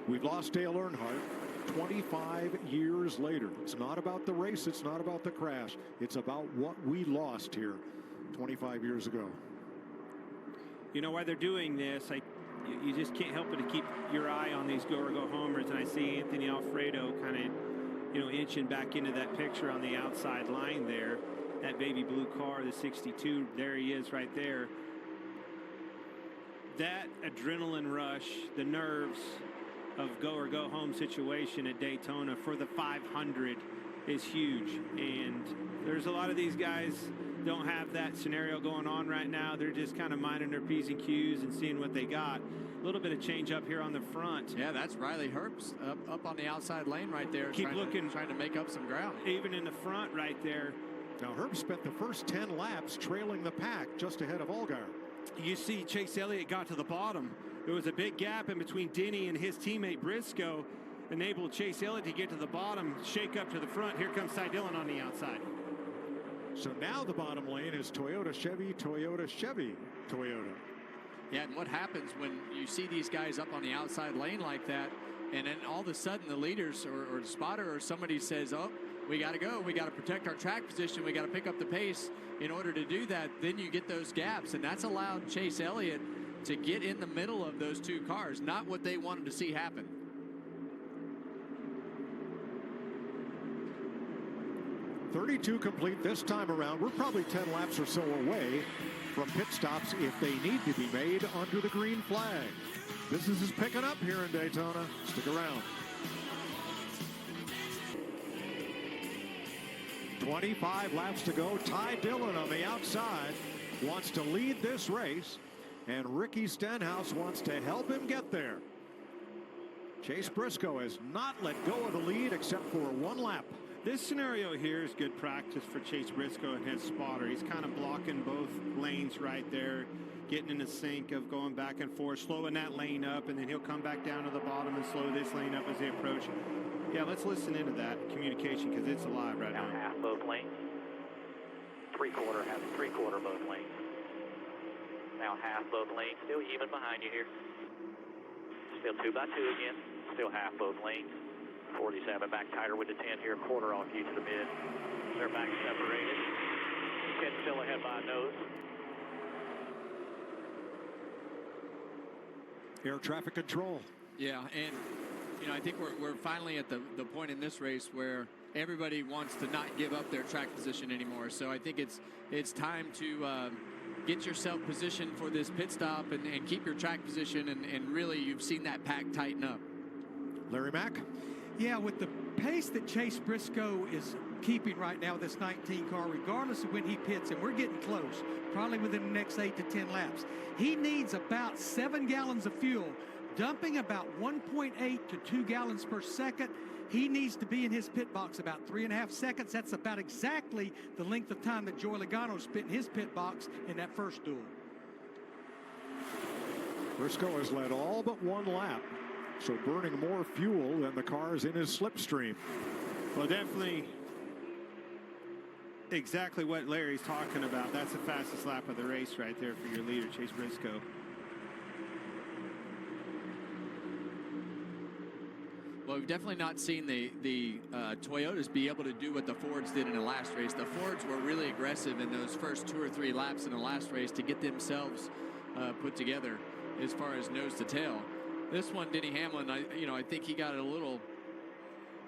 we've lost Dale Earnhardt 25 years later. It's not about the race. It's not about the crash. It's about what we lost here 25 years ago. You know why they're doing this? You just can't help but to keep your eye on these go-or-go homers. And I see Anthony Alfredo kind of, inching back into that picture on the outside line there. That baby blue car, the 62, there he is right there. That adrenaline rush, the nerves of go-or-go-home situation at Daytona for the 500 is huge. And there's a lot of these guys don't have that scenario going on right now. They're just kind of minding their P's and Q's and seeing what they got. A little bit of change up here on the front. Yeah, that's Riley Herbst up on the outside lane right there. Keep looking. Trying to make up some ground. Even in the front right there. Now, Herbst spent the first 10 laps trailing the pack just ahead of Allgaier. You see Chase Elliott got to the bottom. There was a big gap in between Denny and his teammate Briscoe. Enabled Chase Elliott to get to the bottom, shake up to the front. Here comes Ty Dillon on the outside. So now the bottom lane is Toyota, Chevy, Toyota, Chevy, Toyota. Yeah, and what happens when you see these guys up on the outside lane like that, and then all of a sudden the leaders or the spotter or somebody says, oh, we got to go. We got to protect our track position. We got to pick up the pace in order to do that. Then you get those gaps, and that's allowed Chase Elliott to get in the middle of those 2 cars, not what they wanted to see happen. .32 complete this time around. We're probably 10 laps or so away from pit stops if they need to be made under the green flag. Business is picking up here in Daytona. Stick around. 25 laps to go. Ty Dillon on the outside wants to lead this race, and Ricky Stenhouse wants to help him get there. Chase Briscoe has not let go of the lead except for 1 lap. This scenario here is good practice for Chase Briscoe and his spotter. He's kind of blocking both lanes right there, getting in the sync of going back and forth, slowing that lane up, and then he'll come back down to the bottom and slow this lane up as they approach. Yeah, let's listen into that communication because it's alive right now. Half both lanes. 3/4, half 3/4 both lanes. now half both lanes. Still even behind you here. Still 2 by 2 again. Still half both lanes. 47 back tighter with the 10 here. Quarter off you to the mid. They're back separated. 10 still ahead by a nose. Air traffic control. Yeah, and I think we're finally at the point in this race where everybody wants to not give up their track position anymore. So I think it's time to get yourself positioned for this pit stop and keep your track position, and really you've seen that pack tighten up. Larry Mack? Yeah, with the pace that Chase Briscoe is keeping right now, this 19 car, regardless of when he pits, and we're getting close, probably within the next 8 to 10 laps, he needs about 7 gallons of fuel, dumping about 1.8 to 2 gallons per second. He needs to be in his pit box about 3.5 seconds. That's about exactly the length of time that Joey Logano spent in his pit box in that first duel. Briscoe has led all but 1 lap, so burning more fuel than the cars in his slipstream. Well, definitely exactly what Larry's talking about. That's the fastest lap of the race right there for your leader, Chase Briscoe. Well, we've definitely not seen the Toyotas be able to do what the Fords did in the last race. The Fords were really aggressive in those first 2 or 3 laps in the last race to get themselves put together as far as nose to tail. This one, Denny Hamlin, I think he got a little,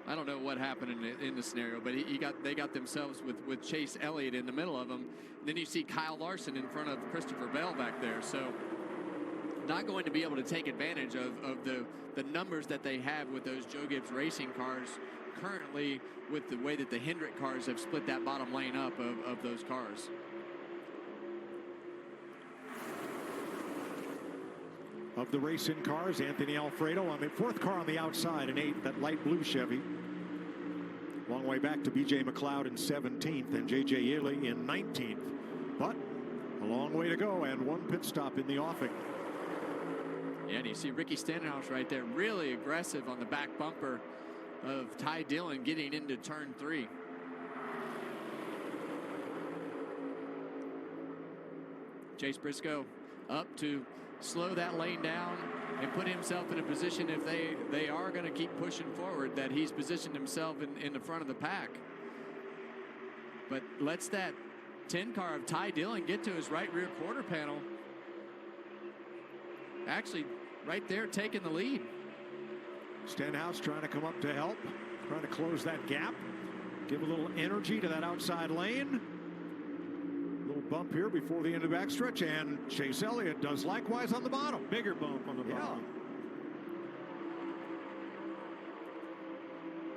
I don't know what happened in the scenario, but they got themselves with Chase Elliott in the middle of them. And then you see Kyle Larson in front of Christopher Bell back there. So not going to be able to take advantage of the numbers that they have with those Joe Gibbs Racing cars currently, with the way that the Hendrick cars have split that bottom lane up of those cars. Of the racing cars, Anthony Alfredo on the 4th car on the outside in 8th, that light blue Chevy. Long way back to B.J. McLeod in 17th and J.J. Yaley in 19th. But a long way to go and 1 pit stop in the offing. Yeah, and you see Ricky Stenhouse right there, really aggressive on the back bumper of Ty Dillon getting into turn 3. Chase Briscoe up to slow that lane down and put himself in a position, if they are going to keep pushing forward, that he's positioned himself in the front of the pack. But lets that 10 car of Ty Dillon get to his right rear quarter panel. Actually, right there taking the lead. Stenhouse trying to come up to help, trying to close that gap, give a little energy to that outside lane. Little bump here before the end of the backstretch, and Chase Elliott does likewise on the bottom. Bigger bump on the bottom.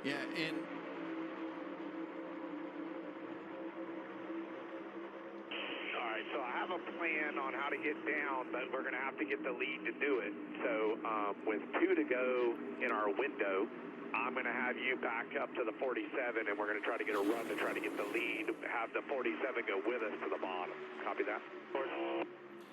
Yeah, and all right, so I have a plan on how to get down, but we're going to have to get the lead to do it. So with 2 to go in our window, I'm going to have you back up to the 47, and we're going to try to get a run to try to get the lead, have the 47 go with us to the bottom. Copy that?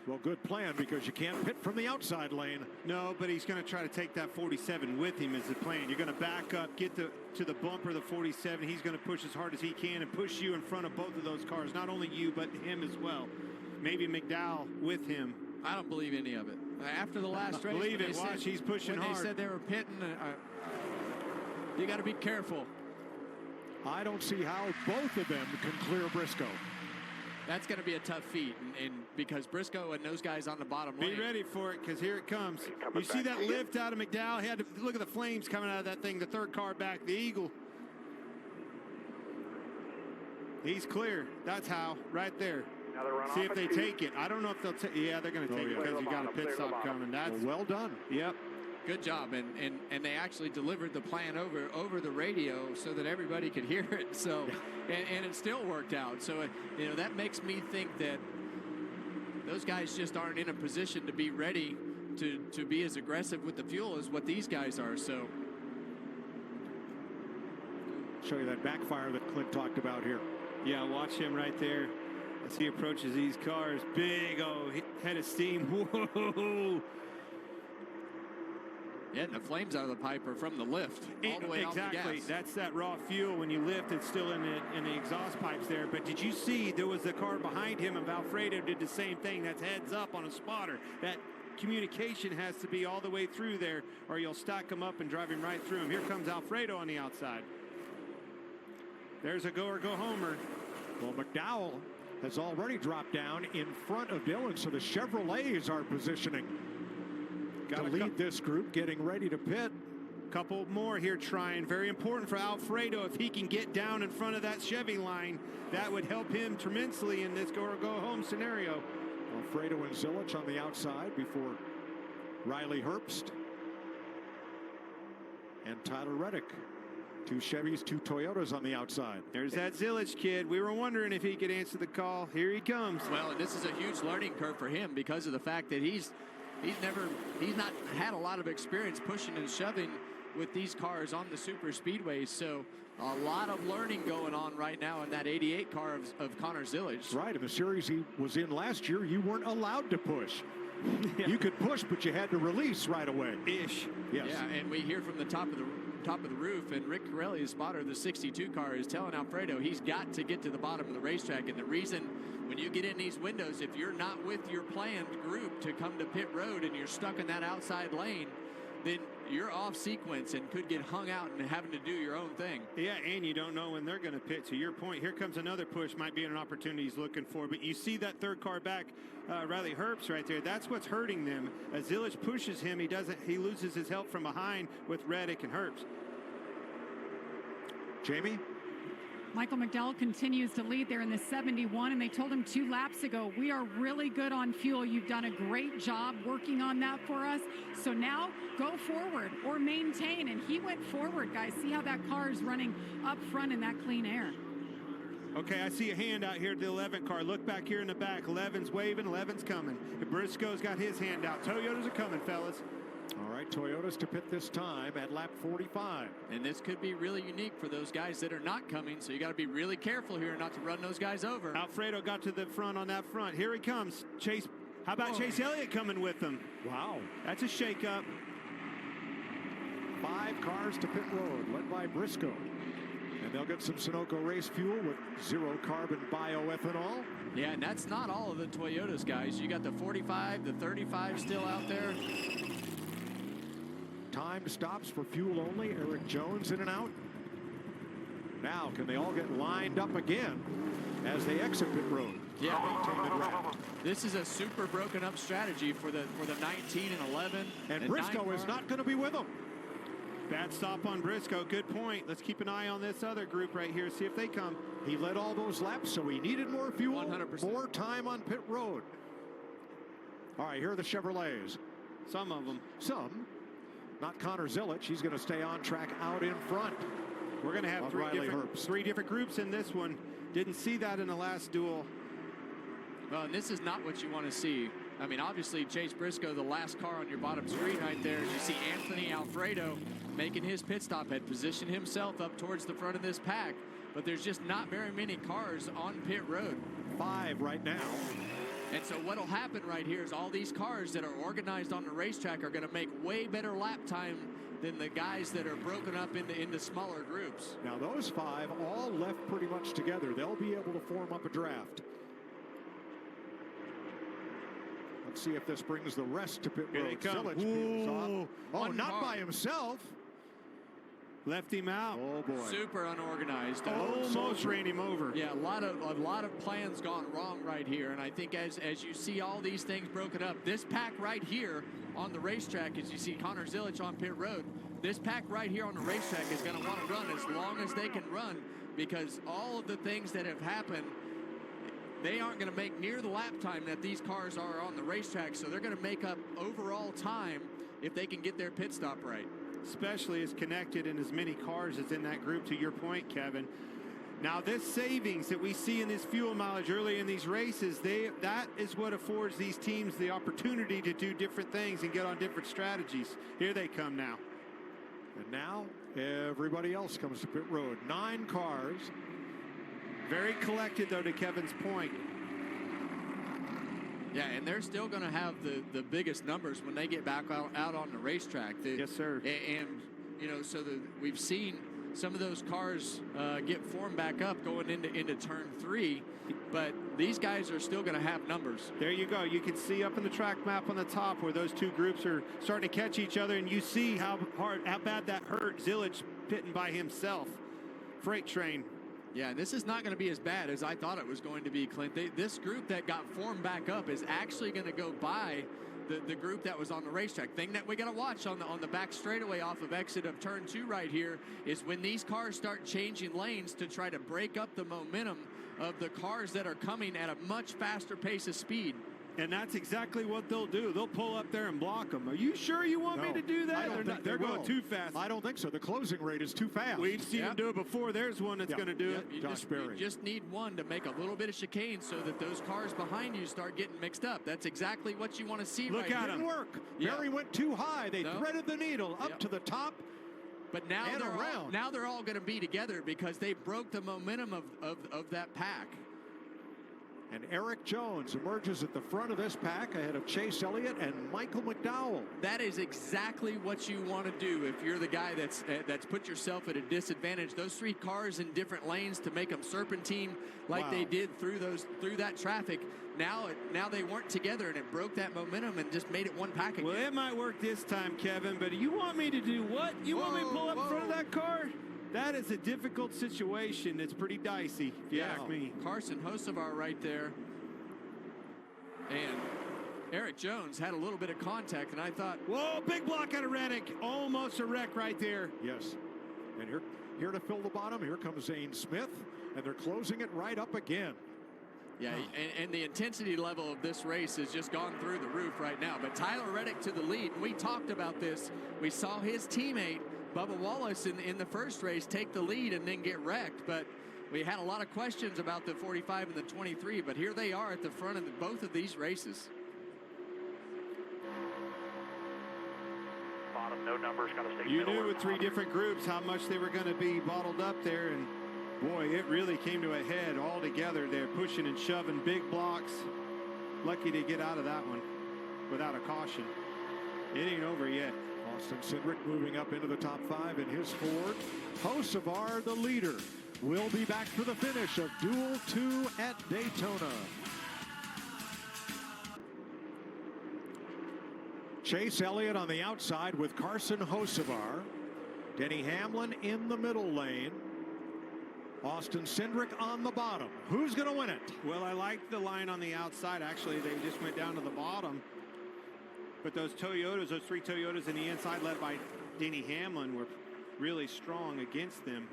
Well, good plan, because you can't pit from the outside lane. No, but he's going to try to take that 47 with him is the plan. You're going to back up, get to the bumper of the 47. He's going to push as hard as he can and push you in front of both of those cars. Not only you, but him as well. Maybe McDowell with him. I don't believe any of it. After the last race, believe it. Watch, he's pushing hard. They said they were pitting. You got to be careful. I don't see how both of them can clear Briscoe. That's going to be a tough feat, and because Briscoe and those guys on the bottom lane. Be ready for it, because here it comes. You see that lift out of McDowell? He had to look at the flames coming out of that thing. The 3rd car back, the Eagle. He's clear. That's how, right there. See if they take it. I don't know if they'll take. Yeah, they're going to take it because you got a pit stop coming. That's well done. Yep. Good job, and they actually delivered the plan over the radio so that everybody could hear it. So, and it still worked out. So, that makes me think that those guys just aren't in a position to be ready to be as aggressive with the fuel as what these guys are. So, show you that backfire that Clint talked about here. Yeah, watch him right there as he approaches these cars. Big head of steam. Whoa. Yeah, and the flames out of the pipe are from the lift all the way exactly. off the gas. That's that raw fuel. When you lift, it's still in the exhaust pipes there. But did you see there was a car behind him, and Alfredo did the same thing? That's heads up on a spotter. That communication has to be all the way through there, or you'll stack him up and drive him right through him. Here comes Alfredo on the outside. There's a go or go homer. Well, McDowell has already dropped down in front of Dillon, so the Chevrolets are positioning to lead this group, getting ready to pit. Couple more here trying. Very important for Alfredo. If he can get down in front of that Chevy line, that would help him tremendously in this go or go home scenario. Alfredo and Zilich on the outside before Riley Herbst and Tyler Reddick. 2 Chevys, 2 Toyotas on the outside. There's that Zilich kid. We were wondering if he could answer the call. Here he comes. Well, and this is a huge learning curve for him because of the fact that he's not had a lot of experience pushing and shoving with these cars on the super speedways. So a lot of learning going on right now in that 88 car of Connor Zilich. Right, in the series he was in last year, you weren't allowed to push. You could push, but you had to release right away. Ish. Yes. Yeah, and we hear from the top of the roof, and Rick Corelli, the spotter of the 62 car, is telling Alfredo he's got to get to the bottom of the racetrack. And the reason, when you get in these windows, if you're not with your planned group to come to pit road and you're stuck in that outside lane, then you're off sequence and could get hung out and having to do your own thing. Yeah, and you don't know when they're going to pit. To your point, here comes another push. Might be an opportunity he's looking for. But you see that third car back, Riley Herbst right there. That's what's hurting them. As Zilich pushes him, he loses his help from behind with Reddick and Herbst. Jamie? Michael McDowell continues to lead there in the 71, and they told him 2 laps ago, we are really good on fuel. You've done a great job working on that for us. So now go forward or maintain. And he went forward, guys. See how that car is running up front in that clean air. Okay, I see a hand out here at the 11 car. Look back here in the back. 11's waving, 11's coming. Briscoe's got his hand out. Toyotas are coming, fellas. All right, Toyotas to pit this time at lap 45. And this could be really unique for those guys that are not coming, so you got to be really careful here not to run those guys over. Alfredo got to the front on that front. Here he comes. Chase. How about Chase Elliott coming with them? Wow. That's a shakeup. 5 cars to pit road, led by Briscoe. And they'll get some Sunoco race fuel with 0 carbon bioethanol. Yeah, and that's not all of the Toyotas, guys. You got the 45, the 35 still out there. Timed stops for fuel only. Eric Jones in and out. Now, can they all get lined up again as they exit pit road? Yeah. This is a super broken up strategy for the 19 and 11. And Briscoe is not going to be with them. Bad stop on Briscoe. Good point. Let's keep an eye on this other group right here. See if they come. He led all those laps, so he needed more fuel. 100%. More time on pit road. All right, here are the Chevrolets. Some of them. Some. Not Connor Zilich. He's going to stay on track out in front. We're going to have 3 different groups in this one. Didn't see that in the last duel. Well, and this is not what you want to see. I mean, obviously, Chase Briscoe, the last car on your bottom screen right there. You see Anthony Alfredo making his pit stop, had positioned himself up towards the front of this pack. But there's just not very many cars on pit road. 5 right now. And so what'll happen right here is all these cars that are organized on the racetrack are going to make way better lap time than the guys that are broken up into smaller groups. Now those 5 all left pretty much together. They'll be able to form up a draft. Let's see if this brings the rest to pit road. Here they come. Zilich Oh, not by himself. Left him out. Oh boy. Super unorganized. Almost ran him over. Yeah, a lot of plans gone wrong right here. And I think as you see all these things broken up, this pack right here on the racetrack, as you see Connor Zilich on pit road, this pack right here on the racetrack is going to want to run as long as they can run, because all of the things that have happened, they aren't going to make near the lap time that these cars are on the racetrack. So they're going to make up overall time if they can get their pit stop right. Especially as connected in as many cars as in that group, to your point, Kevin. Now, this savings that we see in this fuel mileage early in these races, that is what affords these teams the opportunity to do different things and get on different strategies. Here they come now. And now everybody else comes to pit road. 9 cars. Very collected, though, to Kevin's point. Yeah, and they're still going to have the biggest numbers when they get back out on the racetrack. Yes, sir. And you know, so we've seen some of those cars get formed back up going into turn 3, but these guys are still going to have numbers. There you go. You can see up in the track map on the top where those two groups are starting to catch each other, and you see how bad that hurt Zilic pitting by himself. Freight train. Yeah, this is not going to be as bad as I thought it was going to be, Clint. This group that got formed back up is actually going to go by the group that was on the racetrack. Thing that we got to watch on the back straightaway off of exit of turn 2 right here is when these cars start changing lanes to try to break up the momentum of the cars that are coming at a much faster pace of speed. And that's exactly what they'll do. They'll pull up there and block them. Are you sure you want me to do that? I don't think they're going too fast. I don't think so. The closing rate is too fast. We've seen them do it before. There's one that's going to do it. You just need one to make a little bit of chicane so that those cars behind you start getting mixed up. That's exactly what you want to see. Look right at here. them work. Barry went too high. They threaded the needle up to the top. But now they're all going to be together because they broke the momentum of that pack. And Eric Jones emerges at the front of this pack ahead of Chase Elliott and Michael McDowell. That is exactly what you want to do if you're the guy that's put yourself at a disadvantage. Those 3 cars in different lanes to make them serpentine like they did through that traffic. Now they weren't together, and it broke that momentum and just made it one pack again. Well, it might work this time, Kevin, but you want me to do what? You want me to pull up in front of that car? That is a difficult situation. It's pretty dicey, if you ask me. Carson Hocevar right there. And Eric Jones had a little bit of contact, and I thought... Whoa, big block out of Reddick. Almost a wreck right there. Yes. And here to fill the bottom, here comes Zane Smith, and they're closing it right up again. Yeah, and the intensity level of this race has just gone through the roof right now. But Tyler Reddick to the lead, and we talked about this. We saw his teammate, Bubba Wallace, in the first race take the lead and then get wrecked. But we had a lot of questions about the 45 and the 23, but here they are at the front of both of these races. Bottom, no numbers, got to stay You knew with 3 different groups how much they were going to be bottled up there, and boy, it really came to a head all together. They're pushing and shoving big blocks. Lucky to get out of that one without a caution. It ain't over yet. Austin Cindric moving up into the top 5 in his Ford. Hocevar, the leader, will be back for the finish of Duel 2 at Daytona. Chase Elliott on the outside with Carson Hocevar. Denny Hamlin in the middle lane. Austin Cindric on the bottom. Who's going to win it? Well, I like the line on the outside. Actually, they just went down to the bottom. But those Toyotas, those 3 Toyotas in the inside led by Denny Hamlin were really strong against them.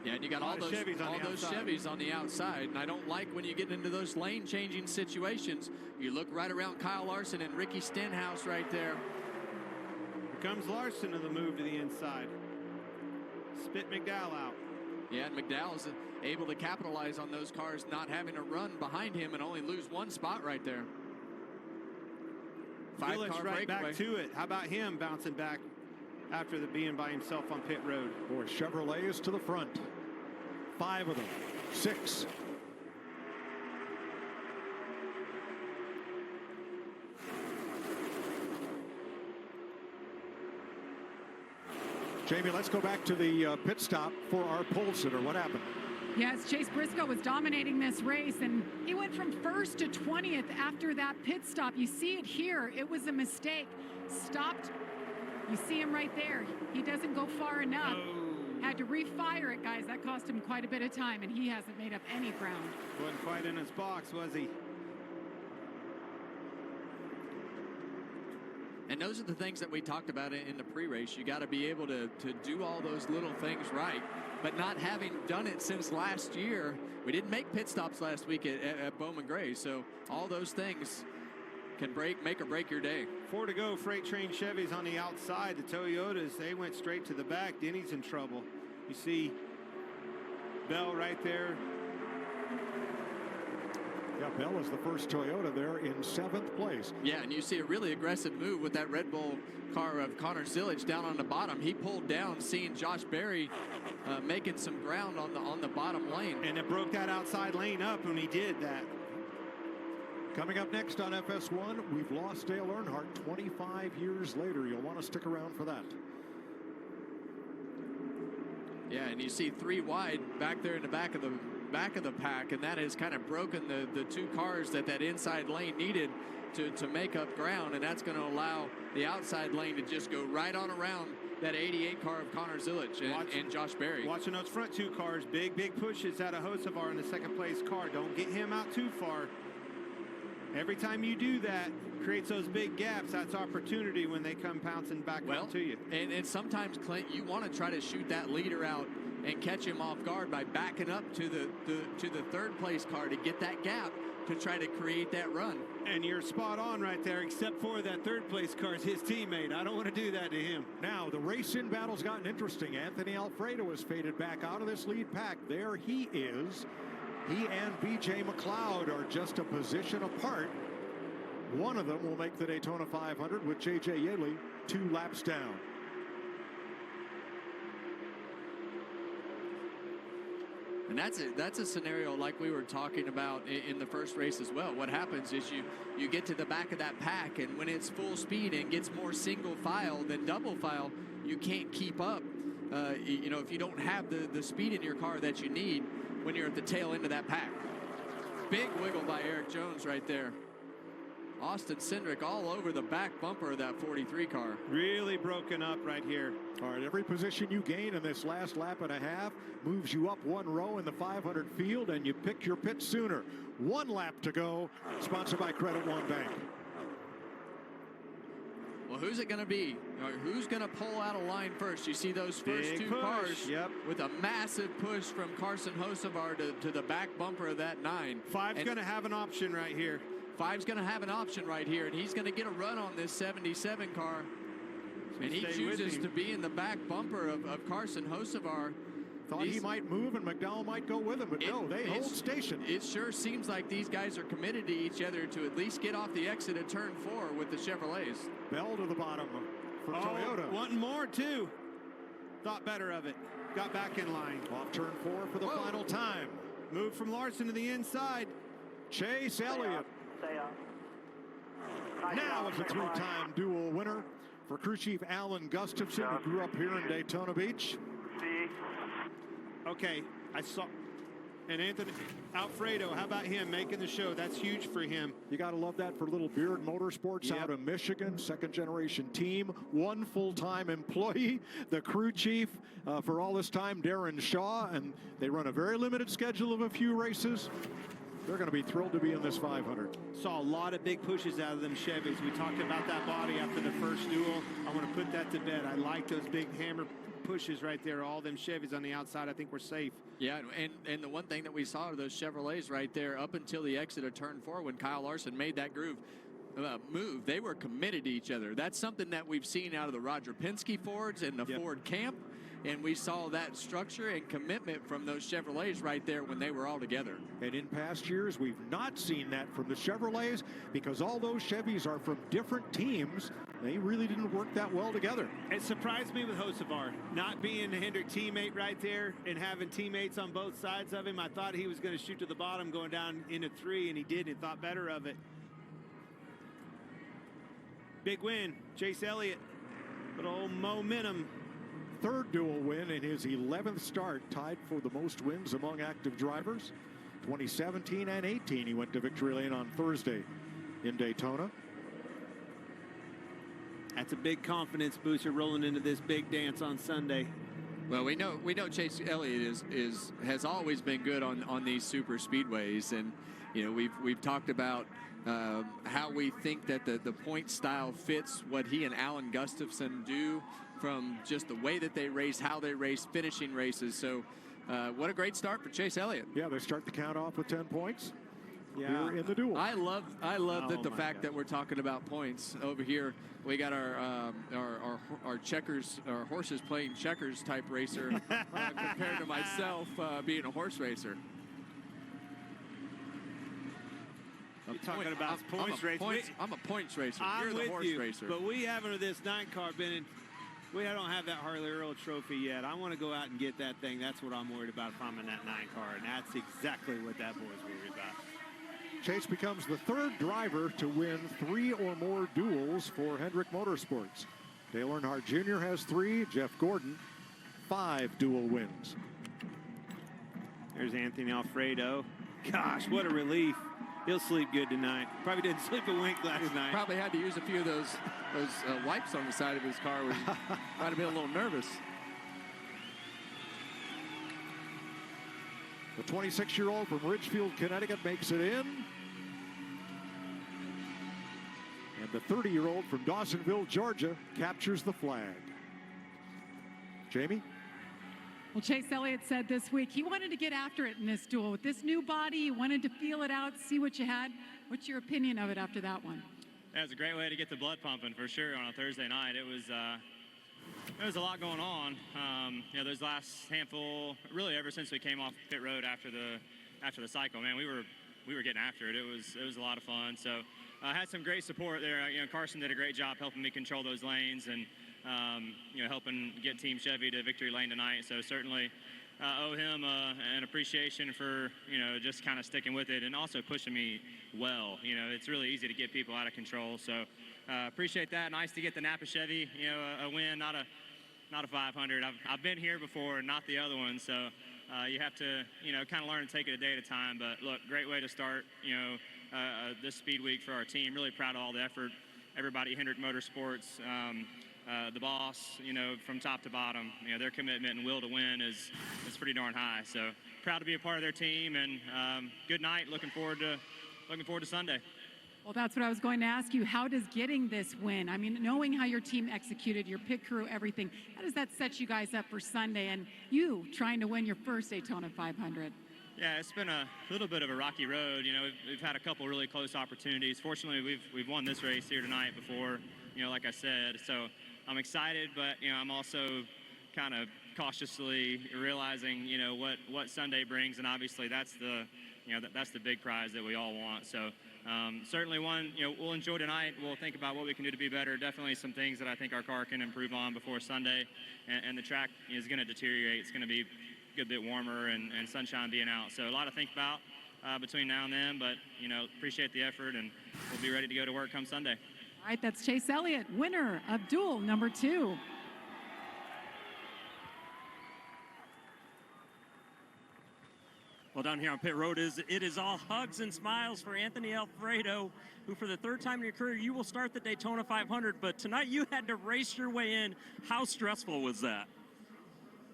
Yeah, and you got all those Chevys on the outside, and I don't like when you get into those lane-changing situations. You look right around Kyle Larson and Ricky Stenhouse right there. Here comes Larson to the move to the inside. Spit McDowell out. Yeah, and McDowell's able to capitalize on those cars not having to run behind him and only lose 1 spot right there. 5-car right breakaway. Back to it. How about him bouncing back after being by himself on pit road? Boy, Chevrolet is to the front. 5 of them. 6. Jamie, let's go back to the pit stop for our pole sitter. What happened? Yes, Chase Briscoe was dominating this race, and he went from 1st to 20th after that pit stop. You see it here. It was a mistake. Stopped. You see him right there. He doesn't go far enough. Had to refire it, guys. That cost him quite a bit of time, and he hasn't made up any ground. Wasn't quite in his box, was he? And those are the things that we talked about in the pre-race. You got to be able to do all those little things right. But not having done it since last year, we didn't make pit stops last week at Bowman Gray. So all those things can make or break your day. 4 to go. Freight train Chevys on the outside. The Toyotas, they went straight to the back. Denny's in trouble. You see Bell right there. Yeah, Bell is the first Toyota there in 7th place. Yeah, and you see a really aggressive move with that Red Bull car of Connor Zilic down on the bottom. He pulled down, seeing Josh Berry making some ground on the bottom lane. And it broke that outside lane up when he did that. Coming up next on FS1, we've lost Dale Earnhardt 25 years later. You'll want to stick around for that. Yeah, and you see 3 wide back there in the back of the pack, and that has kind of broken the 2 cars that inside lane needed to make up ground, and that's going to allow the outside lane to just go right on around that 88 car of Connor Zilich and Josh Berry. Watching those front 2 cars, big pushes out of Hocevar in the second place car. Don't get him out too far. Every time you do that, creates those big gaps. That's opportunity when they come pouncing back onto you. And sometimes, Clint, you want to try to shoot that leader out and catch him off guard by backing up to the third place car to get that gap to try to create that run. And you're spot on right there, except for that third place car is his teammate. I don't want to do that to him. Now, the race-in battle's gotten interesting. Anthony Alfredo has faded back out of this lead pack. There he is. He and B.J. McLeod are just a position apart. One of them will make the Daytona 500 with J.J. Yaley 2 laps down. And that's a scenario like we were talking about in the first race as well. What happens is you get to the back of that pack, and when it's full speed and gets more single file than double file, you can't keep up. You know, if you don't have the speed in your car that you need when you're at the tail end of that pack. Big wiggle by Eric Jones right there. Austin Cindric all over the back bumper of that 43 car. Really broken up right here. All right, every position you gain in this last lap and a half moves you up 1 row in the 500 field, and you pick your pit sooner. 1 lap to go, sponsored by Credit One Bank. Well, who's it going to be? Who's going to pull out a line first? You see those first Big 2 push. cars Yep. with a massive push from Carson Hocevar to the back bumper of that 9. 5's going to have an option right here. 5's going to have an option right here, and he's going to get a run on this 77 car. And he chooses to be in the back bumper of Carson Hocevar. Thought he might move and McDowell might go with him, but no, they hold station. It sure seems like these guys are committed to each other to at least get off the exit at turn 4 with the Chevrolets. Bell to the bottom for Toyota. Wanting more, too. Thought better of it. Got back in line. Off turn 4 for the final time. Move from Larson to the inside. Chase Elliott. Now it's a 3-time Duel winner for crew chief Alan Gustafson, who grew up here in Daytona Beach. Okay, I saw. And Anthony Alfredo, how about him making the show? That's huge for him. You got to love that for Little Beard Motorsports out of Michigan, 2nd generation team, 1 full-time employee, the crew chief for all this time, Darren Shaw, and they run a very limited schedule of a few races. They're going to be thrilled to be in this 500. Saw a lot of big pushes out of them Chevys. We talked about that body after the first duel. I want to put that to bed. I like those big hammer pushes right there. All them Chevys on the outside, I think we're safe. Yeah, and the one thing that we saw of those Chevrolets right there up until the exit of turn 4 when Kyle Larson made that move, they were committed to each other. That's something that we've seen out of the Roger Penske Fords and the Ford Camp. And we saw that structure and commitment from those Chevrolets right there when they were all together. And in past years, we've not seen that from the Chevrolets because all those Chevys are from different teams. They really didn't work that well together. It surprised me with Hocevar, not being a Hendrick teammate right there and having teammates on both sides of him. I thought he was going to shoot to the bottom going down into 3, and he did and thought better of it. Big win, Chase Elliott. Little momentum. 3rd Duel win in his 11th start, tied for the most wins among active drivers. 2017 and 18, he went to victory lane on Thursday in Daytona. That's a big confidence booster rolling into this big dance on Sunday. Well, we know Chase Elliott has always been good on these super speedways, and you know we've talked about how we think that the point style fits what he and Alan Gustafson do from just the way that they race, how they race, finishing races. So what a great start for Chase Elliott. Yeah, they start the count off with 10 points. Here in the duel. I love that the fact that we're talking about points over here. We got our checkers, our horses playing checkers type racer compared to myself being a horse racer. You're talking about points race. I'm a points racer. I'm You're the horse with you, racer. but we haven't with this 9 car been in. We don't have that Harley Earl trophy yet. I want to go out and get that thing. That's what I'm worried about if I'm in that 9 car, and that's exactly what that boy's worried about. Chase becomes the third driver to win 3 or more duels for Hendrick Motorsports. Dale Earnhardt Jr. has 3, Jeff Gordon 5 duel wins. There's Anthony Alfredo. Gosh, what a relief. He'll sleep good tonight. Probably didn't sleep a wink last night. Probably had to use a few of those wipes on the side of his car. Where he might have been a little nervous. The 26-year-old from Ridgefield, Connecticut makes it in. And the 30-year-old from Dawsonville, Georgia captures the flag. Jamie? Well, Chase Elliott said this week he wanted to get after it in this duel. With this new body, he wanted to feel it out, see what you had. What's your opinion of it after that one? That was a great way to get the blood pumping for sure on a Thursday night. It was a lot going on. You know, those last handful, really ever since we came off pit road after the cycle, man, we were getting after it. It was a lot of fun. So I had some great support there. You know, Carson did a great job helping me control those lanes and you know, helping get Team Chevy to victory lane tonight. So certainly owe him an appreciation for, you know, just kind of sticking with it and also pushing me well. You know, it's really easy to get people out of control. So appreciate that. Nice to get the Napa Chevy, you know, a win, not a 500. I've been here before, not the other one. So you have to, you know, kind of learn to take it a day at a time. But look, great way to start, you know, this speed week for our team. Really proud of all the effort. Everybody, Hendrick Motorsports, the boss, you know, from top to bottom, you know, their commitment and will to win is pretty darn high. So proud to be a part of their team, and good night. Looking forward to Sunday. Well, that's what I was going to ask you. How does getting this win, I mean, knowing how your team executed, your pit crew, everything, how does that set you guys up for Sunday and you trying to win your first Daytona 500? Yeah, it's been a little bit of a rocky road. You know, we've had a couple really close opportunities. Fortunately, we've won this race here tonight before, you know, like I said. So I'm excited, but, you know, I'm also kind of cautiously realizing, you know, what Sunday brings, and obviously that's the, you know, that's the big prize that we all want. So certainly one, you know, we'll enjoy tonight. We'll think about what we can do to be better. Definitely some things that I think our car can improve on before Sunday, and the track is going to deteriorate. It's going to be a good bit warmer and sunshine being out. So a lot to think about between now and then, but, you know, appreciate the effort, and we'll be ready to go to work come Sunday. All right, that's Chase Elliott, winner of Duel number 2. Well, down here on pit road, it is all hugs and smiles for Anthony Alfredo, who for the third time in your career, you will start the Daytona 500, but tonight you had to race your way in. How stressful was that?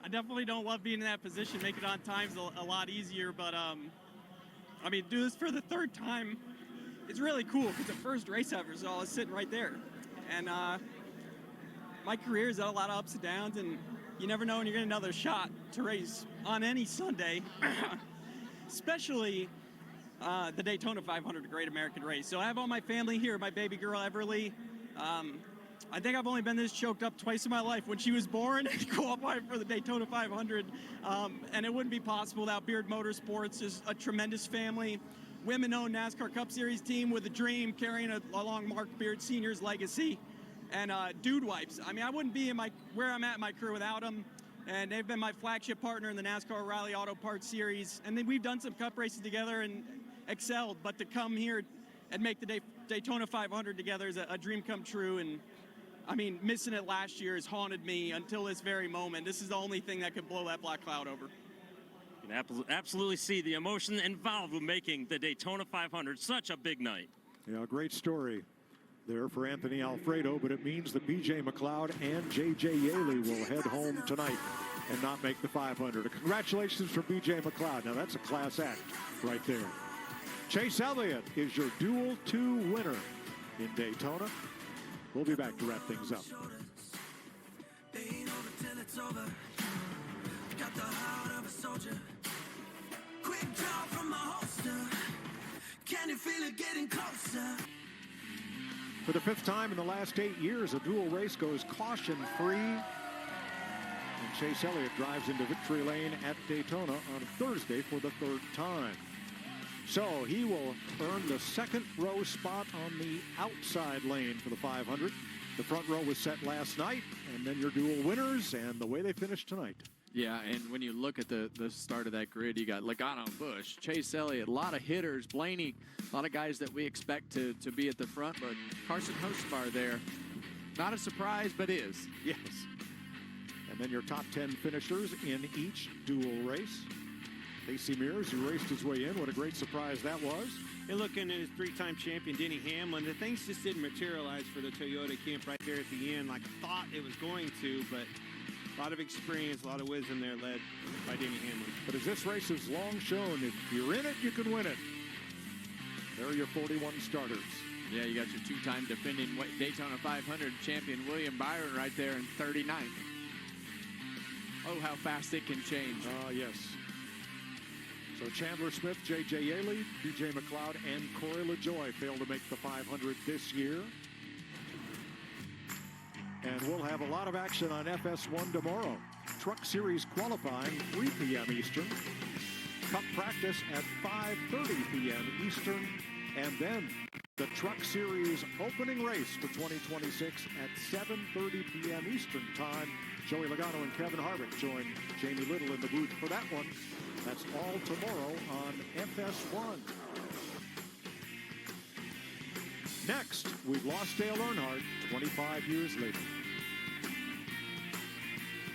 I definitely don't love being in that position. Make it on time's a lot easier, but I mean, do this for the third time. It's really cool because the first race ever, so I was sitting right there. And my career has had a lot of ups and downs, and you never know when you're getting another shot to race on any Sunday. Especially the Daytona 500, a great American race. So I have all my family here, my baby girl, Everly. I think I've only been this choked up twice in my life. When she was born, qualified for the Daytona 500. And it wouldn't be possible without Beard Motorsports. Is a tremendous family, women-owned NASCAR Cup Series team with a dream, carrying along Mark Beard Sr.'s legacy. And Dude Wipes. I mean, I wouldn't be in where I'm at in my career without them. And they've been my flagship partner in the NASCAR O'Reilly Auto Parts Series. And then we've done some cup races together and excelled. But to come here and make the Daytona 500 together is a dream come true. And I mean, missing it last year has haunted me until this very moment. This is the only thing that could blow that black cloud over. You can absolutely see the emotion involved with making the Daytona 500 such a big night. Yeah, great story there for Anthony Alfredo, but it means that B.J. McLeod and J.J. Yaley will head home tonight and not make the 500. Congratulations for B.J. McLeod. Now, that's a class act right there. Chase Elliott is your Duel 2 winner in Daytona. We'll be back to wrap things up. Got the heart of a soldier. Quick draw from my holster. Can you feel it getting closer? For the 5th time in the last 8 years, a dual race goes caution-free. And Chase Elliott drives into victory lane at Daytona on Thursday for the 3rd time. So he will earn the 2nd row spot on the outside lane for the 500. The front row was set last night, and then your dual winners and the way they finished tonight. Yeah, and when you look at the start of that grid, you got Logano, Busch, Chase Elliott, a lot of hitters, Blaney, a lot of guys that we expect to be at the front, but Carson Hocevar there. Not a surprise, but is. Yes. And then your top 10 finishers in each dual race. Casey Mears, who raced his way in. What a great surprise that was. And looking at his three-time champion, Denny Hamlin, the things just didn't materialize for the Toyota camp right there at the end like I thought it was going to, but a lot of experience, a lot of wisdom there led by Denny Hamlin. But as this race has long shown, if you're in it, you can win it. There are your 41 starters. Yeah, you got your two-time defending Daytona 500 champion William Byron right there in 39th. Oh, how fast it can change. Yes. So Chandler Smith, J.J. Yaley, B.J. McLeod, and Corey LaJoie failed to make the 500 this year. And we'll have a lot of action on FS1 tomorrow. Truck Series qualifying, 3 p.m. Eastern. Cup practice at 5:30 p.m. Eastern. And then the Truck Series opening race for 2026 at 7:30 p.m. Eastern time. Joey Logano and Kevin Harvick join Jamie Little in the booth for that one. That's all tomorrow on FS1. Next, we've lost Dale Earnhardt 25 years later.